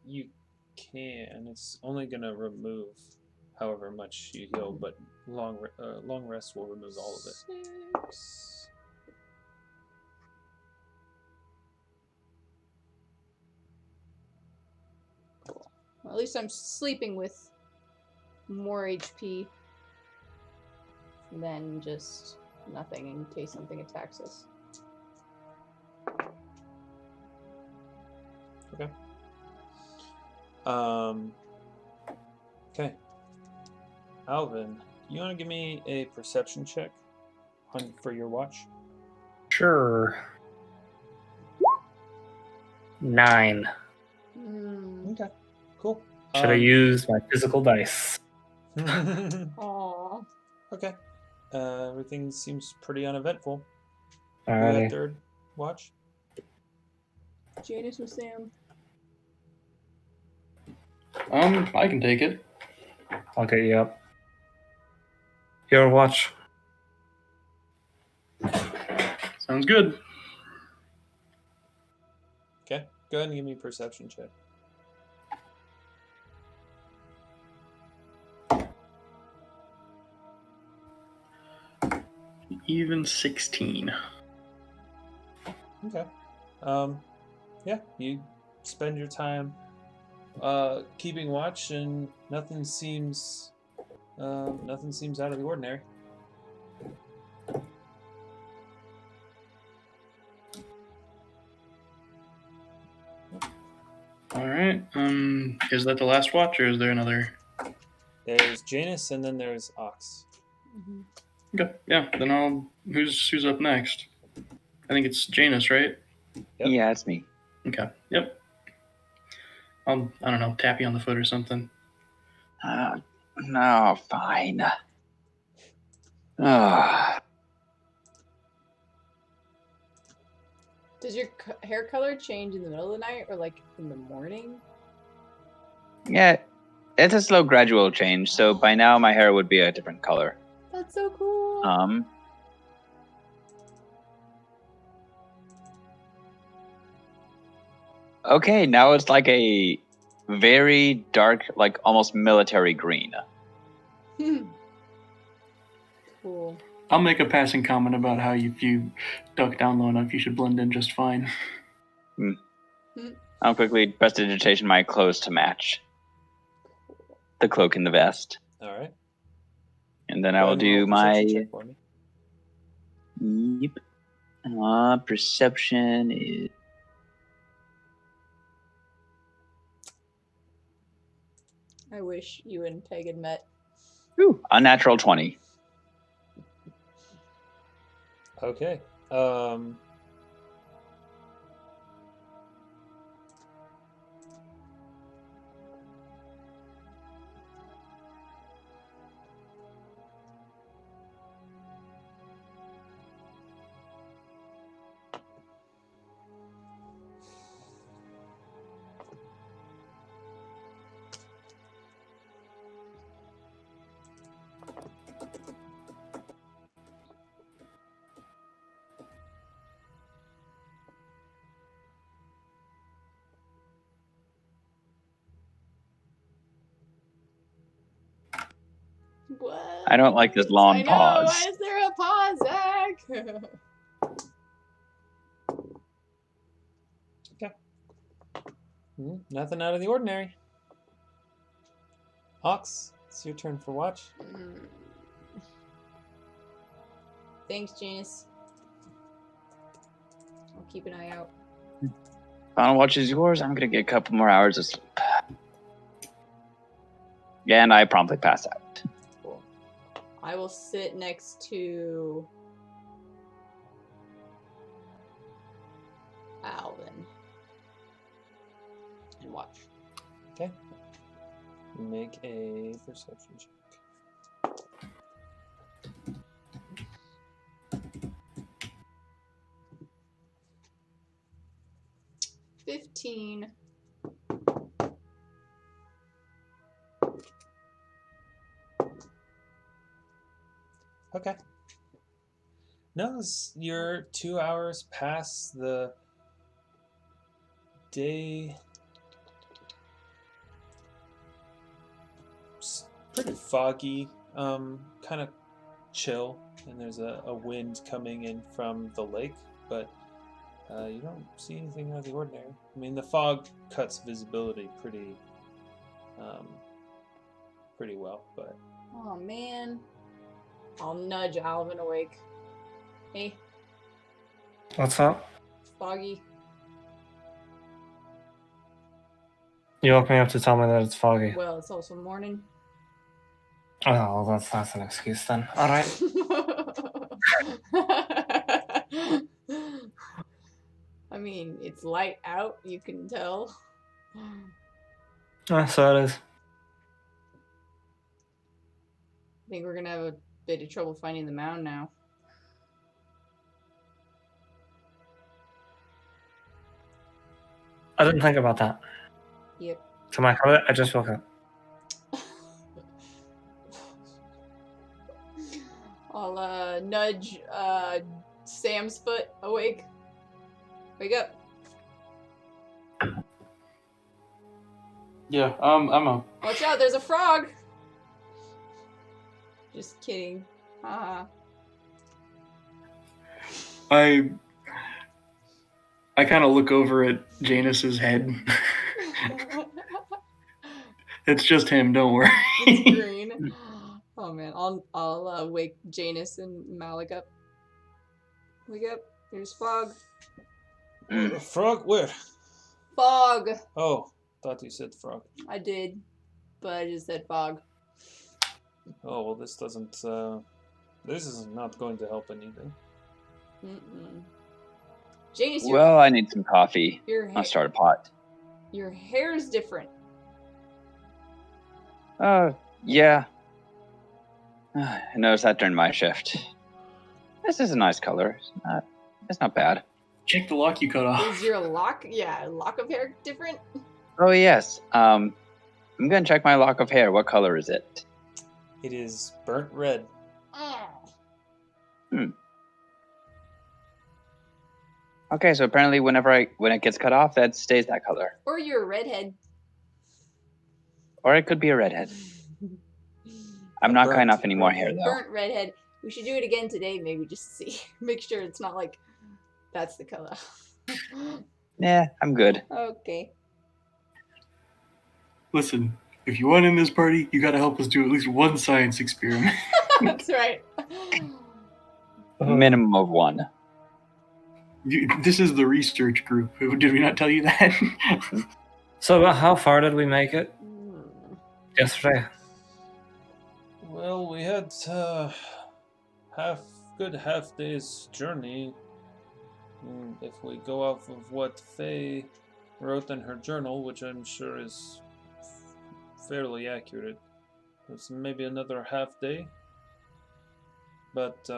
you can. It's only gonna remove however much you heal, but long rest will remove all of it. 6. Cool. Well, at least I'm sleeping with more HP than just nothing in case something attacks us. Okay. Okay. Alvyn, you want to give me a perception check for your watch? Sure. 9. Okay. Cool. Should I use my physical dice? Aww. Okay. Everything seems pretty uneventful. Who Alrighty. had third watch? Janus with Sam. I can take it. I'll get you up. Your watch. Sounds good. Okay. Go ahead and give me a perception check. Even 16. Okay. Yeah, you spend your time keeping watch, and nothing seems out of the ordinary. All right. Is that the last watch, or is there another? There's Janus, and then there's Ox. Mm-hmm. Okay. Yeah. Then who's up next? I think it's Janus, right? Yep. Yeah, it's me. Okay. Yep. I don't know, tap you on the foot or something. No, fine. Ah, Does your hair color change in the middle of the night or like in the morning? yeah, it's a slow, gradual change. So by now, my hair would be a different color. That's so cool. Okay, now it's like a very dark, like almost military green. Cool. I'll make a passing comment about how if you duck down low enough, you should blend in just fine. I'll quickly prestidigitation my clothes to match the cloak and the vest. All right. And then Go I will ahead and roll do a my perception check for me. perception is I wish you and Peg had met. unnatural 20. Okay. What? I don't like this long I know. pause. Why is there a pause, Zach? Nothing out of the ordinary. Ox, it's your turn for watch. Thanks, Janus. I'll keep an eye out. Final watch is yours. I'm gonna get a couple more hours of sleep. Yeah, and I promptly pass out. Cool. I will sit next to Alvyn and watch. Okay. Make a perception check. $15. Okay. No, you're 2 hours past the day. It's pretty foggy, kind of chill, and there's a wind coming in from the lake, but you don't see anything out of the ordinary. I mean, the fog cuts visibility pretty well, but... Oh, man. I'll nudge Alvyn awake. Hey, What's up? it's foggy. You woke me up to tell me that it's foggy. Well, it's also morning. Oh, well, that's an excuse then. All right. I mean, it's light out, you can tell. So it is. I think we're gonna have a bit of trouble finding the mound now. I didn't think about that. Yep. To my credit, I just woke up. I'll nudge Sam's foot awake. Wake up. Yeah, I'm up. Watch out, there's a frog! Just kidding. Haha. I kind of look over at Janus's head. It's just him, don't worry. It's green. Oh man, I'll wake Janus and Malik up. Wake up. There's fog. Frog? Where? Fog! Oh, thought you said frog. I did, but I just said fog. Oh, well, this doesn't, this is not going to help anything. Janus, Well, I need some coffee. your I'll start a pot. Your hair's different. Yeah. I noticed that during my shift. This is a nice color. It's not bad. Check the lock you cut off. Is your lock of hair different? Oh yes. I'm gonna check my lock of hair. What color is it? It is burnt red. Okay, so apparently when it gets cut off, that stays that color. Or you're a redhead. Or it could be a redhead. I'm not cutting off any more hair though. Burnt redhead. We should do it again today, maybe just to see. Make sure it's not like that's the color. Yeah, I'm good. Okay. Listen, if you want in this party, you gotta help us do at least one science experiment. That's right. Minimum of one. This is the research group. Did we not tell you that? So how far did we make it yesterday? Well, we had half day's journey. If we go off of what Faye wrote in her journal, which I'm sure is fairly accurate, it's maybe another half day. But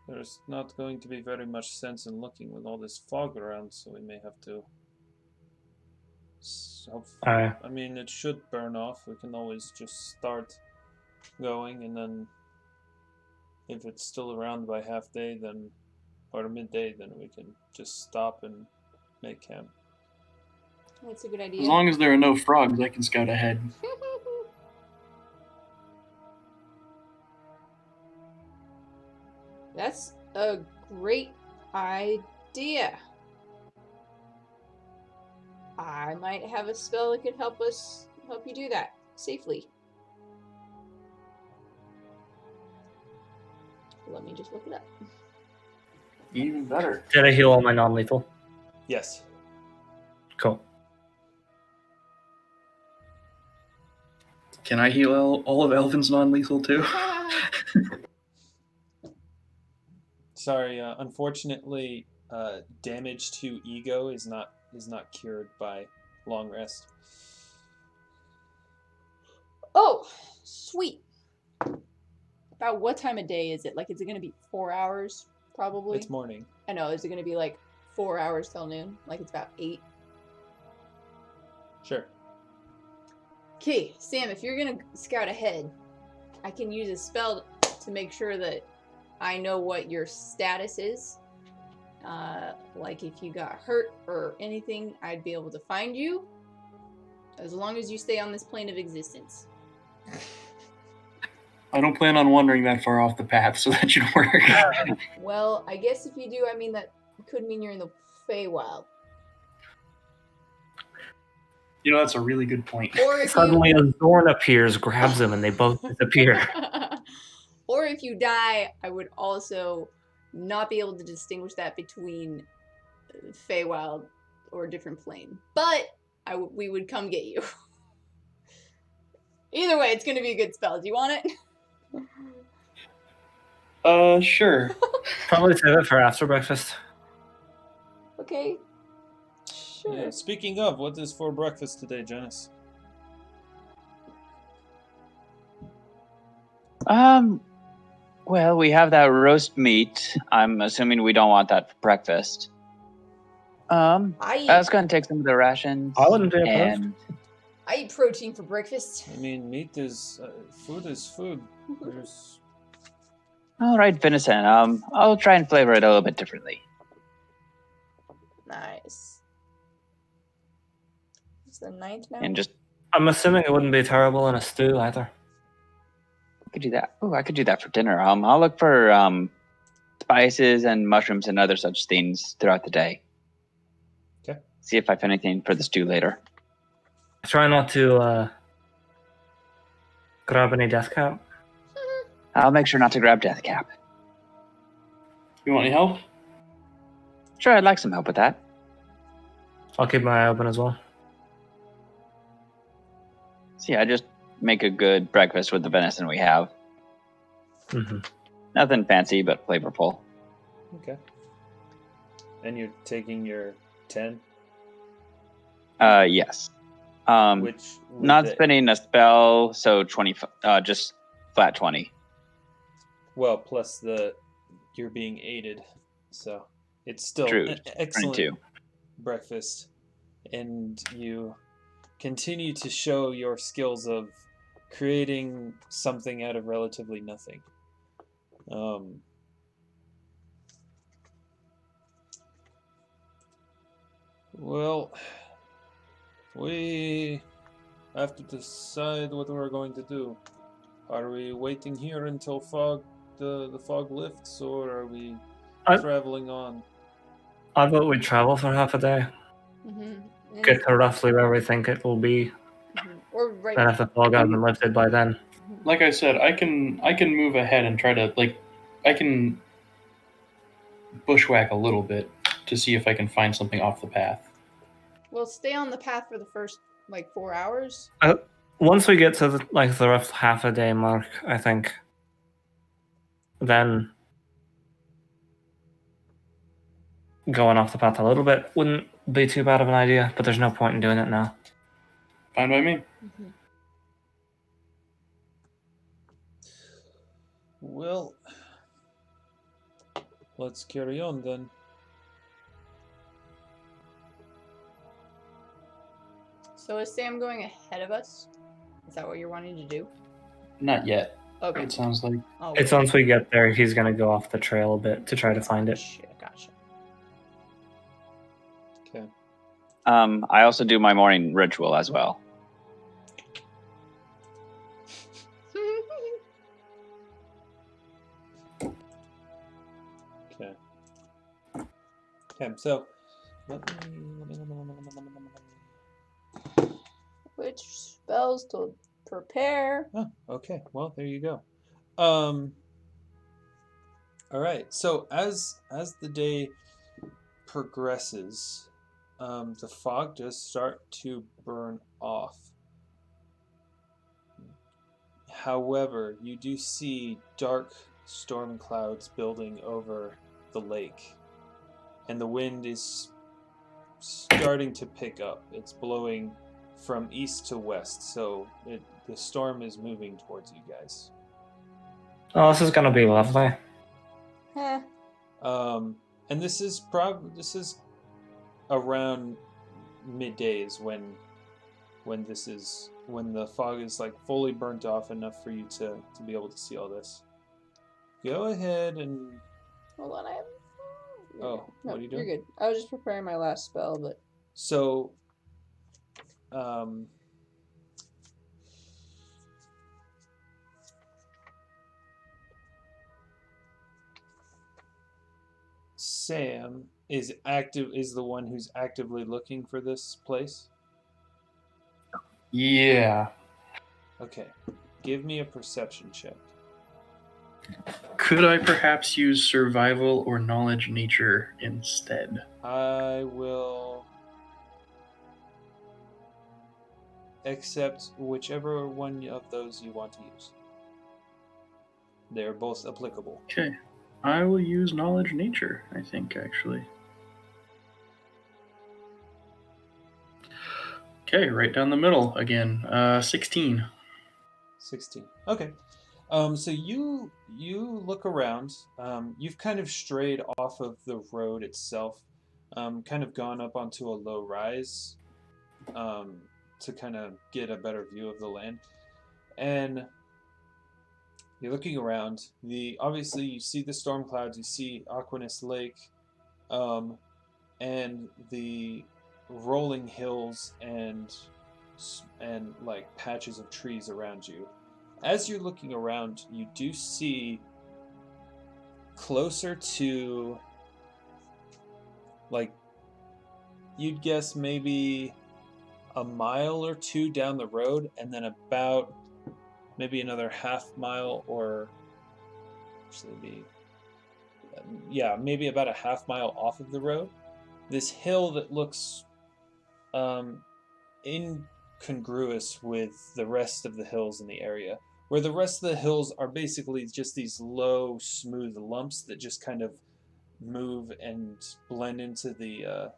there's not going to be very much sense in looking with all this fog around, so we may have to. I mean, it should burn off. We can always just start going, and then if it's still around by half day, then or midday, then we can just stop and make camp. That's a good idea. As long as there are no frogs, I can scout ahead. That's a great idea. I might have a spell that could help you do that safely. Let me just look it up. Even better. Did I heal all my non-lethal? Yes. Cool. Can I heal all of Alvyn's non-lethal too? Sorry, unfortunately, damage to ego is not cured by long rest. Oh, sweet. About what time of day is it? Like, is it going to be 4 hours, probably? It's morning. I know. Is it going to be like 4 hours till noon? Like it's about 8? Sure. Okay, Sam, if you're going to scout ahead, I can use a spell to make sure that I know what your status is. Like if you got hurt or anything, I'd be able to find you. As long as you stay on this plane of existence. I don't plan on wandering that far off the path, so that should work. Well, I guess if you do, I mean that could mean you're in the Feywild. You know, that's a really good point. Or if Suddenly a Zorn appears, grabs them, and they both disappear. Or if you die, I would also not be able to distinguish that between Feywild or a different plane. But we would come get you. Either way, it's going to be a good spell. Do you want it? Sure. Probably save it for after breakfast. Okay. Sure. Yeah, speaking of, what is for breakfast today, Janus? Well, we have that roast meat. I'm assuming we don't want that for breakfast. I was going to take some of the rations. I wouldn't be opposed. And I eat protein for breakfast. I mean, meat is food is food. There's all right, venison. I'll try and flavor it a little bit differently. Nice. It's the 9th now? And just I'm assuming it wouldn't be terrible in a stew either. I could do that. Oh, I could do that for dinner. I'll look for spices and mushrooms and other such things throughout the day. Okay. See if I find anything for the stew later. Try not to grab any death cap. I'll make sure not to grab death cap. You want any help? Sure, I'd like some help with that. I'll keep my eye open as well. See, I just make a good breakfast with the venison we have. Mm-hmm. Nothing fancy, but flavorful. okay. And you're taking your 10, Yes. which Not spending a spell, so 20. Just flat 20. Well, plus you're being aided, so it's still True. an excellent 22. breakfast, and you continue to show your skills of creating something out of relatively nothing. Well, we have to decide what we're going to do. Are we waiting here until the fog lifts, or are we I- traveling on? I thought we'd travel for half a day. Mm-hmm. Get to roughly where we think it will be. Or right. Then if the fog hasn't lifted by then. Like I said, I can move ahead and try to I can bushwhack a little bit to see if I can find something off the path. We'll stay on the path for the first 4 hours. Once we get to the rough half a day mark, I think, then going off the path a little bit wouldn't be too bad of an idea, but there's no point in doing it now. Fine by me. Well, let's carry on then. So is Sam going ahead of us? Is that what you're wanting to do? Not yet. Okay. It sounds like. Oh, It's once we get there, he's going to go off the trail a bit to try to find it. Gotcha. Okay. I also do my morning ritual as well. Okay. Okay. So, let me. Which spells to prepare? Oh, okay. Well, there you go. All right. So as the day progresses, the fog does start to burn off. However, you do see dark storm clouds building over the lake, and the wind is starting to pick up. It's blowing from east to west, so the storm is moving towards you guys. Oh, this is going to be lovely. Heh. And this is around middays when the fog is fully burnt off enough for you to be able to see all this. Go ahead and Hold on, I have. Oh, what are you doing? You're good. I was just preparing my last spell, but so Sam is the one who's actively looking for this place. Yeah. Okay. Give me a perception check. Could I perhaps use survival or knowledge nature instead? I will accept whichever one of those you want to use. They're both applicable. Okay. I will use knowledge nature, I think, actually. Okay, right down the middle again. 16. 16. Okay. So you look around. You've kind of strayed off of the road itself, kind of gone up onto a low rise, to kind of get a better view of the land. And you're looking around. Obviously you see the storm clouds. You see Aquanus Lake, and the rolling hills and patches of trees around you. As you're looking around, you do see closer to, you'd guess maybe a mile or two down the road, and then about maybe another half mile, or actually maybe about a half mile off of the road, this hill that looks incongruous with the rest of the hills in the area, where the rest of the hills are basically just these low, smooth lumps that just kind of move and blend into the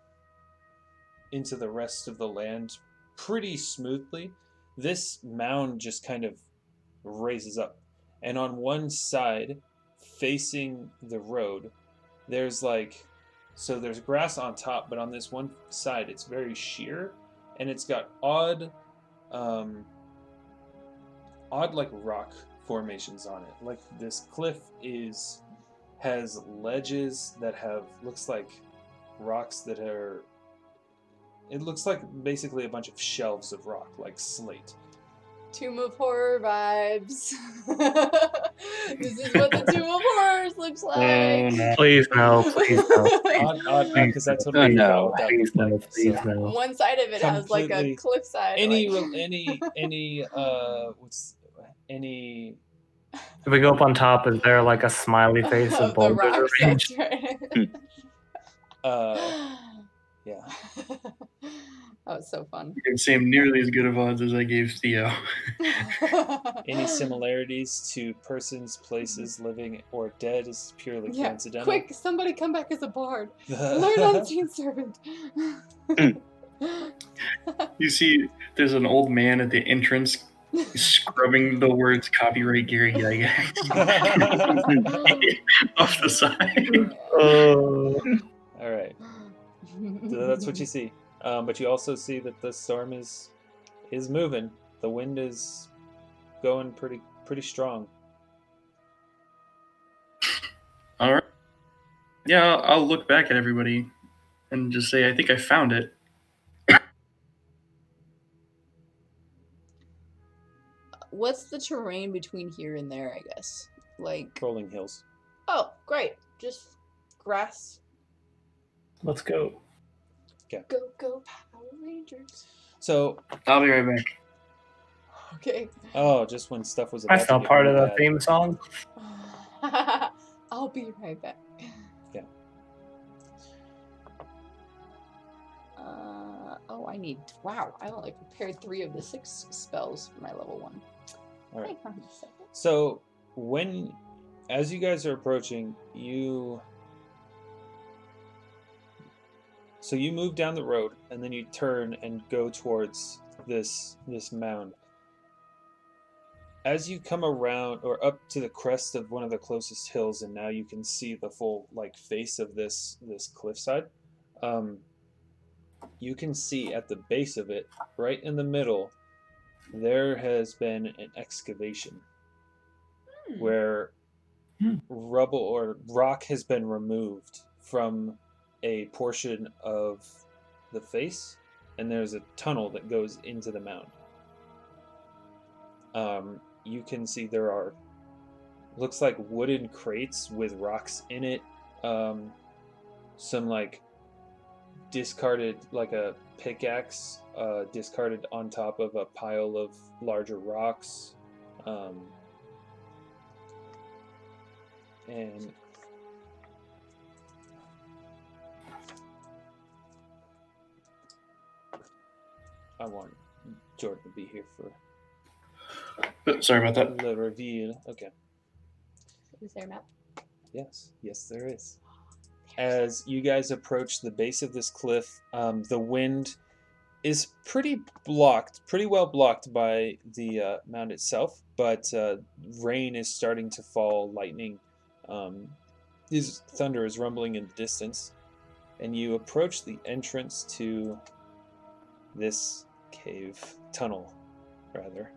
rest of the land pretty smoothly. This mound just kind of raises up, and on one side facing the road, there's like, so there's grass on top, but on this one side it's very sheer, and it's got odd like rock formations on it. Like this cliff has ledges that have, looks like rocks that are, it looks like basically a bunch of shelves of rock, like slate. Tomb of Horror vibes. This is what the Tomb of Horrors looks like. No. Please no, please no. Odd, because I totally no. forgot what that Please looked no, like. please So. no. One side of it has like a Completely- cliffside. Any If we go up on top, is there like a smiley face of of the boulders rocks. arranged? That's right. yeah. That was so fun. You gave Sam nearly as good of odds as I gave Theo. Any similarities to persons, places, living, or dead is purely Yeah, coincidental. quick, somebody come back as a bard. Learn Unseen Servant. You see, there's an old man at the entrance scrubbing the words "copyright Gary Gygax" off the side. Oh. All right. So that's what you see. But you also see that the storm is moving. The wind is going pretty strong. All right. Yeah, I'll look back at everybody and just say, I think I found it. What's the terrain between here and there, I guess? Like, Rolling hills. oh, great. Just grass. Let's go. Go, go, Power Rangers. So, I'll be right back. Okay. just when stuff was about That's to not get part of really the bad. theme song. I'll be right back. Yeah. Oh, I need. Wow, I only prepared 3 of the 6 spells for my level 1. All right. Hang on a second. So as you guys are approaching, you move down the road, and then you turn and go towards this mound. As you come around or up to the crest of one of the closest hills, and now you can see the full like face of this cliffside. You can see at the base of it, right in the middle, there has been an excavation where rubble or rock has been removed from a portion of the face, and there's a tunnel that goes into the mound. You can see there are, looks like wooden crates with rocks in it, some like discarded, like a pickaxe discarded on top of a pile of larger rocks, and I want Jordan to be here for Sorry about that. the reveal. Okay. Is there a map? Yes, there is. As you guys approach the base of this cliff, the wind is pretty well blocked by the mound itself, but rain is starting to fall, lightning, thunder is rumbling in the distance, and you approach the entrance to this tunnel, rather.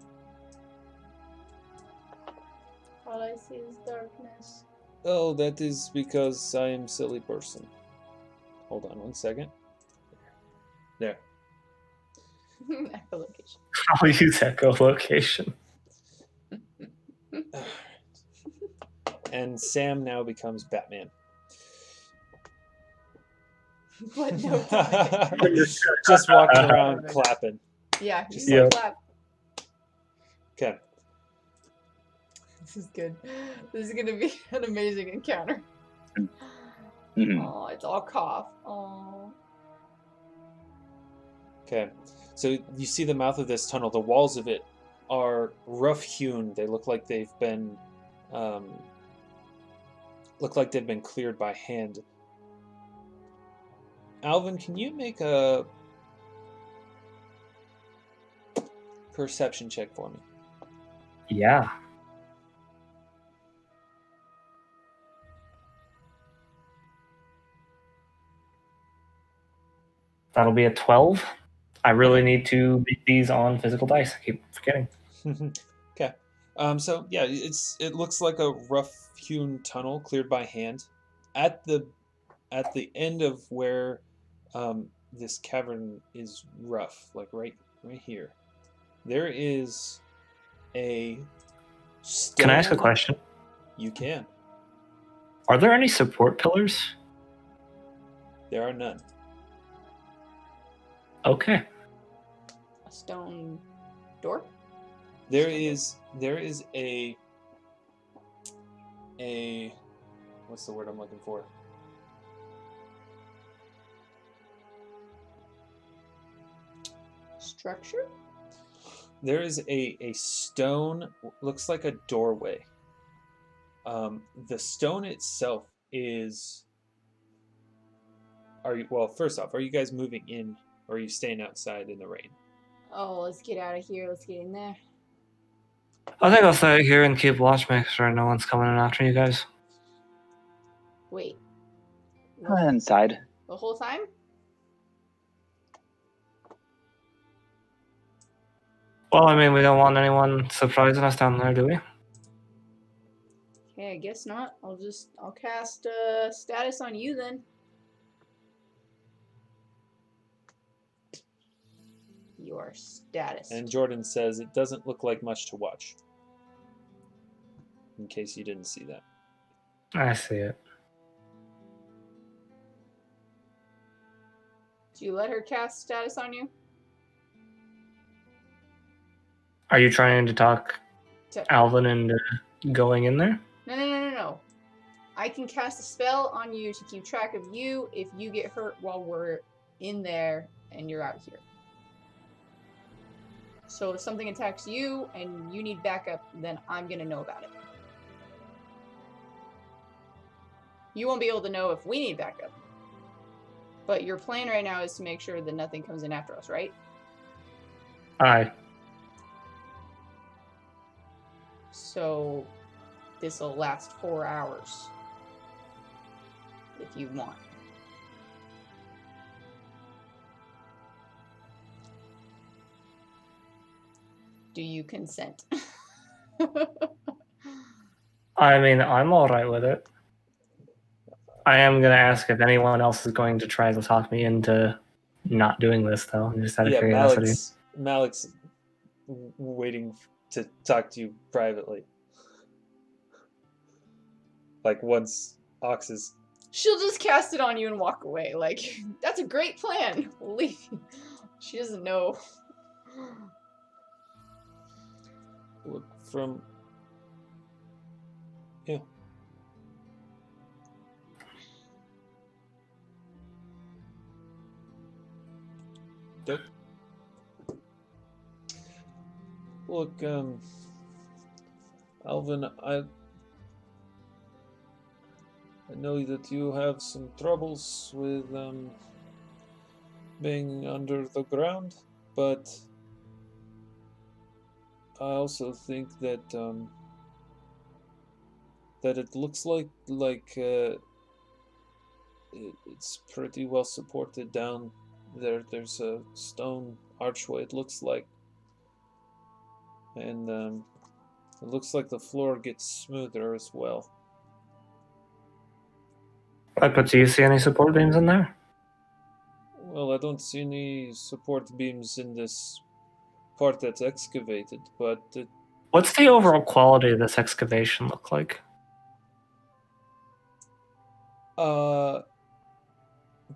All I see is darkness. Oh, that is because I am a silly person. Hold on 1 second. There. Echolocation. I'll use echolocation. And Sam now becomes Batman. But no time. Just walking around clapping. Yeah, Just you like- clap. Okay. This is good. This is gonna be an amazing encounter. Mhm. Oh, it's all cough. Oh. Okay. So you see the mouth of this tunnel. The walls of it are rough hewn. They look like they've been cleared by hand. Alvyn, can you make a perception check for me? Yeah. That'll be a 12. I really need to beat these on physical dice. I keep forgetting. Okay. So yeah, it looks like a rough-hewn tunnel cleared by hand. At the end of where this cavern is rough, like right here, there is a stone. Can I ask a question? You can. Are there any support pillars? There are none. Okay. A stone door? There is a what's the word I'm looking for? Structure? There is a stone, looks like a doorway. The stone itself is. First off, are you guys moving in, or are you staying outside in the rain? Oh, let's get out of here. Let's get in there. I think I'll stay here and keep watch, make sure no one's coming in after you guys. Wait. Inside. The whole time? Well, I mean, we don't want anyone surprising us down there, do we? Okay, I guess not. I'll cast status on you then. Your status. And Jordan says it doesn't look like much to watch. In case you didn't see that. I see it. Do you let her cast status on you? Are you trying to talk To- Alvyn into going in there? No. I can cast a spell on you to keep track of you if you get hurt while we're in there and you're out here. So if something attacks you and you need backup, then I'm going to know about it. You won't be able to know if we need backup. But your plan right now is to make sure that nothing comes in after us, right? Aye. So this will last 4 hours. If you want. Do you consent? I mean, I'm alright with it. I am going to ask if anyone else is going to try to talk me into not doing this, though, just out of curiosity. Malik's waiting to talk to you privately. Like, once Ox is... She'll just cast it on you and walk away. Like, that's a great plan. We'll leave you. She doesn't know. Look from... Yeah. Dope. Look, Alvyn, I know that you have some troubles with being under the ground, but I also think that that it looks like it's pretty well supported down there. There's a stone archway, it looks like, and it looks like the floor gets smoother as well. But do you see any support beams in there? Well, I don't see any support beams in this part that's excavated, but What's the overall quality of this excavation look like?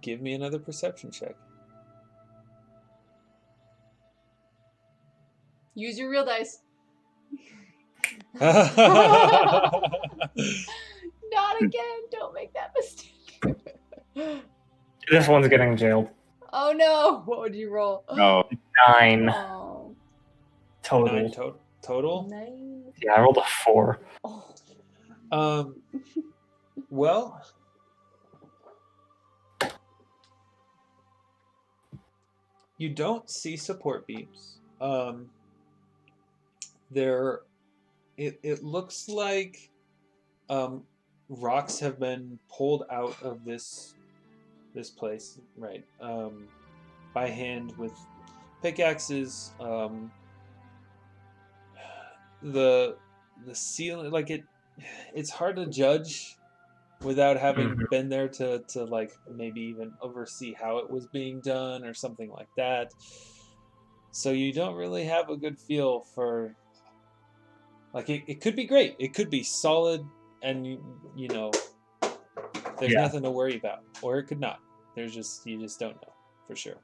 Give me another perception check. Use your real dice. Not Not again. Don't make that mistake. This one's getting jailed. Oh no. What would you roll? No. 9 Oh. total. 9 total? 9. Yeah, I rolled a 4. Oh. Well, you don't see support beams. It looks like rocks have been pulled out of this place, right? by hand with pickaxes. The ceiling, like it's hard to judge without having been there to like maybe even oversee how it was being done or something like that. So you don't really have a good feel for, like, it could be great, it could be solid, and you know there's nothing to worry about, or it could not. You just don't know for sure.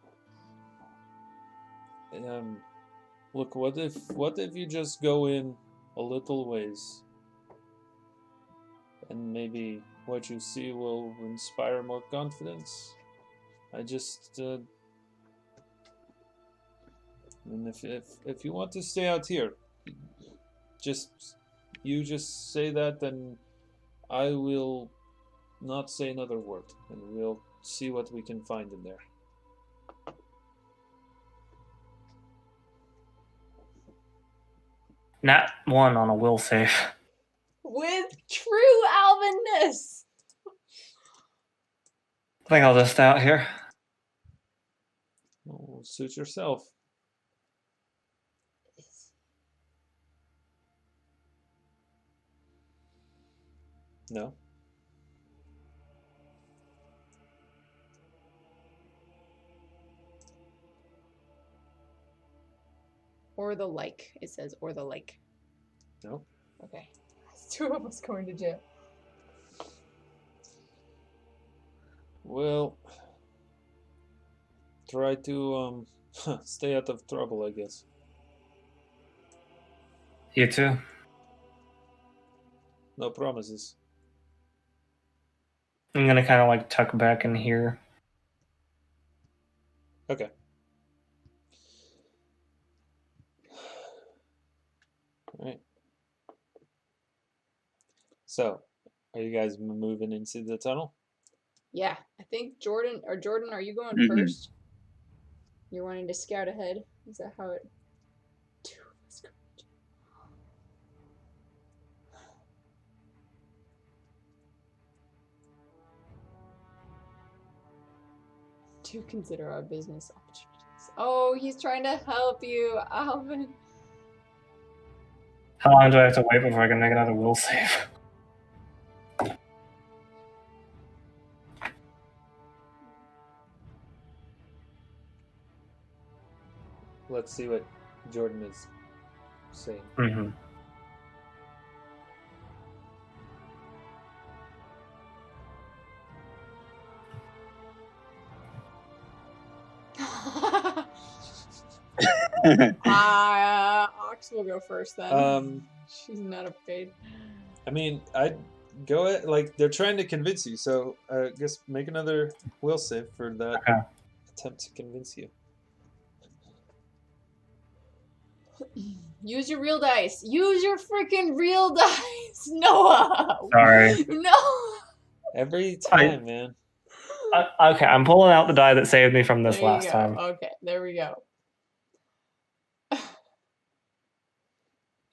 Look, what if you just go in a little ways, and maybe what you see will inspire more confidence? I just, and if you want to stay out here, just say that, then I will not say another word, and we'll see what we can find in there. Nat 1 on a will save. With true Alvin-ness. I think I'll just stay out here. Well, suit yourself. No? Or the like. It says, or the like. No? Okay. It's two of us going to jail. Well, try to stay out of trouble, I guess. You too. No promises. I'm gonna kind of like tuck back in here. Okay. All right. So, are you guys moving into the tunnel? Yeah, I think Jordan, are you going first? You're wanting to scout ahead? Is that how it... Two of us going to jail. To consider our business opportunities. Oh, he's trying to help you, Alvin. How long do I have to wait before I can make another will save? Let's see what Jordan is saying. Mm-hmm. Ox will go first then. She's not afraid. I mean, I'd go ahead, like, they're trying to convince you, so I guess make another will save for that attempt to convince you. Use your real dice. Use your freaking real dice, Noah. Sorry. No. Every time, man. Okay, I'm pulling out the die that saved me from this There you last go. time. Okay, there we go.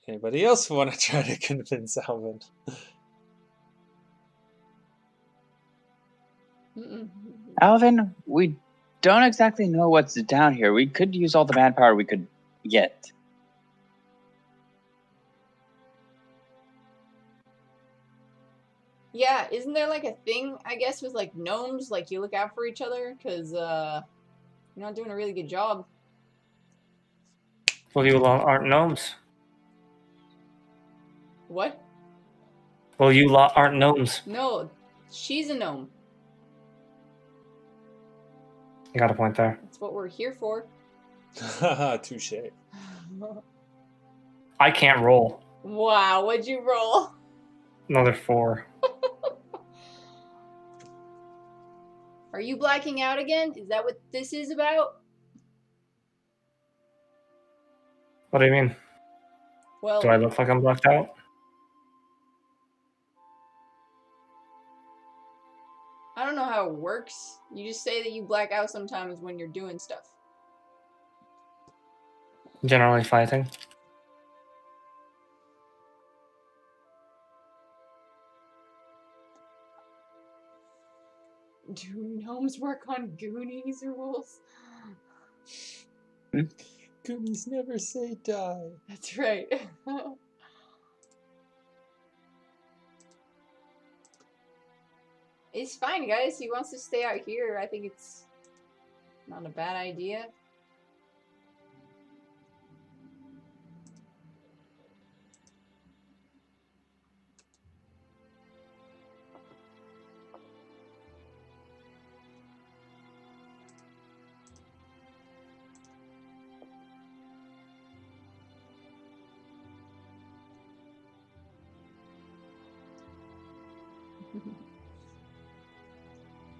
Anybody else want to try to convince Alvin? Alvin, we don't exactly know what's down here. We could use all the manpower we could get. Yeah, isn't there like a thing, I guess, with like gnomes, like you look out for each other? Because you're not doing a really good job. Well, you lot aren't gnomes. What? Well, you lot aren't gnomes. No, she's a gnome. You got a point there. That's what we're here for. Touche. I can't roll. Wow, what'd you roll? Another 4. Are you blacking out again? Is that what this is about? What do you mean? Well, Do I look like I'm blacked out? I don't know how it works. You just say that you black out sometimes when you're doing stuff. Generally fighting. Do gnomes work on Goonies rules? Goonies never say die. That's right. It's fine, guys. He wants to stay out here. I think it's not a bad idea.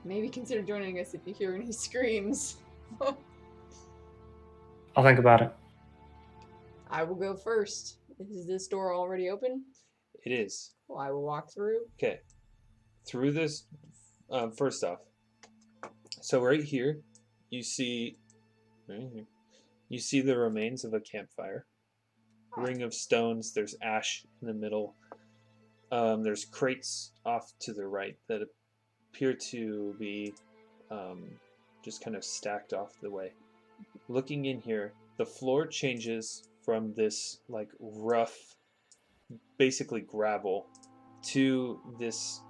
Maybe consider joining us if you hear any screams. I'll think about it. I will go first. Is this door already open? It is. Well, I will walk through. Okay. Through this, first off, so right here, you see the remains of a campfire. Ring of stones. There's ash in the middle. There's crates off to the right that appear to be just kind of stacked off the way. Looking in here, the floor changes from this like rough, basically gravel, to this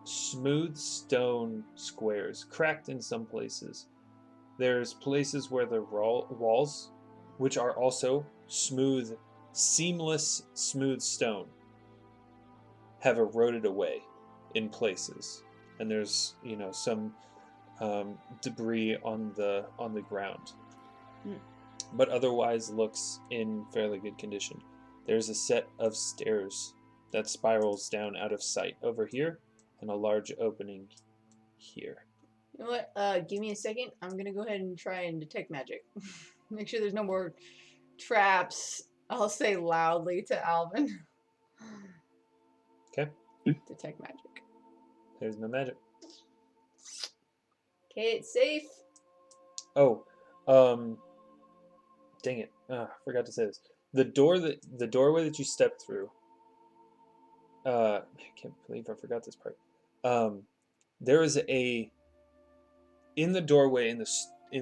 smooth stone squares, cracked in some places. There's places where the walls, which are also smooth, seamless, smooth stone, have eroded away in places. And there's, some debris on the ground. But otherwise looks in fairly good condition. There's a set of stairs that spirals down out of sight over here, and a large opening here. You know what? Give me a second. I'm gonna go ahead and try and detect magic. Make sure there's no more traps. I'll say loudly to Alvyn. Okay. Detect magic. There's no magic. Okay, it's safe. Oh, dang it! I forgot to say this. The doorway that you stepped through. I can't believe I forgot this part. There is in the doorway, in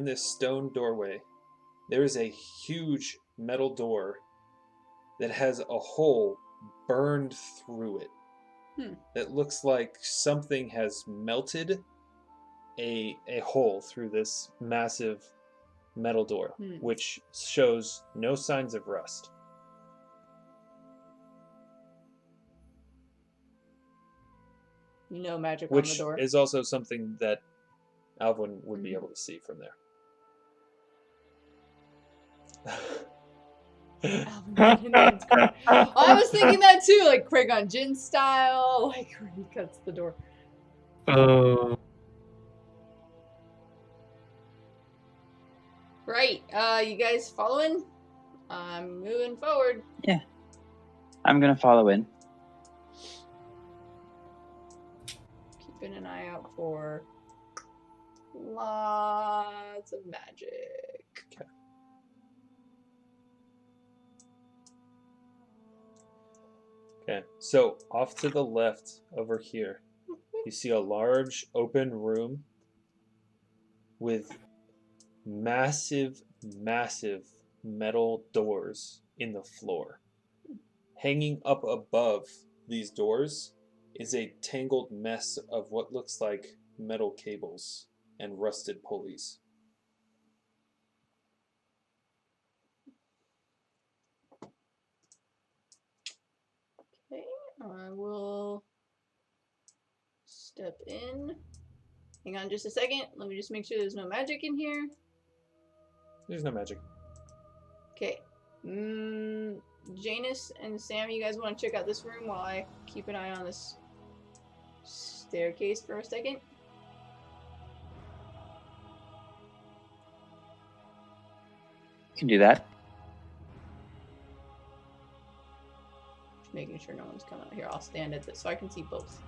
this stone doorway, there is a huge metal door that has a hole burned through it. That looks like something has melted a hole through this massive metal door, which shows no signs of rust. Magic Which on the door. is also something that Alvyn would be able to see from there. I was thinking that too, like Craig on Jin style, like where he cuts the door. Right, you guys following? I'm moving forward. Yeah. I'm gonna follow in. Keeping an eye out for lots of magic. Okay, so off to the left over here, you see a large open room with massive metal doors in the floor. Hanging up above these doors is a tangled mess of what looks like metal cables and rusted pulleys. Okay, I will step in. Hang on just a second. Let me just make sure there's no magic in here. There's no magic. Okay. Janus and Sam, you guys want to check out this room while I keep an eye on this staircase for a second? You can do that. Just making sure no one's coming out here. I'll stand at this so I can see both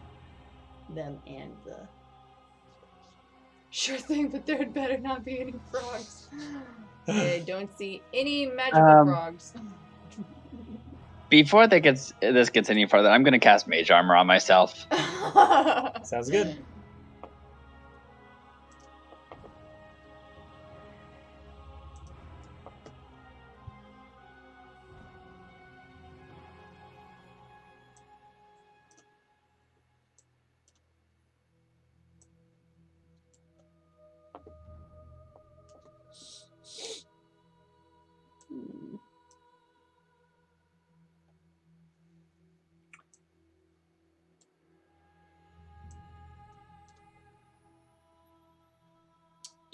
them and the... Sure thing, but there had better not be any frogs. I don't see any magical frogs. Before this gets any further, I'm gonna cast Mage Armor on myself. Sounds good.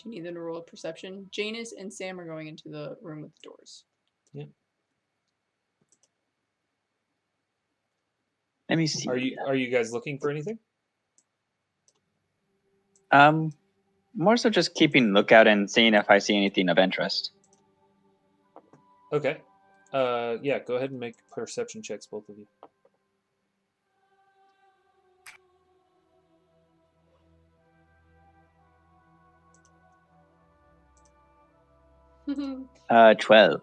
Do you need them to roll a perception? Janus and Sam are going into the room with the doors. Yep. Let me see. Are you guys looking for anything? More so just keeping lookout and seeing if I see anything of interest. Okay. Yeah, go ahead and make perception checks, both of you. You 12.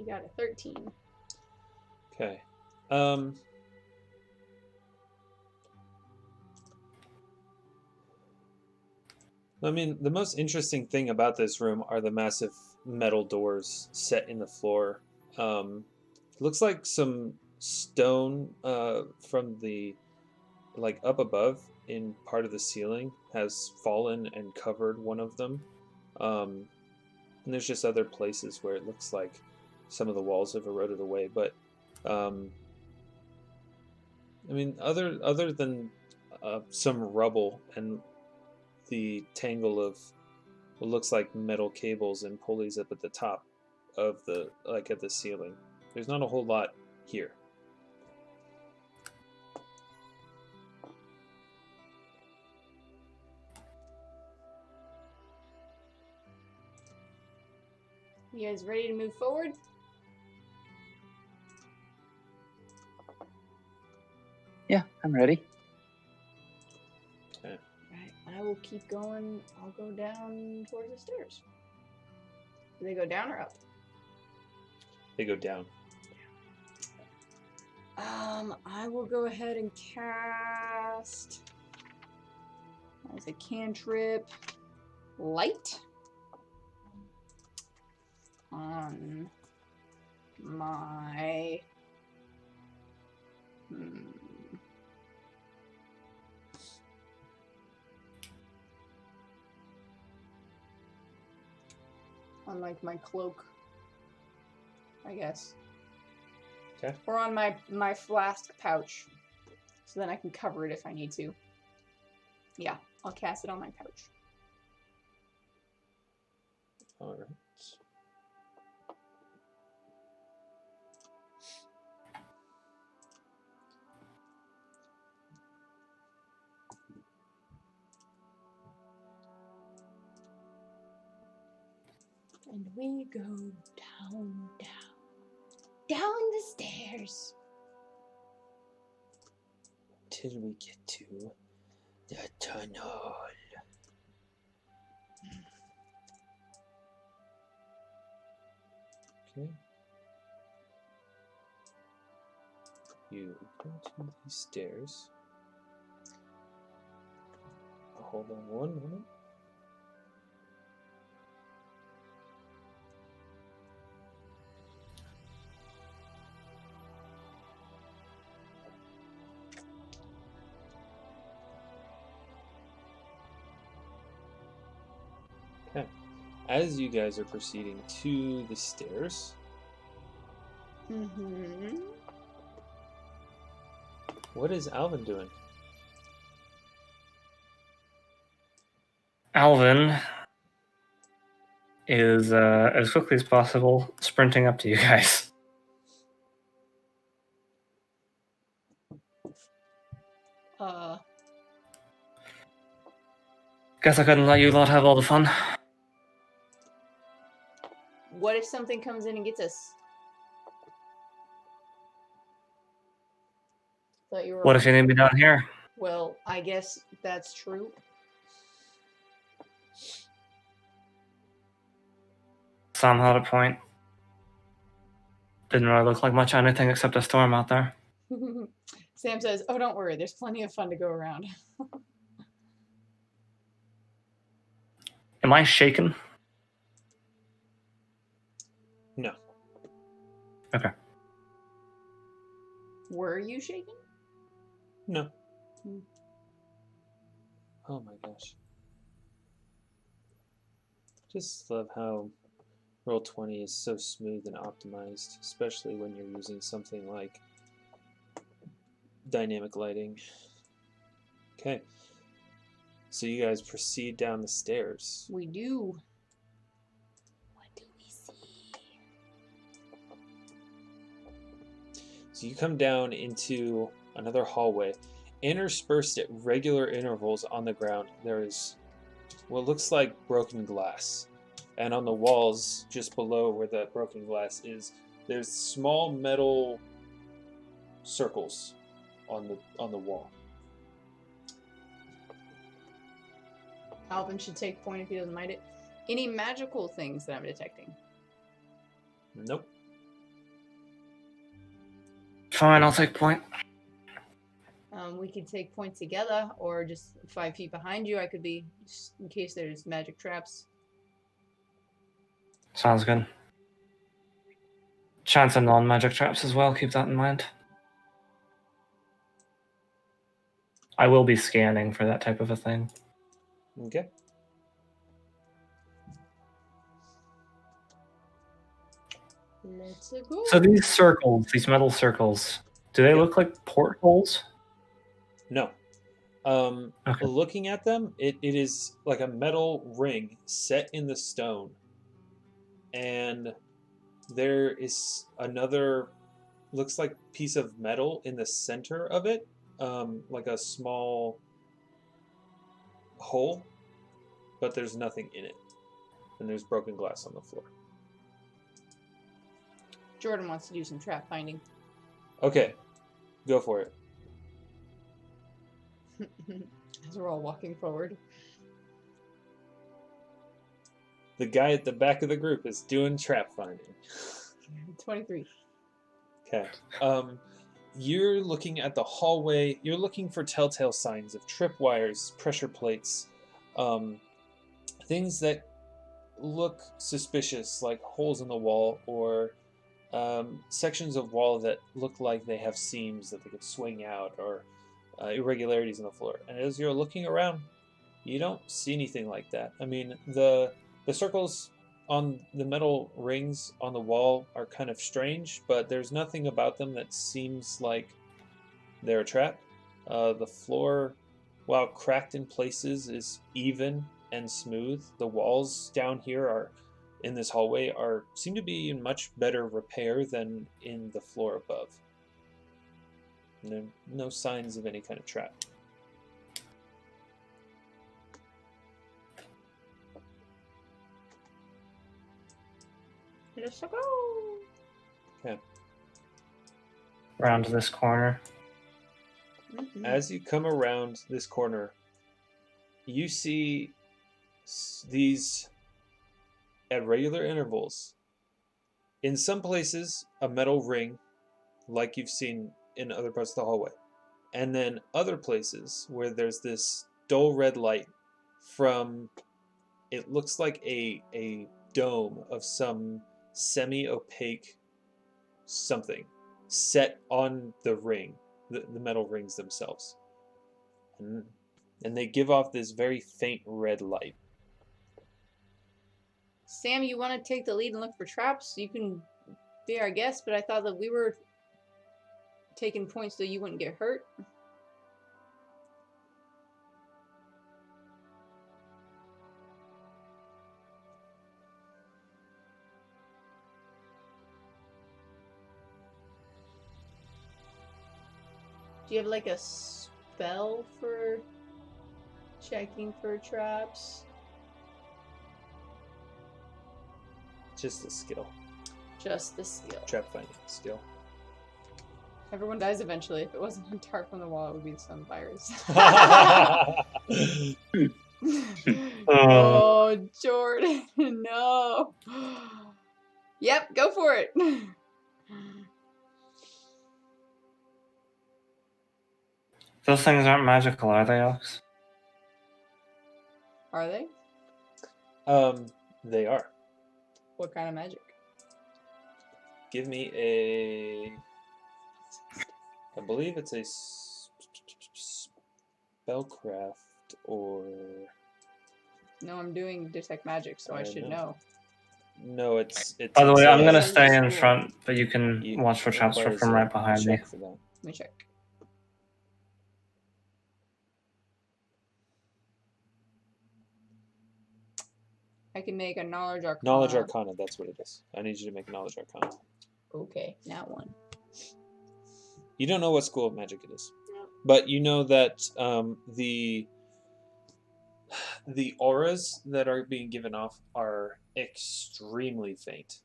got a 13. Okay. I mean, the most interesting thing about this room are the massive metal doors set in the floor. Looks like some stone from the, like, up above in part of the ceiling has fallen and covered one of them. And there's just other places where it looks like some of the walls have eroded away. But, I mean, other than some rubble and the tangle of what looks like metal cables and pulleys up at the top of the, like, at the ceiling, there's not a whole lot here. You guys ready to move forward? Yeah, I'm ready. Okay. Right, I will keep going. I'll go down towards the stairs. Do they go down or up? They go down. I will go ahead and cast as a cantrip light on my on like my cloak, I guess. Okay. Or on my flask pouch, so then I can cover it if I need to. Yeah, I'll cast it on my pouch. All right. And we go down the stairs. Till we get to the tunnel. Okay. You go to these stairs. Hold on one moment. Okay. As you guys are proceeding to the stairs, Mm-hmm. what is Alvyn doing? Alvyn is, as quickly as possible, sprinting up to you guys. Guess I couldn't let you lot have all the fun. What if something comes in and gets us? Thought you were. What if you need me down here? Well, I guess that's true. Sam had a point. Didn't really look like much of anything except a storm out there. Sam says, "Oh, don't worry. There's plenty of fun to go around." Am I shaken? No. Okay. Were you shaking? No. Hmm. Oh my gosh. Just love how Roll20 is so smooth and optimized, especially when you're using something like dynamic lighting. Okay. So you guys proceed down the stairs. We do. What do we see? So you come down into another hallway. Interspersed at regular intervals on the ground, there is what looks like broken glass. And on the walls, just below where the broken glass is, there's small metal circles on the wall. Alvyn should take point if he doesn't mind it. Any magical things that I'm detecting? Nope. Fine, I'll take point. We could take point together, or just 5 feet behind you. I could be, just in case there's magic traps. Sounds good. Chance of non-magic traps as well, keep that in mind. I will be scanning for that type of a thing. Okay. Let's go. So these circles, these metal circles, do they look like portholes? No. Okay. Looking at them, it is like a metal ring set in the stone. And there is another, looks like piece of metal in the center of it, like a small hole, but there's nothing in it. And there's broken glass on the floor. Jordan wants to do some trap finding. Okay, go for it. As we're all walking forward. The guy at the back of the group is doing trap finding. 23. Okay. You're looking at the hallway. You're looking for telltale signs of tripwires, pressure plates, things that look suspicious, like holes in the wall or sections of wall that look like they have seams that they could swing out, or irregularities in the floor. And as you're looking around, you don't see anything like that. I mean, the circles on the metal rings on the wall are kind of strange, but there's nothing about them that seems like they're a trap. The floor, while cracked in places, is even and smooth. The walls down here are in this hallway seem to be in much better repair than in the floor above. No signs of any kind of trap. Let's go. Okay. Around this corner. Mm-hmm. As you come around this corner, you see these at regular intervals. In some places, a metal ring, like you've seen in other parts of the hallway. And then other places where there's this dull red light from, it looks like a dome of some semi-opaque something set on the ring, the metal rings themselves. And they give off this very faint red light. Sam, you want to take the lead and look for traps? You can be our guest, but I thought that we were taking points so you wouldn't get hurt. Do you have like a spell for checking for traps? Just a skill. Just the skill. Trap finding skill. Everyone dies eventually. If it wasn't a dart from the wall, it would be some virus. Oh, Jordan, no. Yep, go for it. Those things aren't magical, are they, Alex? Are they? They are. What kind of magic? Give me a... I believe it's a spellcraft or... No, I'm doing detect magic, so I should know. No, it's By the way, I'm going to it's stay in cool. front, but you can watch for traps requires from a right behind me. check for that. Let me check. I can make a knowledge arcana. Knowledge Arcana, that's what it is. I need you to make a Knowledge Arcana. Okay, not one. You don't know what school of magic it is. No. But you know that the auras that are being given off are extremely faint.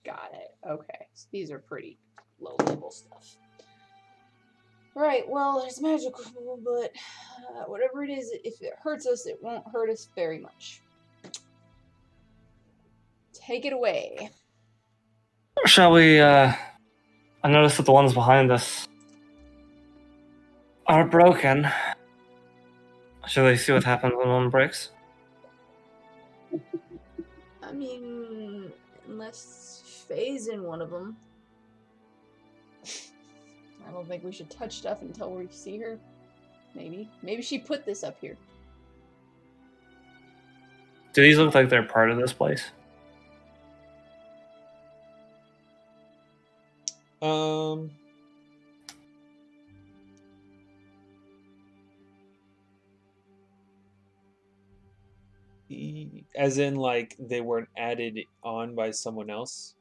Got it. Okay. So these are pretty low level stuff. Right, well, it's magical, but whatever it is, if it hurts us, it won't hurt us very much. Take it away. Shall we, I noticed that the ones behind us are broken. Shall we see what happens when one breaks? I mean, unless Faye's in one of them. I don't think we should touch stuff until we see her. Maybe. Maybe she put this up here. Do these look like they're part of this place? As in, like, they weren't added on by someone else?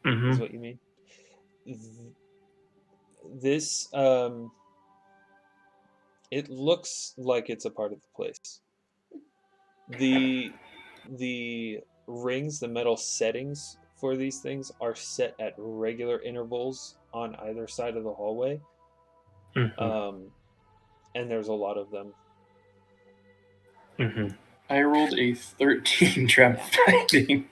Mm-hmm. Is what you mean? This, it looks like it's a part of the place. The rings, the metal settings for these things are set at regular intervals on either side of the hallway. Mm-hmm. And there's a lot of them. Mm-hmm. I rolled a 13 trap finding.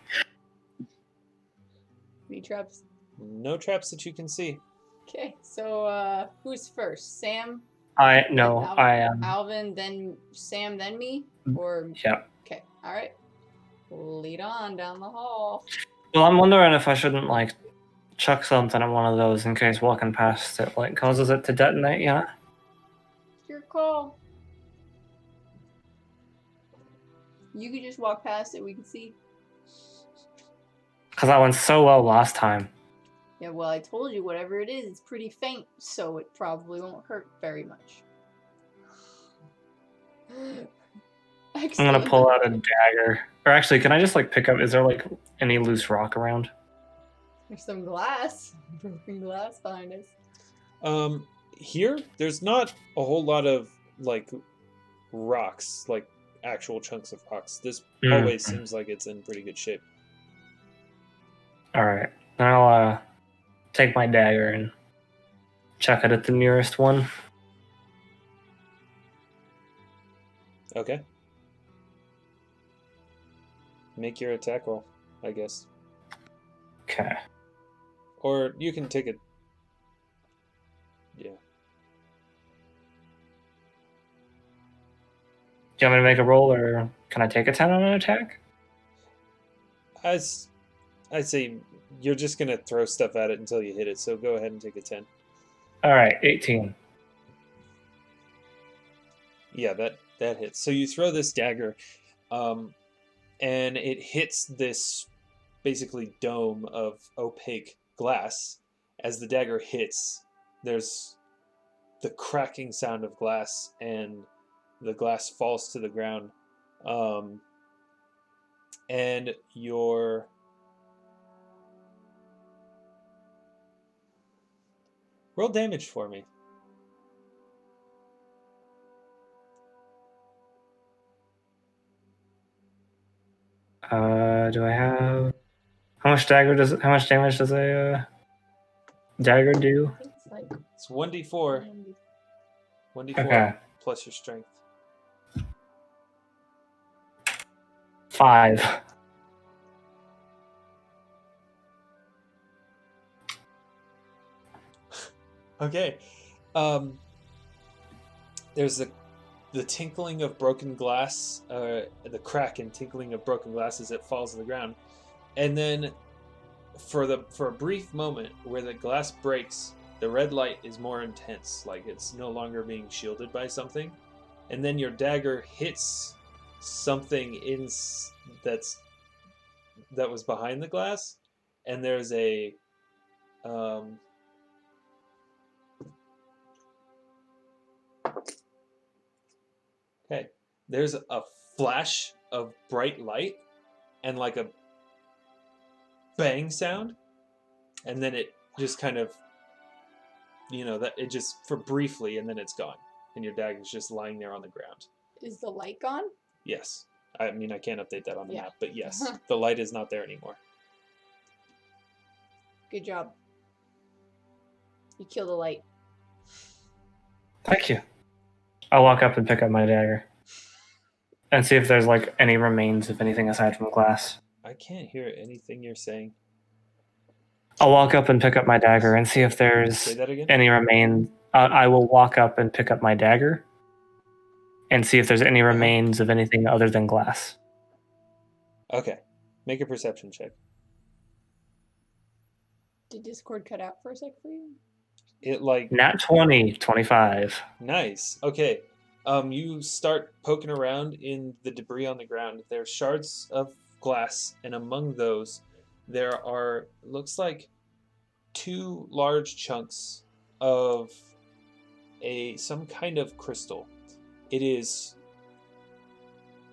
Any traps? No traps that you can see. Okay, so who's first? Sam? I then am. Alvyn, then Sam, then me? Or Yeah. okay, alright. Lead on down the hall. Well, I'm wondering if I shouldn't, like, chuck something at one of those in case walking past it, like, causes it to detonate, yeah? It's your call. You could just walk past it, we can see. Because that went so well last time. Yeah, well, I told you, whatever it is, it's pretty faint, so it probably won't hurt very much. I'm gonna pull out a dagger. Or actually, can I just, like, pick up... Is there, like, any loose rock around? There's some glass. Broken glass behind us. Here, there's not a whole lot of, like, rocks, like actual chunks of rocks. This hallway seems like it's in pretty good shape. Alright. Then I'll, take my dagger and chuck it at the nearest one. Okay. Make your attack roll, I guess. Okay. Or you can take it. Yeah. Do you want me to make a roll, or can I take a 10 on an attack? As I say, you're just gonna throw stuff at it until you hit it, so go ahead and take a 10. Alright, 18. Yeah, that hits. So you throw this dagger, and it hits this basically dome of opaque glass. As the dagger hits, there's the cracking sound of glass, and the glass falls to the ground. And your roll damage for me. Do I have... How much damage does a dagger do? I think it's like It's 1d4. 1d4 Okay. plus your strength. 5. Okay. There's the tinkling of broken glass, the crack and tinkling of broken glass as it falls to the ground. And then for a brief moment where the glass breaks, the red light is more intense, like it's no longer being shielded by something. And then your dagger hits something that was behind the glass, and there's a there's a flash of bright light, and like a bang sound, and then it just kind of, that it just for briefly, and then it's gone, and your dagger's just lying there on the ground. Is the light gone? Yes. I mean, I can't update that on the Yeah. map, but yes, the light is not there anymore. Good job. You kill the light. Thank you. I'll walk up and pick up my dagger and see if there's like any remains of anything aside from glass. I can't hear anything you're saying. I'll walk up and pick up my dagger and see if there's Say that again? any remain. I will walk up and pick up my dagger and see if there's any remains of anything other than glass. Okay. Make a perception check. Did Discord cut out for a sec for you? It like Nat 20, 25. Nice. Okay. You start poking around in the debris on the ground. There's shards of glass, and among those, there are, looks like, 2 large chunks of some kind of crystal. It is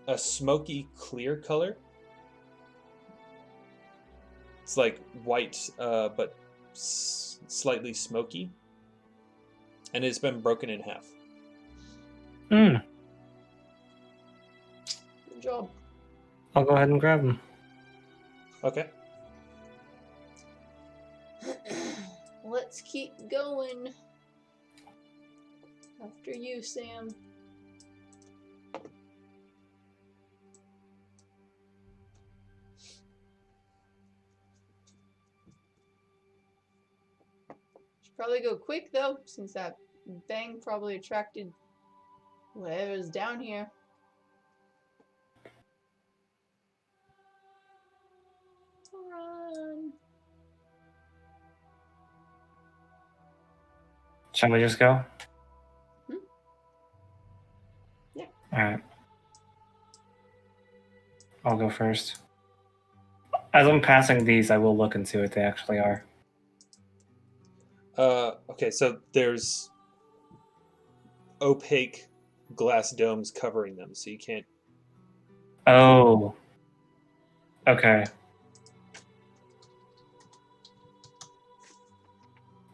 a smoky clear color. It's like white, but slightly smoky, and it's been broken in half. Hmm. Good job. I'll go ahead and grab them. Okay. Let's keep going. After you, Sam. Should probably go quick though, since that bang probably attracted whatever's down here. Run. Shall we just go? Yeah. Alright. I'll go first. As I'm passing these, I will look and see what they actually are. Okay, so there's opaque glass domes covering them, so you can't. Oh. Okay.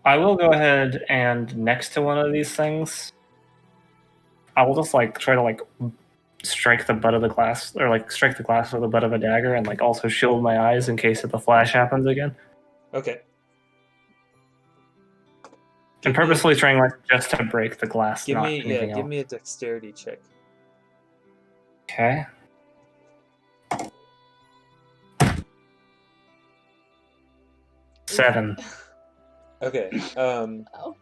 I will go ahead and next to one of these things, I will just like try to like strike the butt of the glass, or like strike the glass with the butt of a dagger, and like also shield my eyes in case if the flash happens again. Okay. And purposely trying like just to break the glass, Give not me anything else. give me a dexterity check. Okay. Seven. Okay. Oh.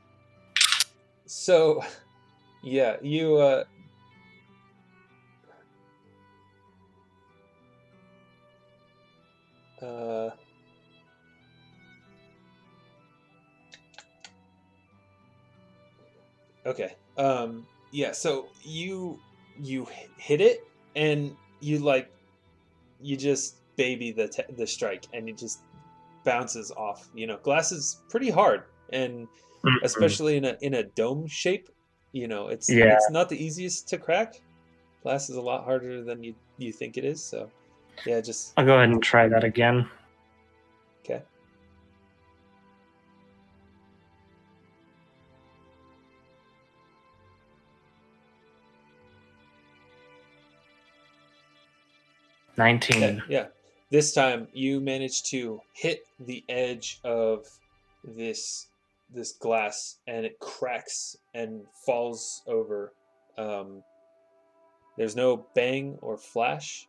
So, yeah, you okay. Yeah, so you hit it, and you just baby the strike, and it just bounces off. Glass is pretty hard, and especially in a dome shape, it's not the easiest to crack. Glass is a lot harder than you think it is. So, yeah, just I'll go ahead and try that again. okay. $19. Yeah. This time you manage to hit the edge of this glass, and it cracks and falls over. There's no bang or flash.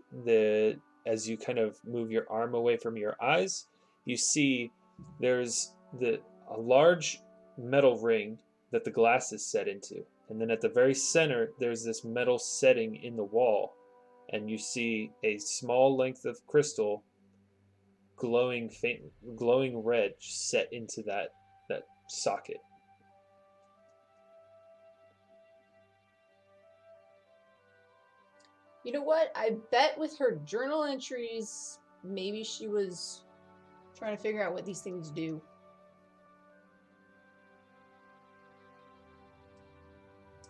As you kind of move your arm away from your eyes, you see there's a large metal ring that the glass is set into, and then at the very center there's this metal setting in the wall, and you see a small length of crystal glowing red set into that socket. You know what? I bet with her journal entries, maybe she was trying to figure out what these things do.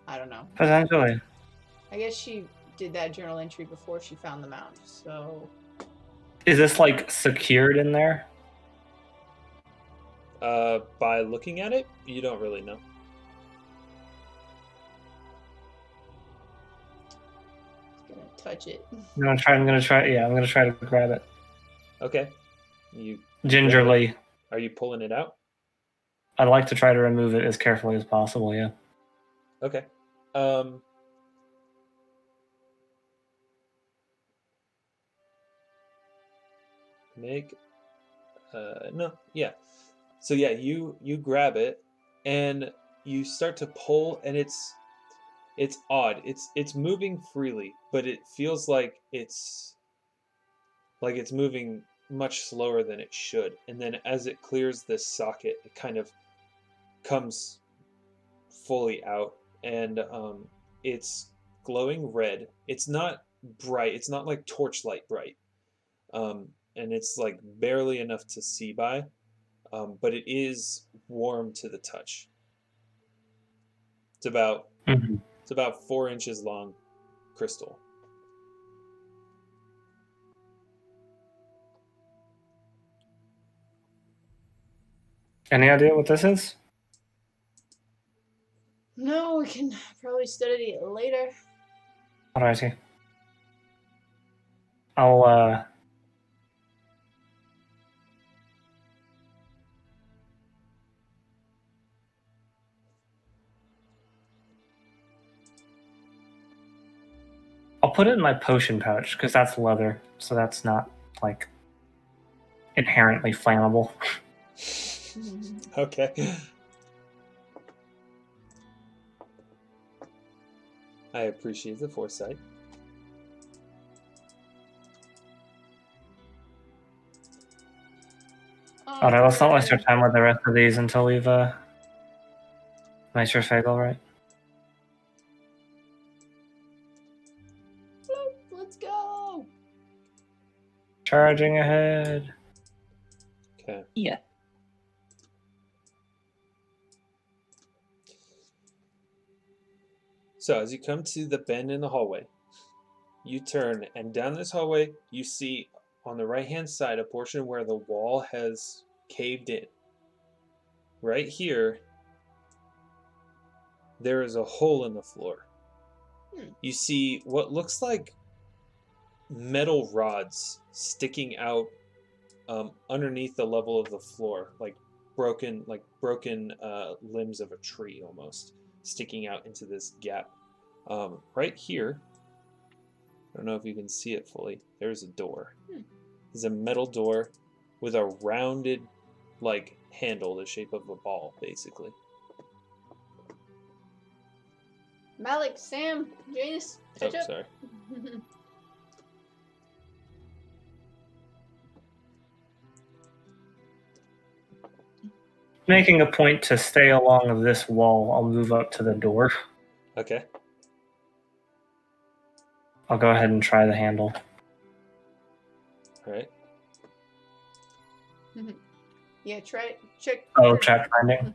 I don't know. Potentially. I guess she did that journal entry before she found the mount, so Is this like secured in there? By looking at it, you don't really know. Gonna touch it. I'm gonna try. Yeah, I'm gonna try to grab it Okay. You gingerly. Are you pulling it out? I'd like to try to remove it as carefully as possible. Yeah. Okay. Make no, yeah. So yeah, you grab it and you start to pull, and it's odd. It's moving freely, but it feels like it's moving much slower than it should. And then as it clears this socket, it kind of comes fully out, and it's glowing red. It's not bright. It's not like torchlight bright, and it's like barely enough to see by, but it is warm to the touch. It's about 4 inches long, crystal. Any idea what this is? No, we can probably study it later. Alrighty. I'll put it in my potion pouch because that's leather, so that's not like inherently flammable. Okay. I appreciate the foresight. Alright, let's not waste our time with the rest of these until we've made your Fagel right. Let's go. Charging ahead. Okay. Yeah. So as you come to the bend in the hallway, you turn, and down this hallway you see on the right hand side a portion where the wall has caved in. Right here, there is a hole in the floor. You see what looks like metal rods sticking out underneath the level of the floor, like broken limbs of a tree almost sticking out into this gap. Right here, I don't know if you can see it fully, there's a door. There's a metal door with a rounded like handle the shape of a ball, basically. Malik, Sam, Janus, catch up. Sorry. Making a point to stay along this wall, I'll move up to the door. Okay. I'll go ahead and try the handle. All right. Yeah, try check. Oh, trap finding.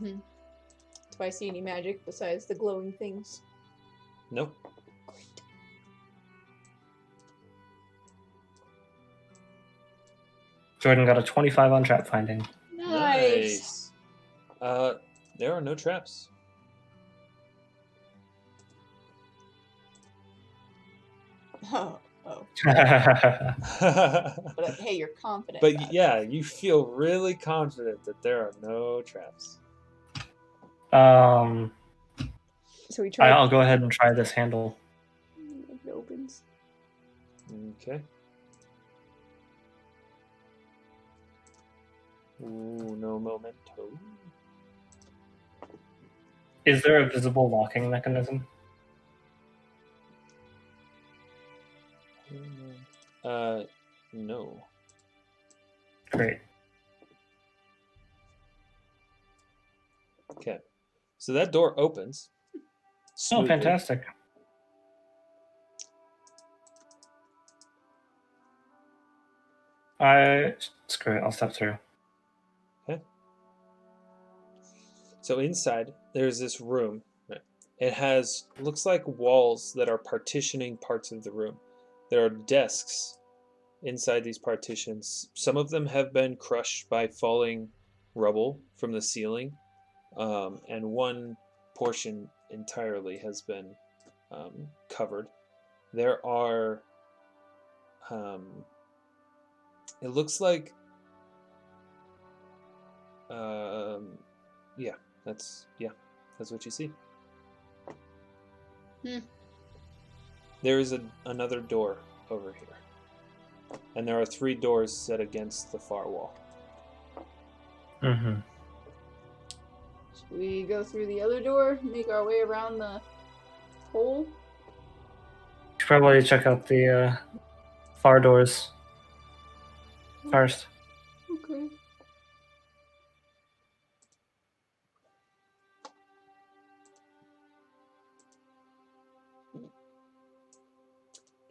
Do I see any magic besides the glowing things? Nope. Jordan got a 25 on trap finding. Nice. There are no traps. Oh. But But hey, you're confident. about it. yeah, you feel really confident that there are no traps. So we try. I'll go ahead and try this handle. It opens. Okay. Ooh, no memento. Is there a visible locking mechanism? No. Great. Okay. So that door opens. Oh, smoothly. fantastic. Screw it, I'll step through. Okay. So inside, there's this room. It has, looks like walls that are partitioning parts of the room. There are desks inside these partitions. Some of them have been crushed by falling rubble from the ceiling, and one portion entirely has been covered. There are, it looks like, that's what you see. There is another door over here, and there are 3 doors set against the far wall. Mm-hmm. Should we go through the other door, make our way around the hole? Should probably check out the far doors first. Okay.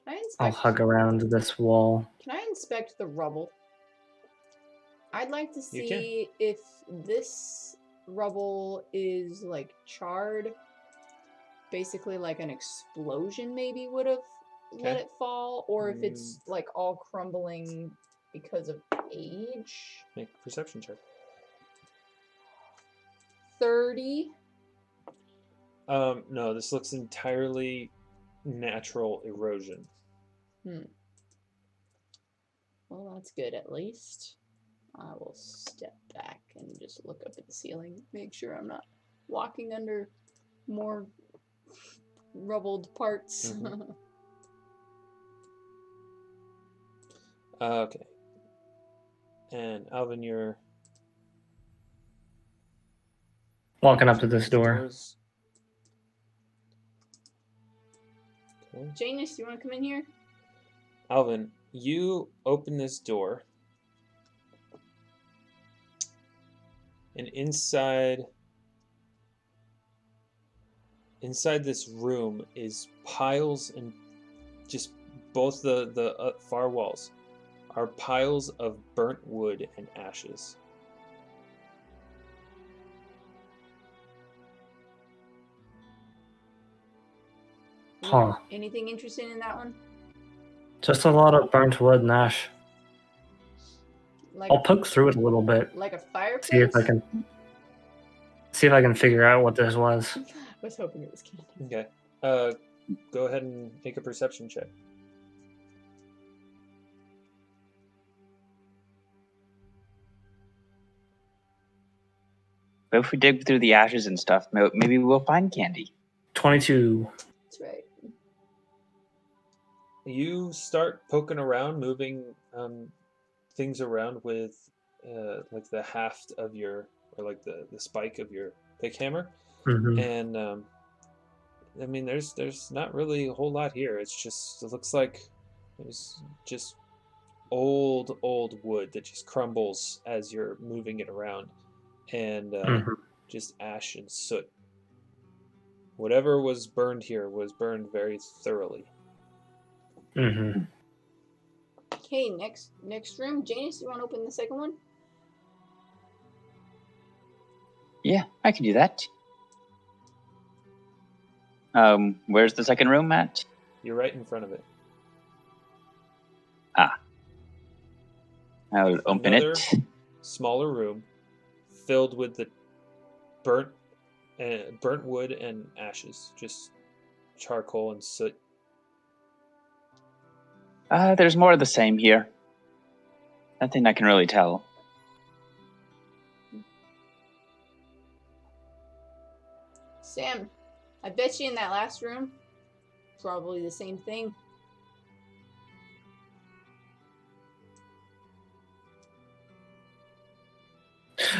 Can I I'll inspect? hug around this wall. Can I inspect the rubble? I'd like to You see if this rubble is like charred. Basically, like an explosion maybe would have let Okay. it fall, or if it's like all crumbling because of age. Make a perception check. 30. No, this looks entirely natural erosion. Well, that's good at least. I will step back and just look up at the ceiling, make sure I'm not walking under more rubbled parts. Okay. And Alvyn, you're Walking up to this door. doors. Okay. Janus, you want to come in here? Alvyn, you open this door, and inside this room is piles, and just both the far walls are piles of burnt wood and ashes. Huh. Anything interesting in that one? Just a lot of burnt wood and ash. Like I'll poke through it a little bit. like a fireplace? See if I can figure out what this was. I was hoping it was candy. Okay. Go ahead and make a perception check. But if we dig through the ashes and stuff, maybe we'll find candy. 22. That's right. You start poking around, moving things around with like the haft of your, or like the spike of your pick hammer, Mm-hmm. and I mean, there's not really a whole lot here. It looks like there's just old wood that just crumbles as you're moving it around, and just ash and soot. Whatever was burned here was burned very thoroughly. Mm-hmm. Okay, next room. Janus, you want to open the second one? Yeah, I can do that. Where's the second room at? You're right in front of it. I'll open Another it. smaller room filled with the burnt wood and ashes, just charcoal and soot. There's more of the same here. Nothing I can really tell. Sam, I bet you in that last room, probably the same thing.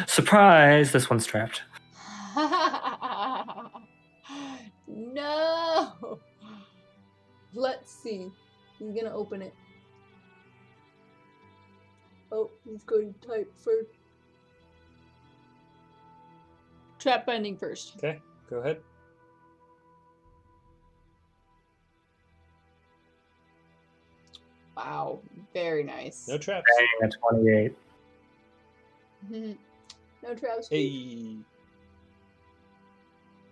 Surprise! This one's trapped. No! Let's see. He's gonna open it. Oh, he's going to type first. Trap binding first. Okay, go ahead. Wow, very nice. No traps. Dang, a 28. No traps. Hey.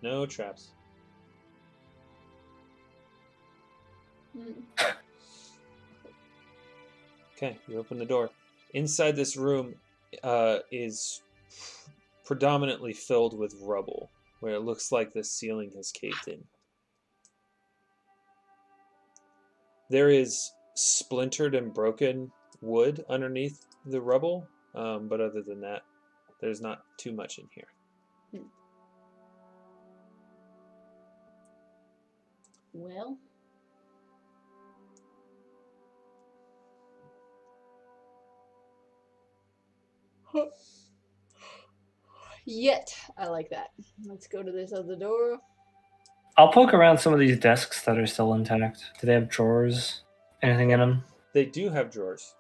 No traps. Okay, you open the door. Inside this room is predominantly filled with rubble, where it looks like the ceiling has caved in. There is splintered and broken wood underneath the rubble, but other than that, there's not too much in here. Well. Yet, I like that. Let's go to this other door. I'll poke around some of these desks that are still intact. Do they have drawers? Anything in them? They do have drawers.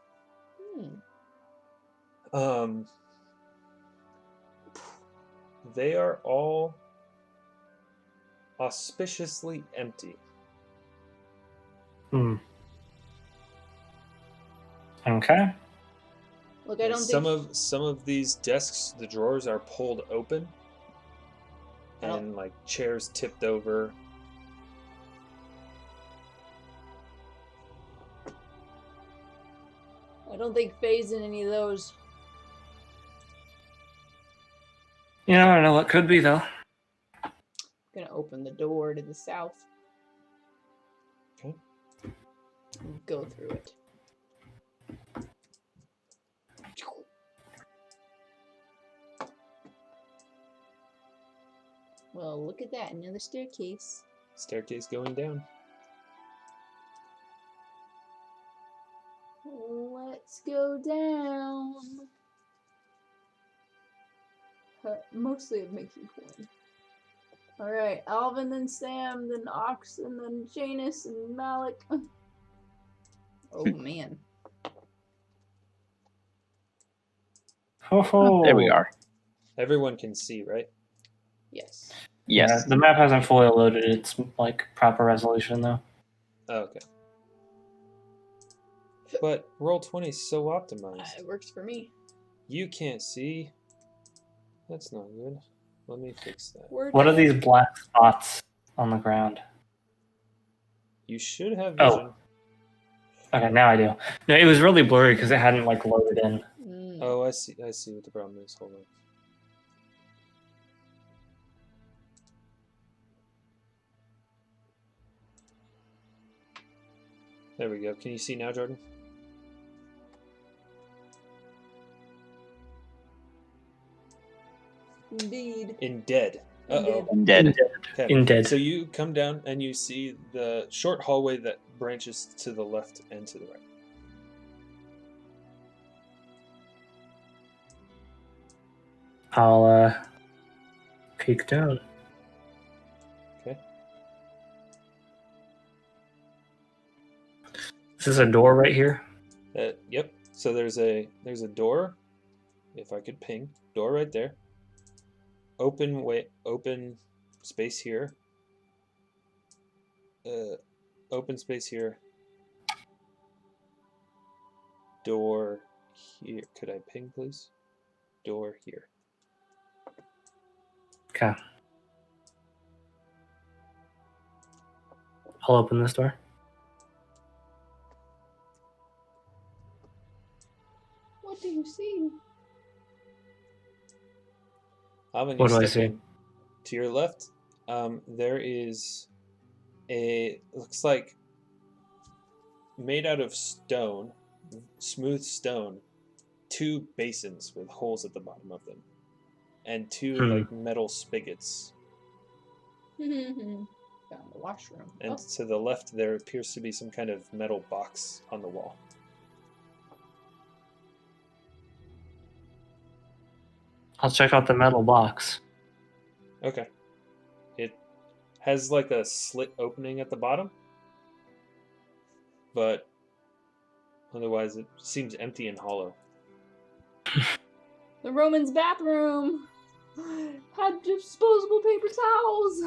They are all auspiciously empty. Okay. Look, I don't some think of these desks, the drawers are pulled open, and like chairs tipped over. I don't think Faye's in any of those. You never know what could be, though. I'm gonna open the door to the south. Okay. And go through it. Well, look at that, another staircase. Staircase going down. Let's go down. Mostly of making coin. Alright, Alvyn, then Sam, then Ox, and then Janus, and Malik. Oh man. There we are. Everyone can see, right? Yes. Yes. Yeah, the map hasn't fully loaded its like proper resolution, though. Oh, okay. But Roll20 is so optimized. It works for me. You can't see. That's not good. Let me fix that. What are these black spots on the ground? You should have Oh. vision. Okay, now I do. No, it was really blurry because it hadn't like loaded in. Oh, I see. I see what the problem is. Hold on. There we go. Can you see now, Jordan? Indeed. In dead. Uh-oh. Dead. Okay. In dead. So you come down and you see the short hallway that branches to the left and to the right. I'll peek down. Okay. This is a door right here. Yep. So there's a door. If I could ping, door right there. Open space here. Open space here. Door here. Could I ping, please? Door here. Okay. I'll open this door. What do you see? Alvyn, What you do I step see? in. To your left, there is looks like made out of stone, smooth stone, 2 basins with holes at the bottom of them, and 2 like metal spigots. Found the washroom. And to the left, there appears to be some kind of metal box on the wall. I'll check out the metal box. Okay. It has like a slit opening at the bottom, but otherwise it seems empty and hollow. The Roman's bathroom had disposable paper towels.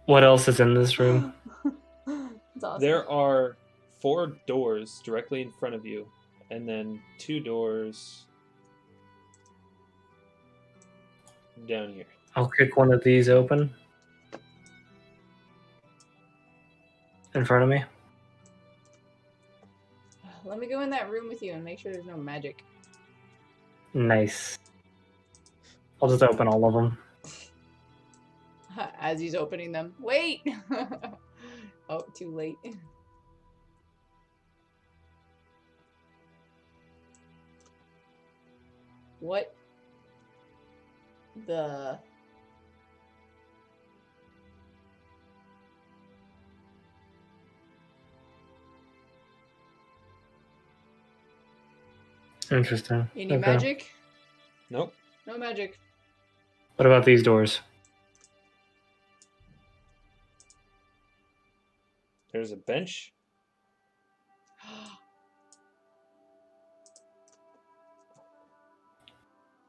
What else is in this room? That's awesome. There are 4 doors directly in front of you, and then 2 doors down here. I'll kick one of these open. In front of me. Let me go in that room with you and make sure there's no magic. Nice. I'll just open all of them. As he's opening them. Wait! Oh, too late. What the... Interesting. Any Okay. magic? Nope. No magic. What about these doors? There's a bench.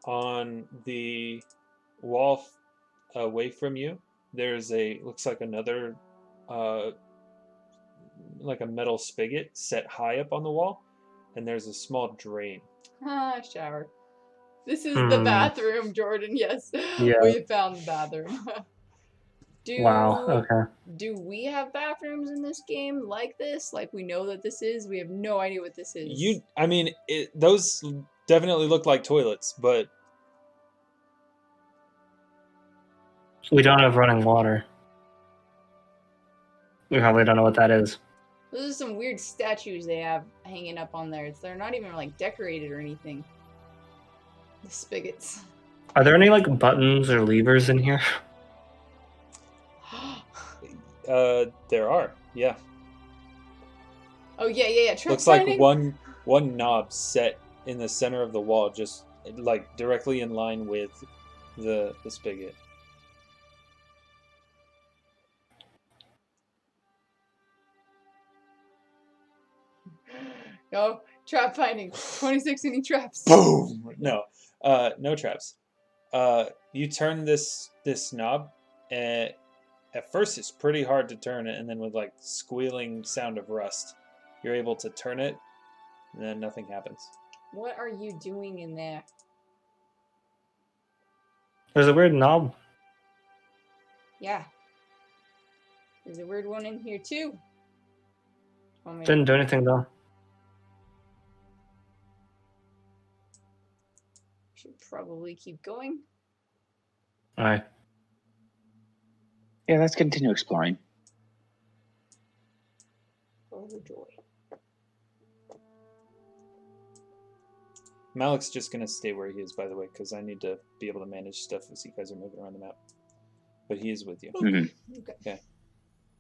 On the wall away from you, there's looks like another, like a metal spigot set high up on the wall, and there's a small drain. Shower. This is the bathroom, Jordan. Yes. Yeah. We found the bathroom. Wow. Okay. Do we have bathrooms in this game like this? Like we know that this is? We have no idea what this is. I mean, those definitely look like toilets, but We don't have running water. We probably don't know what that is. Those are some weird statues they have hanging up on there. They're not even like decorated or anything. The spigots. Are there any like buttons or levers in here? there are, yeah. Oh yeah. Trap Looks like finding? one knob set in the center of the wall, just like directly in line with the spigot. No, trap finding. 26 any traps. Boom! No, no traps. You turn this knob, and at first it's pretty hard to turn it, and then with like squealing sound of rust, you're able to turn it, and then nothing happens. What are you doing in there? There's a weird knob. Yeah. There's a weird one in here too. Didn't do anything though. Should probably keep going. Alright. Yeah, let's continue exploring. Oh joy. Malik's just gonna stay where he is, by the way, because I need to be able to manage stuff as you guys are moving around the map. But he is with you. Mm-hmm. Okay.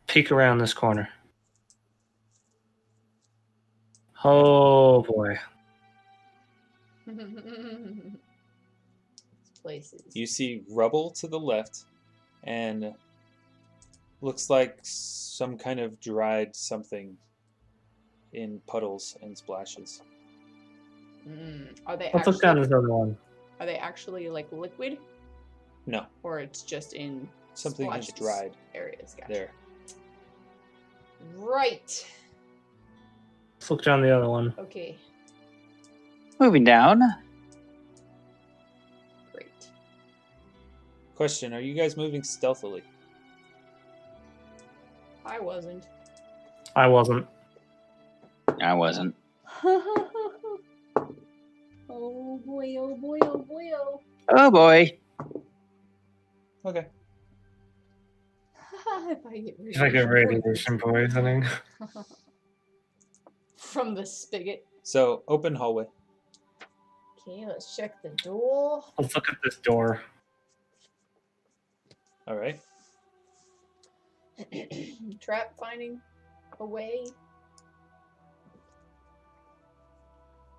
Peek around this corner. Oh boy. Places. You see rubble to the left, and looks like some kind of dried something in puddles and splashes. Are they Let's look down this other one. Are they actually like liquid? No, Or it's just in something is splashes dried areas? Gotcha. there. Right. Let's look down the other one. Okay. Moving down. Great. Question: are you guys moving stealthily? I wasn't. I wasn't. I wasn't. Oh boy, oh boy, oh boy, oh. Oh boy. Okay. If I get It's like a radiation poisoning. From the spigot. So open hallway. Okay, let's check the door. Let's look at this door. All right. Trap finding a way.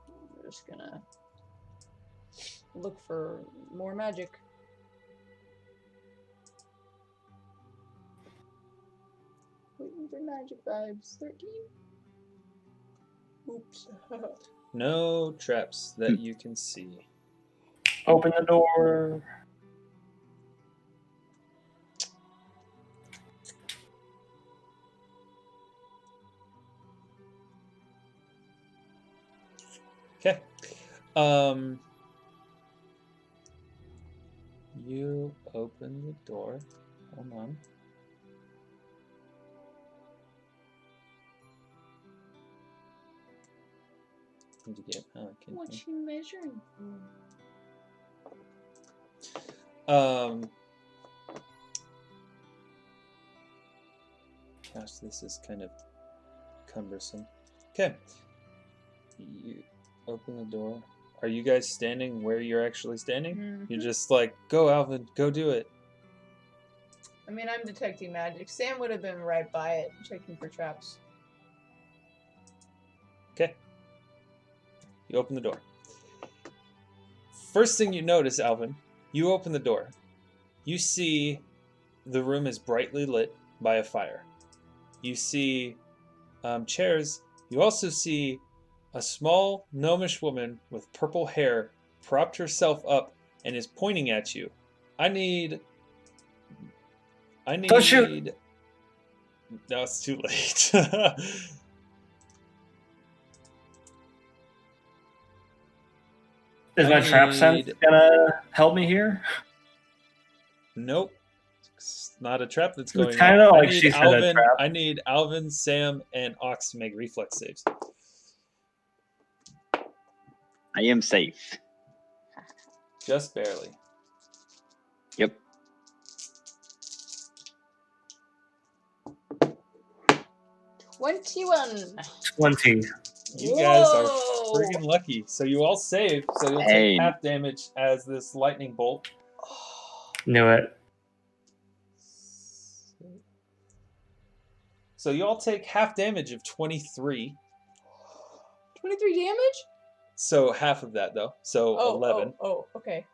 I'm just gonna look for more magic. Waiting for magic vibes. 13? Oops. No traps that you can see. Open the door. Okay. You open the door. Hold on. Need to get. What's she measuring for? Gosh, this is kind of cumbersome. Okay. You open the door. Are you guys standing where you're actually standing? Mhm. You're just like, go, Alvyn, go do it. I mean, I'm detecting magic. Sam would have been right by it, checking for traps. Okay. You open the door. First thing you notice, Alvyn, you open the door. You see the room is brightly lit by a fire. You see chairs. You also see a small gnomish woman with purple hair propped herself up and is pointing at you. I need. Don't shoot. No, it's too late. Is my trap sense gonna help me here? Nope. It's not a trap that's It's going kind on. of like she said a trap. I need Alvyn, Sam, and Ox to make reflex saves. I am safe. Just barely. Yep. 21. 20. You guys are Whoa. friggin' lucky. So you all save, so you'll Hey. take half damage as this lightning bolt. Knew it. So you all take half damage of 23. 23 damage? So half of that, though. So 11. Oh, okay.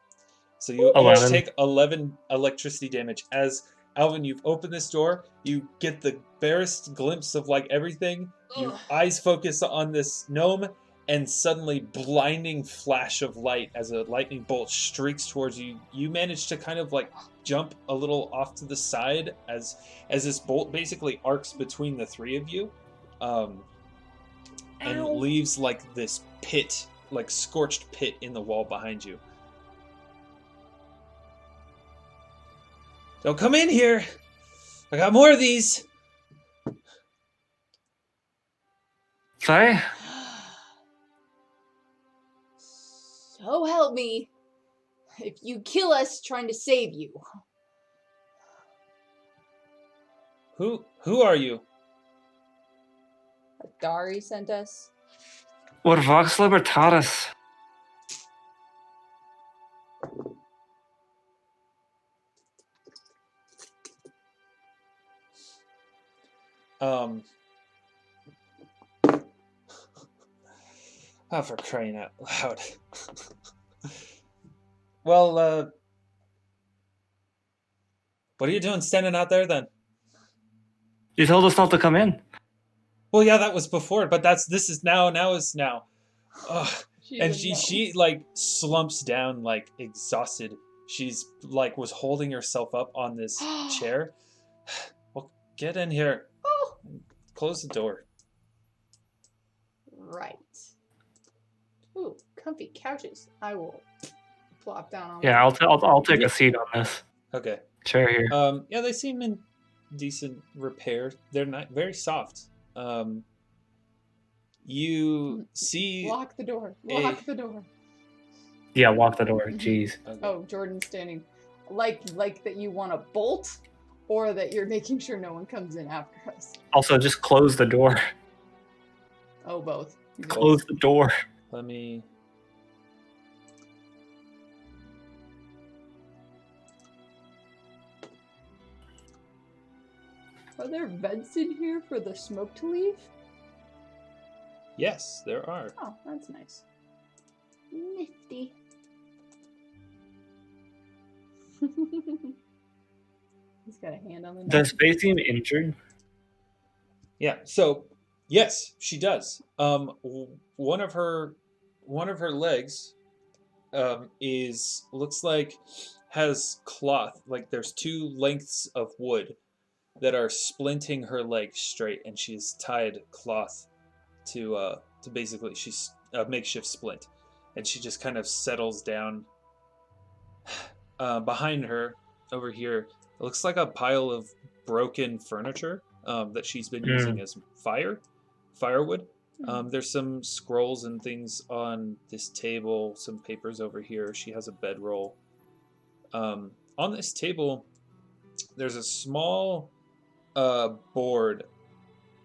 So you each 11. take 11 electricity damage. As Alvyn, you've opened this door, you get the barest glimpse of like everything. Your Ugh. eyes focus on this gnome, and suddenly blinding flash of light as a lightning bolt streaks towards you. You manage to kind of like jump a little off to the side as this bolt basically arcs between the three of you, and Ow. leaves like this pit, like scorched pit in the wall behind you. Don't come in here! I got more of these! Sorry? So help me. If you kill us trying to save you. Who are you? Dari sent us. What Vox Libertatis? Oh, for crying out loud. Well, what are you doing standing out there then? You told us not to come in. Well, yeah, that was before, but this is now. Now is now. Ugh. And She's a she like slumps down, like exhausted. She's like was holding herself up on this chair. Well, get in here. Oh. Close the door. Right. Ooh, comfy couches. I will plop down on Yeah, them. I'll take a seat on this Okay. chair here. Yeah, they seem in decent repair. They're not very soft. You see. Lock the door. Lock the door. Yeah, lock the door. Jeez. Okay. Oh, Jordan's standing. Like that you want a bolt, or that you're making sure no one comes in after us. Also, just close the door. Oh, both. Close the door. Let me. Are there vents in here for the smoke to leave? Yes, there are. Oh, that's nice. Nifty. He's got a hand on the neck. Does Faye seem injured? Yeah. So, yes, she does. One of her legs looks like has cloth. Like there's two lengths of wood that are splinting her leg straight, and she's tied cloth to basically she's a makeshift splint, and she just kind of settles down. Behind her, over here, it looks like a pile of broken furniture that she's been using as firewood. There's some scrolls and things on this table, some papers over here. She has a bedroll. On this table, there's a small board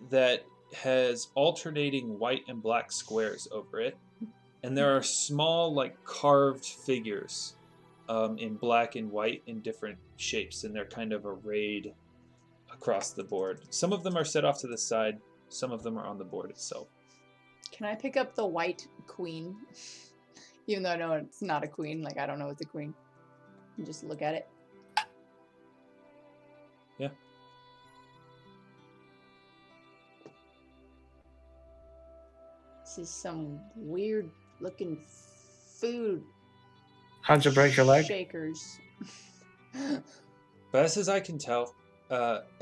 that has alternating white and black squares over it. And there are small, like, carved figures in black and white in different shapes, and they're kind of arrayed across the board. Some of them are set off to the side, some of them are on the board itself. Can I pick up the white queen? Even though I know it's not a queen, like I don't know it's a queen. And just look at it. Yeah. This is some weird looking food. How'd you break your leg? Shakers. Best as I can tell,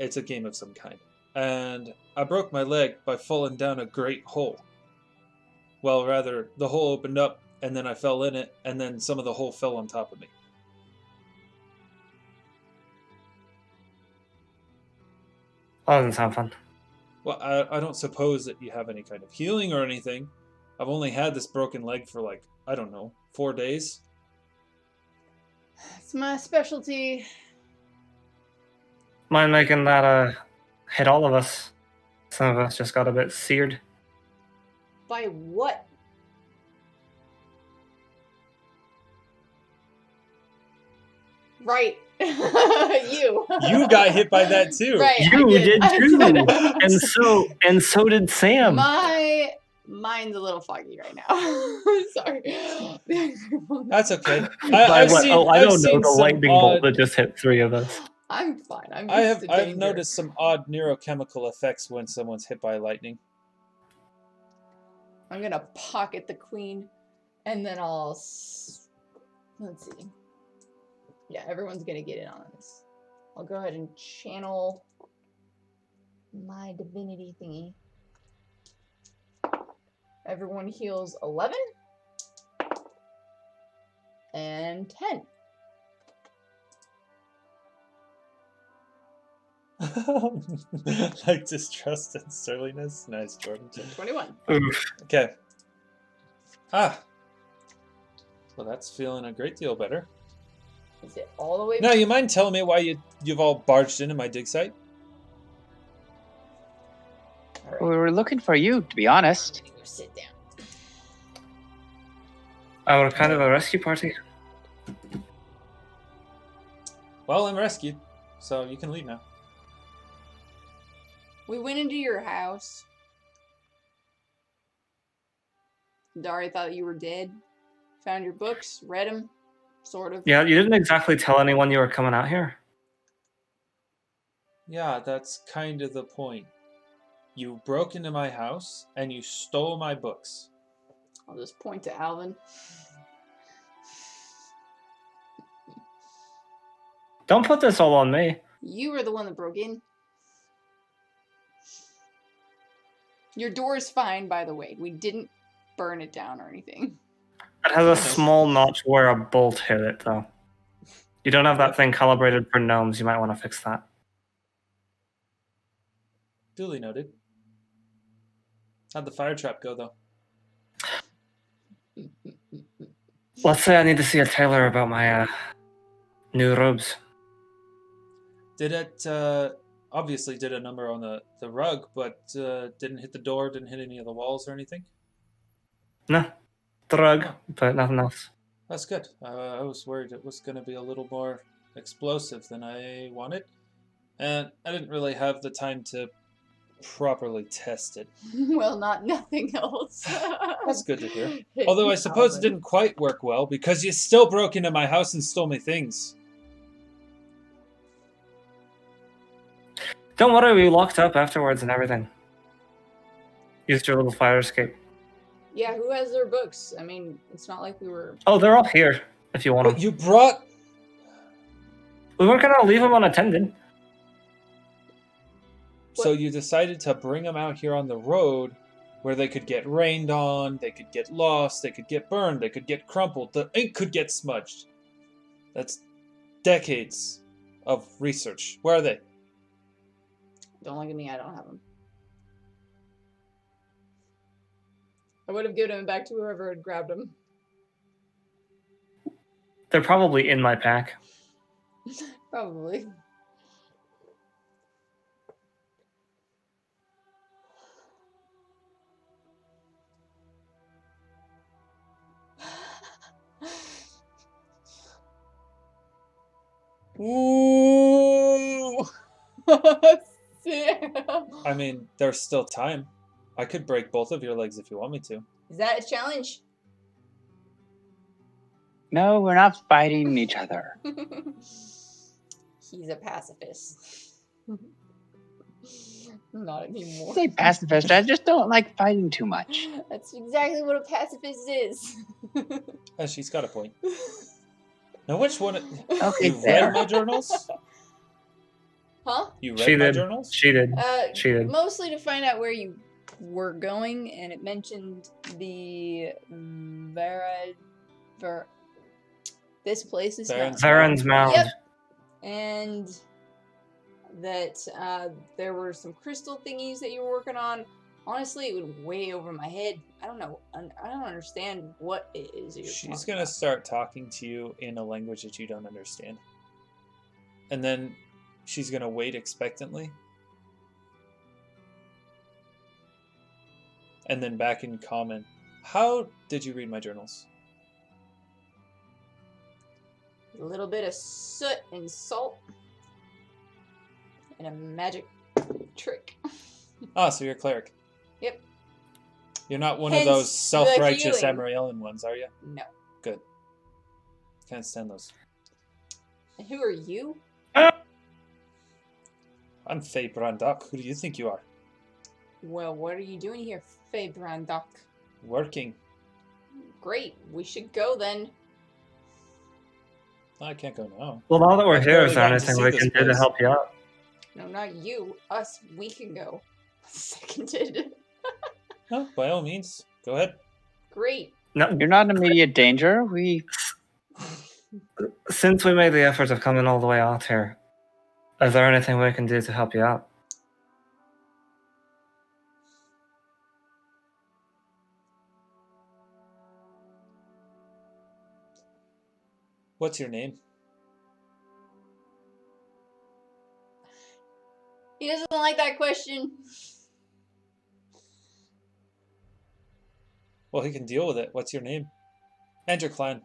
it's a game of some kind. And I broke my leg by falling down a great hole. Well, rather, the hole opened up, and then I fell in it, and then some of the hole fell on top of me. That doesn't sound fun. Well, I don't suppose that you have any kind of healing or anything. I've only had this broken leg for, like, I don't know, 4 days. It's my specialty. Mind making that hit all of us? Some of us just got a bit seared. By what? Right. You. You got hit by that too. Right. You did I too, and so did Sam. My mind's a little foggy right now. Sorry. That's okay. By what? I don't know. The some lightning odd, bolt that just hit 3 of us. I'm fine. I've noticed some odd neurochemical effects when someone's hit by lightning. I'm gonna pocket the queen, and then let's see. Yeah, everyone's gonna get in on this. I'll go ahead and channel my divinity thingy. Everyone heals 11 and 10. Like distrust and surliness. Nice, Jordan. So 21. Oof. Okay. Well, that's feeling a great deal better. Is it all the way Now, you mind telling me why you've all barged into my dig site? All right. We were looking for you, to be honest. Go sit down. Our kind of a rescue party. Well, I'm rescued, so you can leave now. We went into your house. Dari thought you were dead. Found your books, read them, sort of. Yeah, you didn't exactly tell anyone you were coming out here. Yeah, that's kind of the point. You broke into my house, and you stole my books. I'll just point to Alvyn. Don't put this all on me. You were the one that broke in. Your door is fine, by the way. We didn't burn it down or anything. It has a small notch where a bolt hit it, though. You don't have that thing calibrated for gnomes. You might want to fix that. Duly noted. How'd the fire trap go, though? Let's say I need to see a tailor about my new robes. Did it, obviously did a number on the rug, but didn't hit the door, didn't hit any of the walls or anything? No. The rug, but nothing else. That's good. I was worried it was going to be a little more explosive than I wanted. And I didn't really have the time to properly test it. Well, nothing else. That's good to hear. Although I suppose it didn't quite work well, because you still broke into my house and stole my things. Don't worry, we locked up afterwards and everything. Used your little fire escape. Yeah, who has their books? I mean, it's not like we were... Oh, they're all here, if you want them. But you brought... We weren't going to leave them unattended. So you decided to bring them out here on the road where they could get rained on, they could get lost, they could get burned, they could get crumpled, the ink could get smudged. That's decades of research. Where are they? Don't look at me, I don't have them. I would have given him back to whoever had grabbed him. They're probably in my pack. Probably. Ooh! Sam. I mean, there's still time. I could break both of your legs if you want me to. Is that a challenge? No, we're not fighting each other. He's a pacifist. Not anymore. I say pacifist. I just don't like fighting too much. That's exactly what a pacifist is. She's got a point. Now, which one? Okay, You fair. read my journals? Huh? You She read my did. journals? She did. She did. Mostly to find out where you were going, and it mentioned the this place is Baron's Zaren's Mound. Yep. And that there were some crystal thingies that you were working on. Honestly, it went way over my head. I don't know. I don't understand what it is. She's going to start talking to you in a language that you don't understand. And then she's going to wait expectantly. And then back in common. How did you read my journals? A little bit of soot and salt. And a magic trick. Ah, so you're a cleric. Yep. You're not one Hence of those the self-righteous healing. Amariellan ones, are you? No. Good. Can't stand those. And who are you? I'm Faye Brandock. Who do you think you are? Well, what are you doing here, Faye Brandock? Working. Great. We should go then. I can't go now. Well, now that we're I've here, barely is there gotten to anything see we this can do to place. help you out? No, not you. Us. We can go. Seconded. Oh, by all means. Go ahead. Great. No, You're not in immediate danger. since we made the effort of coming all the way out here, is there anything we can do to help you out? What's your name? He doesn't like that question. Well, he can deal with it. What's your name? And your clan.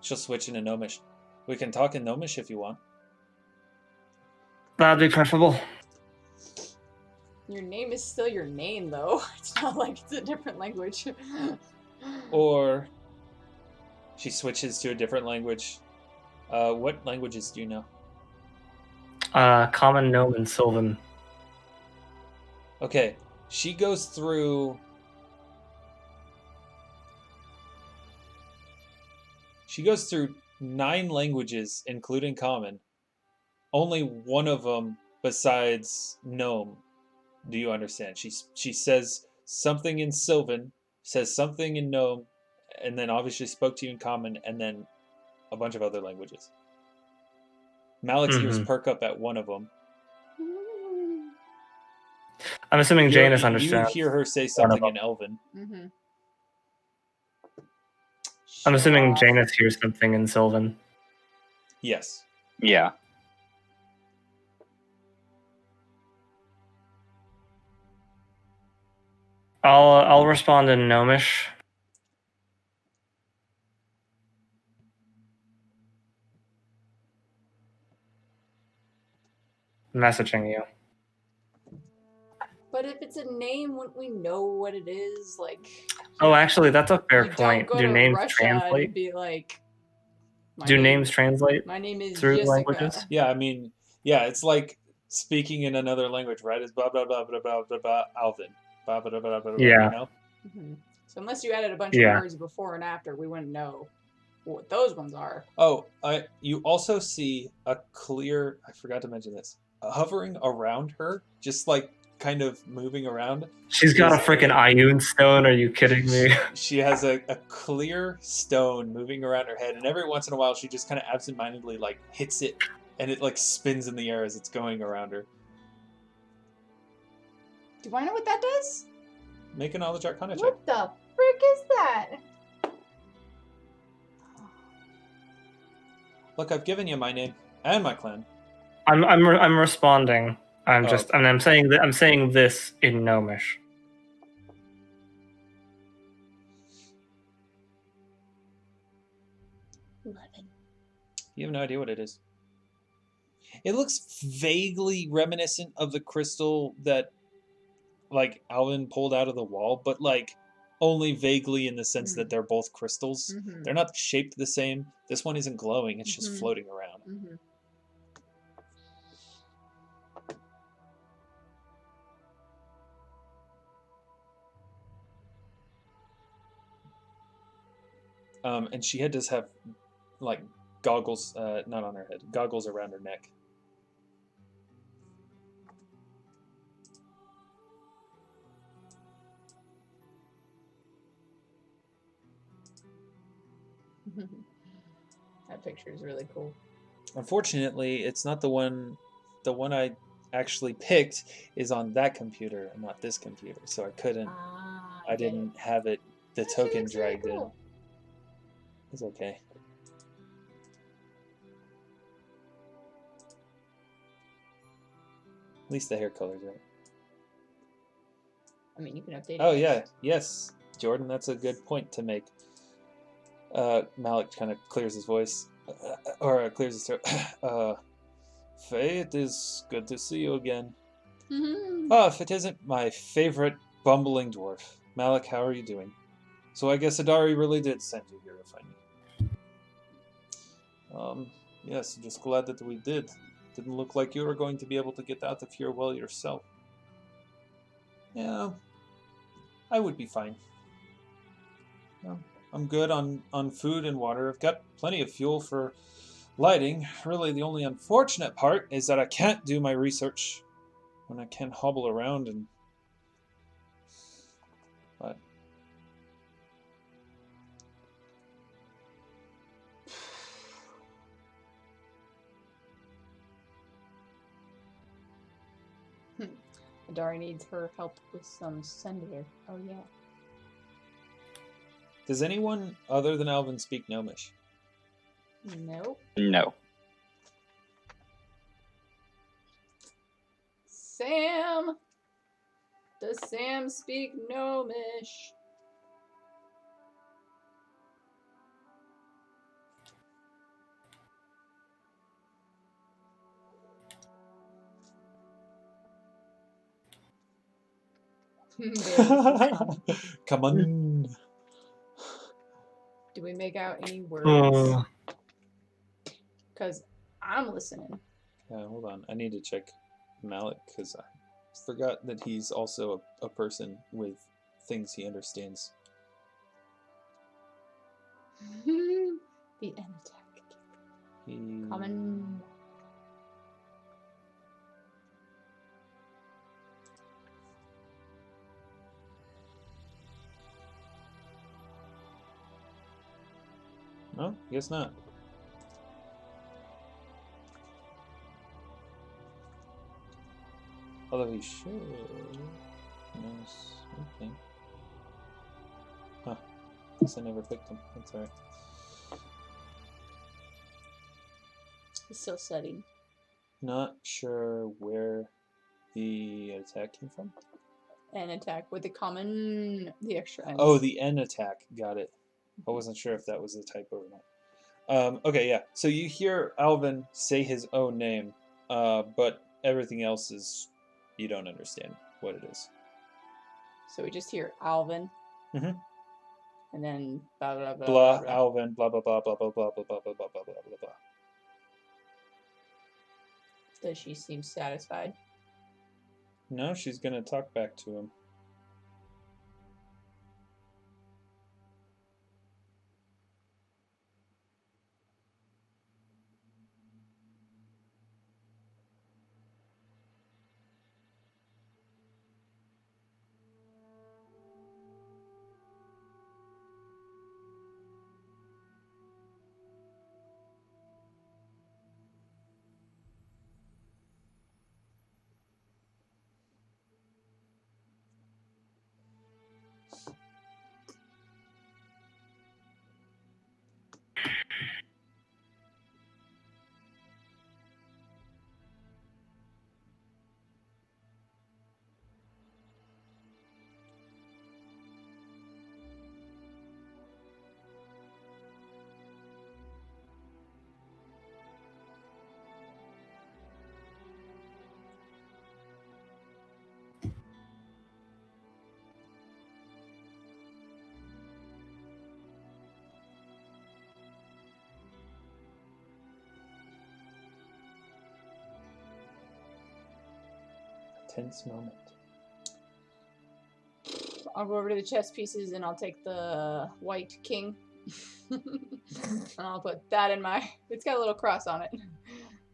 She'll switch into Gnomish. We can talk in Gnomish if you want. That'd be preferable. Your name is still your name, though. It's not like it's a different language. Or she switches to a different language. What languages do you know? Common, Gnome, and Sylvan. Okay, she goes through... She goes through 9 languages, including Common. Only one of them, besides Gnome, do you understand? She says something in Sylvan, says something in Gnome, and then obviously spoke to you in Common, and then a bunch of other languages. Malik's ears perk up at one of them. I'm assuming Janus You understands. hear her say one of something them. in Elven. Mm-hmm. I'm assuming Janus hears something in Sylvan. Yes. Yeah. I'll respond in Gnomish. Messaging you. But if it's a name, wouldn't we know what it is? Like, Oh, actually, that's a fair you don't point. go Do to names Russia translate? and be like, my Do name- names translate My name is through Jessica. languages? Yeah, I mean, yeah, it's like speaking in another language, right? It's blah, blah, blah, blah, blah, blah, blah, Alvyn. Blah, blah, blah, blah, blah, Yeah. you know? Mhm. So unless you added a bunch Yeah. of words before and after, we wouldn't know what those ones are. Oh, you also see a clear, I forgot to mention this, hovering around her, just like kind of moving around. She's got a freaking Ioun stone. Are you kidding me? She has a clear stone moving around her head, and every once in a while she just kind of absentmindedly like hits it, and it like spins in the air as it's going around her. Do I know what that does? Make a knowledge arcana check. What the frick is that? Look, I've given you my name and my clan. I'm responding. I'm Oh, just okay. and I'm saying this in Gnomish. 11. You have no idea what it is. It looks vaguely reminiscent of the crystal that, like, Alvyn pulled out of the wall, but, like, only vaguely in the sense that they're both crystals. Mm-hmm. They're not shaped the same. This one isn't glowing. It's just Mhm. floating around. Mm-hmm. And she does have, like, goggles, not on her head, goggles around her neck. That picture is really cool. Unfortunately, it's not the one. The one I actually picked is on that computer and not this computer, so I couldn't. I didn't have it. The That token looks really dragged in. cool. It's okay. At least the hair color's right. I mean, you can update it. Oh yeah, yes, Jordan. That's a good point to make. Malik kind of clears his voice, or clears his throat. Faye, it is good to see you again. Mm-hmm. Oh, if it isn't my favorite bumbling dwarf. Malik, how are you doing? So I guess Adari really did send you here to find me. Yes, I'm just glad that we did. Didn't look like you were going to be able to get out of here well yourself. Yeah, I would be fine. Yeah, I'm good on food and water. I've got plenty of fuel for lighting. Really, the only unfortunate part is that I can't do my research when I can hobble around and... But... Adari needs her help with some senator. Oh yeah. Does anyone other than Alvyn speak Gnomish? Nope. No. Sam! Does Sam speak Gnomish? Come on. Do we make out any words? Oh. Because I'm listening. Hold on. I need to check Malik because I forgot that he's also a person with things he understands. The end attack. He... Common. No, guess not. Although he should. Nice. Okay. Huh. Guess I never picked him. That's alright. He's still studying. Not sure where the attack came from. An attack with the common, the extra ends. Oh, the N attack. Got it. I wasn't sure if that was a typo or not. Okay, yeah. So you hear Alvyn say his own name, but everything else is you don't understand what it is. So we just hear Alvyn. Mhm. And then blah blah blah Blah, blah. Alvyn, blah blah blah blah blah blah blah blah blah blah blah blah blah. Does she seem satisfied? No, she's gonna talk back to him. tense moment. I'll go over to the chess pieces and I'll take the white king. And I'll put that in my... It's got a little cross on it.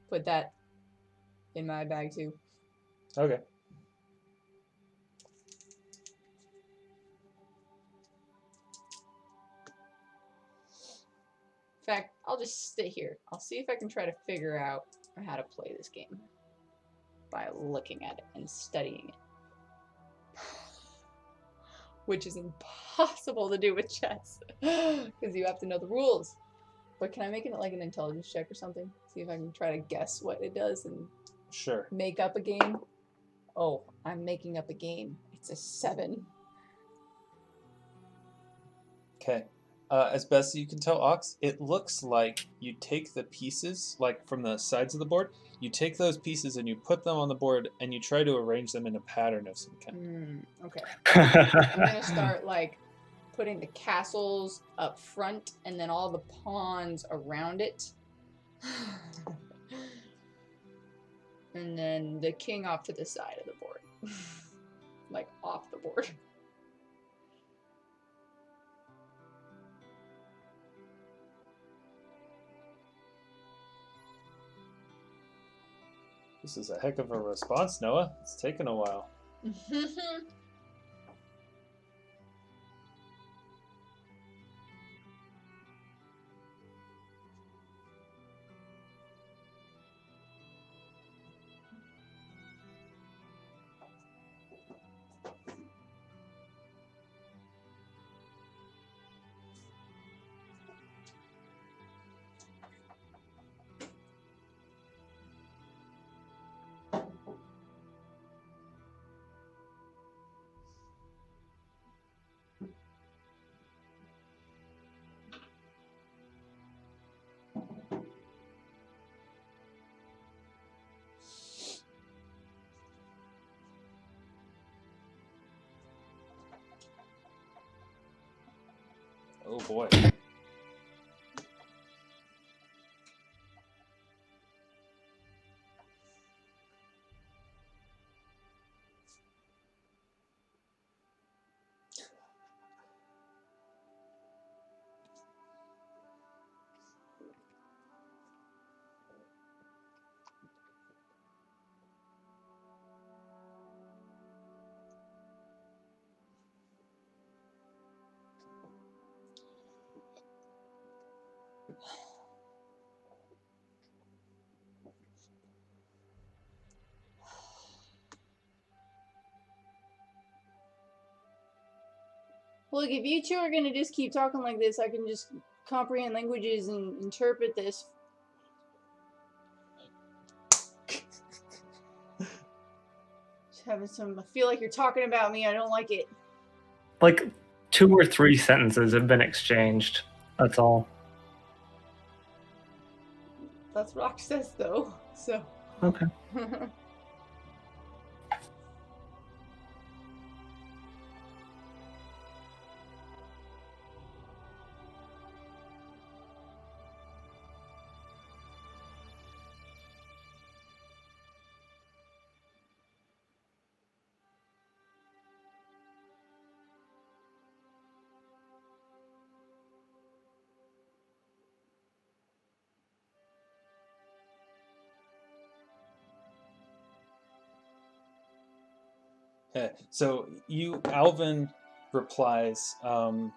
Put that in my bag too. Okay. In fact, I'll just stay here. I'll see if I can try to figure out how to play this game by looking at it and studying it. Which is impossible to do with chess because you have to know the rules. But can I make it like an intelligence check or something? See if I can try to guess what it does and Sure. make up a game. Oh, I'm making up a game. It's a 7. Okay. As best as you can tell, Ox, it looks like you take the pieces, like from the sides of the board, you take those pieces and you put them on the board and you try to arrange them in a pattern of some kind. Okay. I'm gonna start like putting the castles up front and then all the pawns around it. And then the king off to the side of the board. Like off the board. This is a heck of a response, Noah. It's taken a while. Oh boy. Look, if you two are gonna just keep talking like this, I can just comprehend languages and interpret this. Just having some... I feel like you're talking about me. I don't like it. Like 2 or 3 sentences have been exchanged. That's all. That's what Rock says, though. So. Okay. So Alvyn replies, and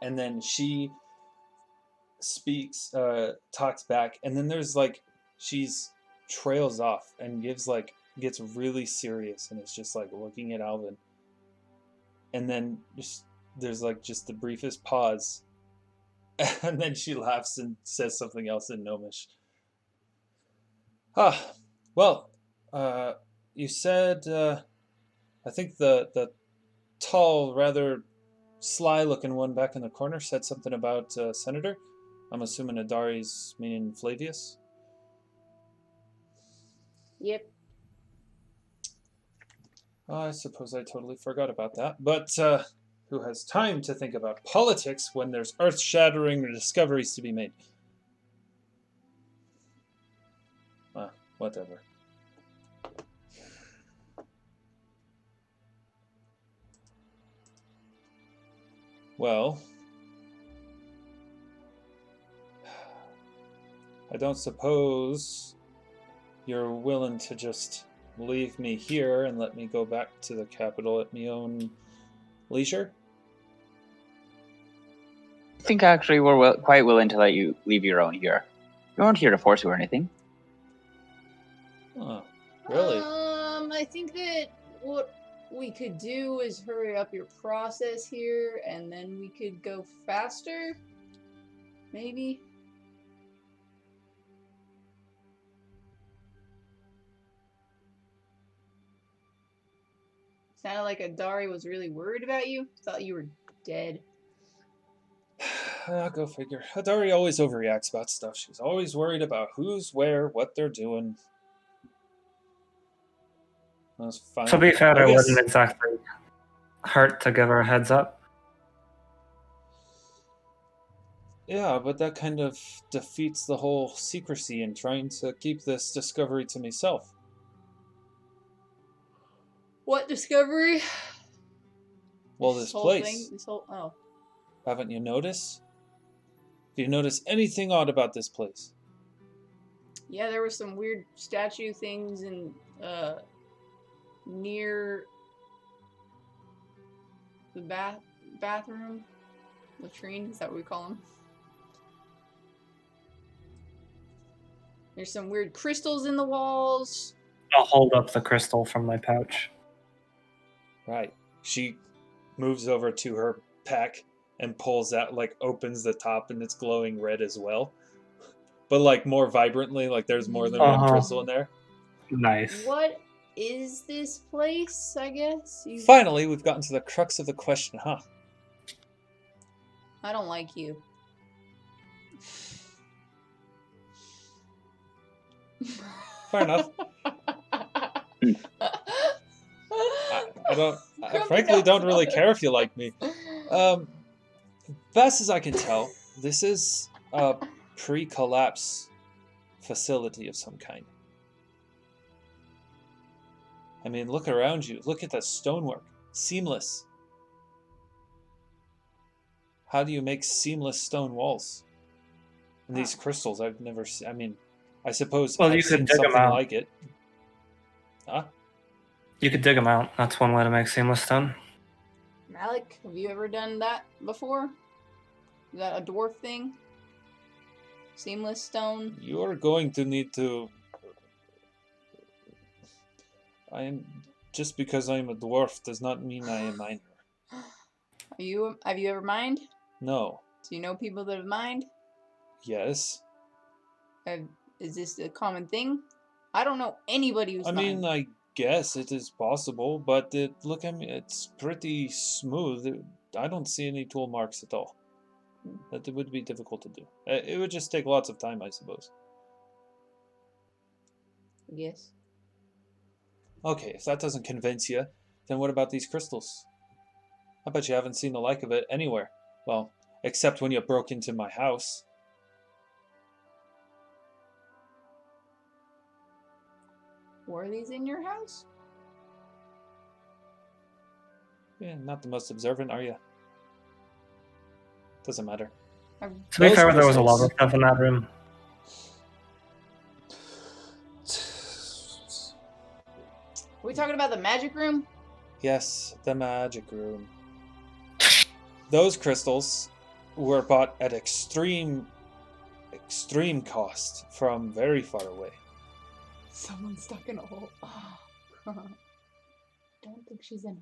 then she speaks, talks back, and then there's like, she's trails off and gets really serious, and it's just like looking at Alvyn, and then there's like just the briefest pause, and then she laughs and says something else in Gnomish. Well, you said, I think the tall, rather sly-looking one back in the corner said something about Senator. I'm assuming Adari's meaning Flavius. Yep. I suppose I totally forgot about that. But who has time to think about politics when there's earth-shattering discoveries to be made? Whatever. Well, I don't suppose you're willing to just leave me here and let me go back to the capital at my own leisure? I think actually we're quite willing to let you leave your own here. We weren't here to force you or anything. Oh, really? I think that what we could do is hurry up your process here, and then we could go faster. Maybe. Sounded like Adari was really worried about you. Thought you were dead. Go figure. Hadari always overreacts about stuff. She's always worried about who's where, what they're doing. That's fine. To be fair, I it guess- wouldn't exactly hurt to give her a heads up. Yeah, but that kind of defeats the whole secrecy and trying to keep this discovery to myself. What discovery? Well, this whole place. thing. This whole Haven't you noticed? Do you notice anything odd about this place? Yeah, there were some weird statue things in near the bathroom, latrine. Is that what we call them? There's some weird crystals in the walls. I'll hold up the crystal from my pouch. Right. She moves over to her pack and pulls out, like, opens the top, and it's glowing red as well. But, like, more vibrantly, like there's more than one crystal in there. Nice. What is this place, I guess? Finally, we've gotten to the crux of the question, huh? I don't like you. Fair enough. I frankly don't really care if you like me. Best as I can tell, this is a pre-collapse facility of some kind. I mean, look around you. Look at that stonework. Seamless. How do you make seamless stone walls? And these crystals, I've never seen. I mean, I suppose Well, you I've could seen dig 'em something out. like it. Huh? You could dig them out. That's one way to make seamless stone. Malik, have you ever done that before? Is that a dwarf thing? Seamless stone? You're going to need to... Just because I'm a dwarf does not mean I am miner. Have you ever mined? No. Do you know people that have mined? Yes. Is this a common thing? I don't know anybody who's I mean, mined. I guess it is possible, but look at me, it's pretty smooth. I don't see any tool marks at all. That would be difficult to do. It would just take lots of time, I suppose. Yes. Okay, if that doesn't convince you, then what about these crystals? I bet you haven't seen the like of it anywhere. Well, except when you broke into my house. Were these in your house? Yeah, not the most observant, are you? Doesn't matter. To be Those fair, there was a lot crystals- of stuff in that room. Are we talking about the magic room? Yes, the magic room. Those crystals were bought at extreme cost from very far away. Someone's stuck in a hole. Don't think she's in.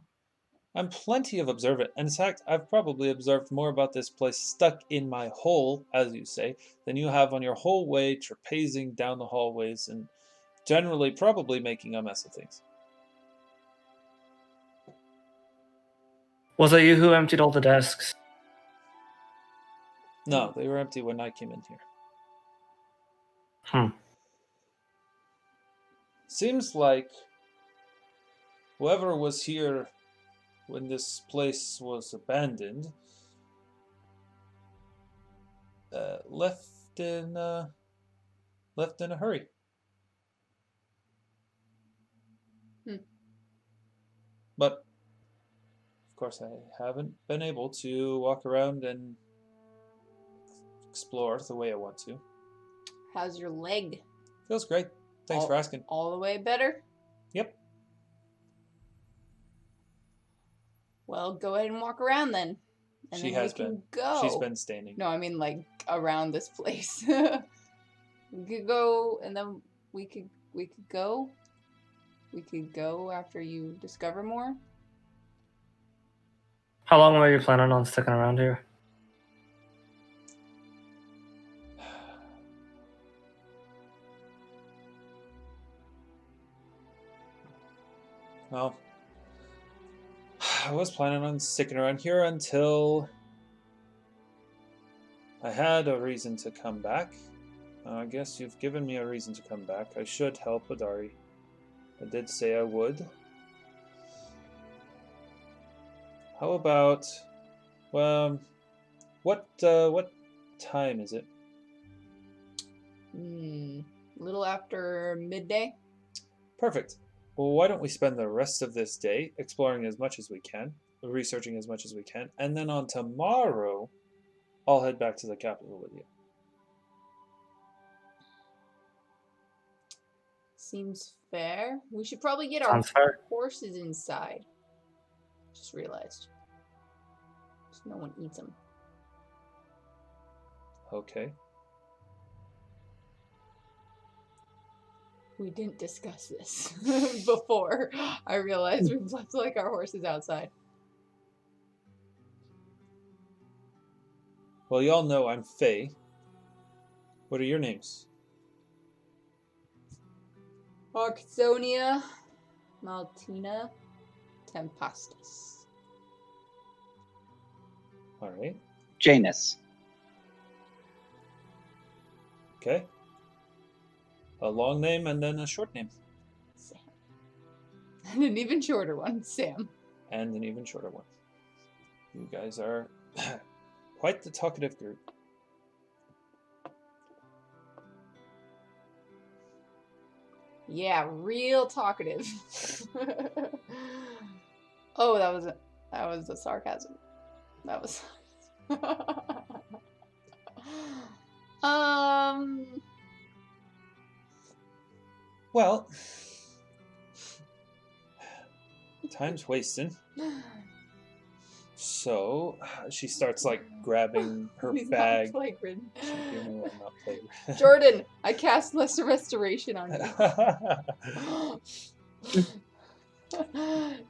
I'm plenty of observant. In fact, I've probably observed more about this place stuck in my hole, as you say, than you have on your whole way trapezing down the hallways and generally probably making a mess of things. Was it you who emptied all the desks? No, they were empty when I came in here. Hmm. Seems like whoever was here when this place was abandoned left in a hurry. But of course, I haven't been able to walk around and explore the way I want to. How's your leg? Feels great. Thanks for asking. All the way better? Yep. Well, go ahead and walk around then. And She then has we can been. go. She's been standing. No, I mean like around this place. We could go and then we could go. We could go after you discover more. How long were you planning on sticking around here? Well, I was planning on sticking around here until I had a reason to come back. I guess you've given me a reason to come back. I should help Adari. I did say I would. How about, well, what time is it? A little after midday. Perfect. Well, why don't we spend the rest of this day exploring as much as we can, researching as much as we can, and then on tomorrow, I'll head back to the capital with you. Seems fair. We should probably get Sounds fair. horses inside. Just realized. Just no one eats them. Okay. We didn't discuss this before. I realized we've left like our horses outside. Well, y'all know I'm Faye. What are your names? Auxsonia, Maltina, Tempestus. All right. Janus. Okay. A long name and then a short name. Sam. And an even shorter one, Sam. And an even shorter one. You guys are quite the talkative group. Yeah, real talkative. Oh, that was a sarcasm. That was Well, time's wasting. So she starts like grabbing her He's bag. not plague-ridden. You know I'm not plague-ridden. Jordan, I cast Lesser Restoration on you.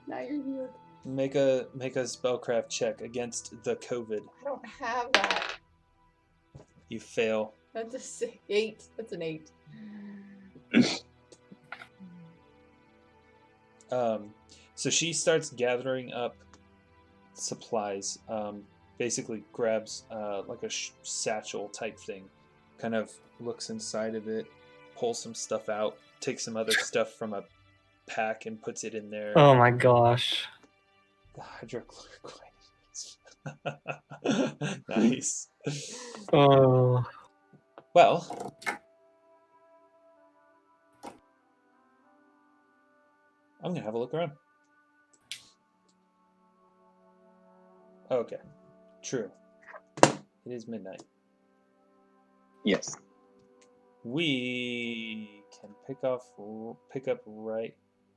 Now you're healed. Make a spellcraft check against the COVID. I don't have that. You fail. That's a 8. That's an 8. So she starts gathering up supplies. Basically grabs like a satchel type thing. Kind of looks inside of it, pulls some stuff out, takes some other stuff from a pack and puts it in there. Oh my gosh. The hydrochloric acid. Nice. Oh. Well, I'm gonna have a look around. Okay, true. It is midnight. Yes. We can pick up right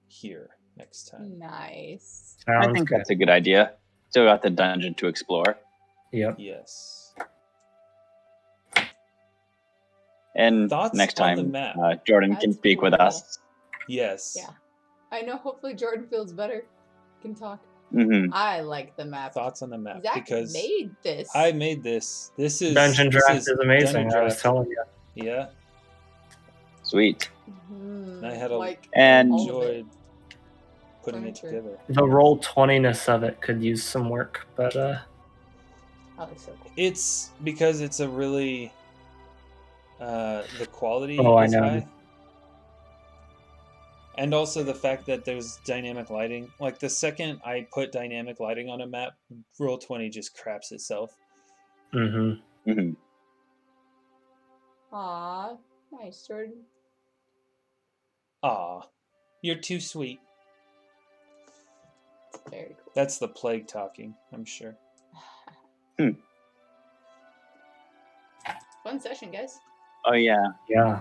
here next time. Nice. I Sounds think good. that's a good idea. Still got the dungeon to explore. Yep. Yes. And Thoughts next on the time, map? Jordan can That's speak with cool. us. Yes. Yeah. I know, hopefully Jordan feels better. Can talk. Hmm I like the map. Thoughts on the map? Zach Because made this. I made this. This is Dungeon this draft is amazing. Dungeon I was Draft. telling you. Yeah, Sweet. Mhm, I had a- like And- all of it. enjoyed putting it Furniture. together. The roll 20ness of it could use some work, but Oh, it's so cool. It's because it's a really the quality Oh, I is know. high. And also the fact that there's dynamic lighting. Like the second I put dynamic lighting on a map, Roll20 just craps itself. mm-hmm. hmm Aw, nice, Jordan. Aw, you're too sweet. Very cool. That's the plague talking, I'm sure. Fun session, guys. Oh yeah. Yeah.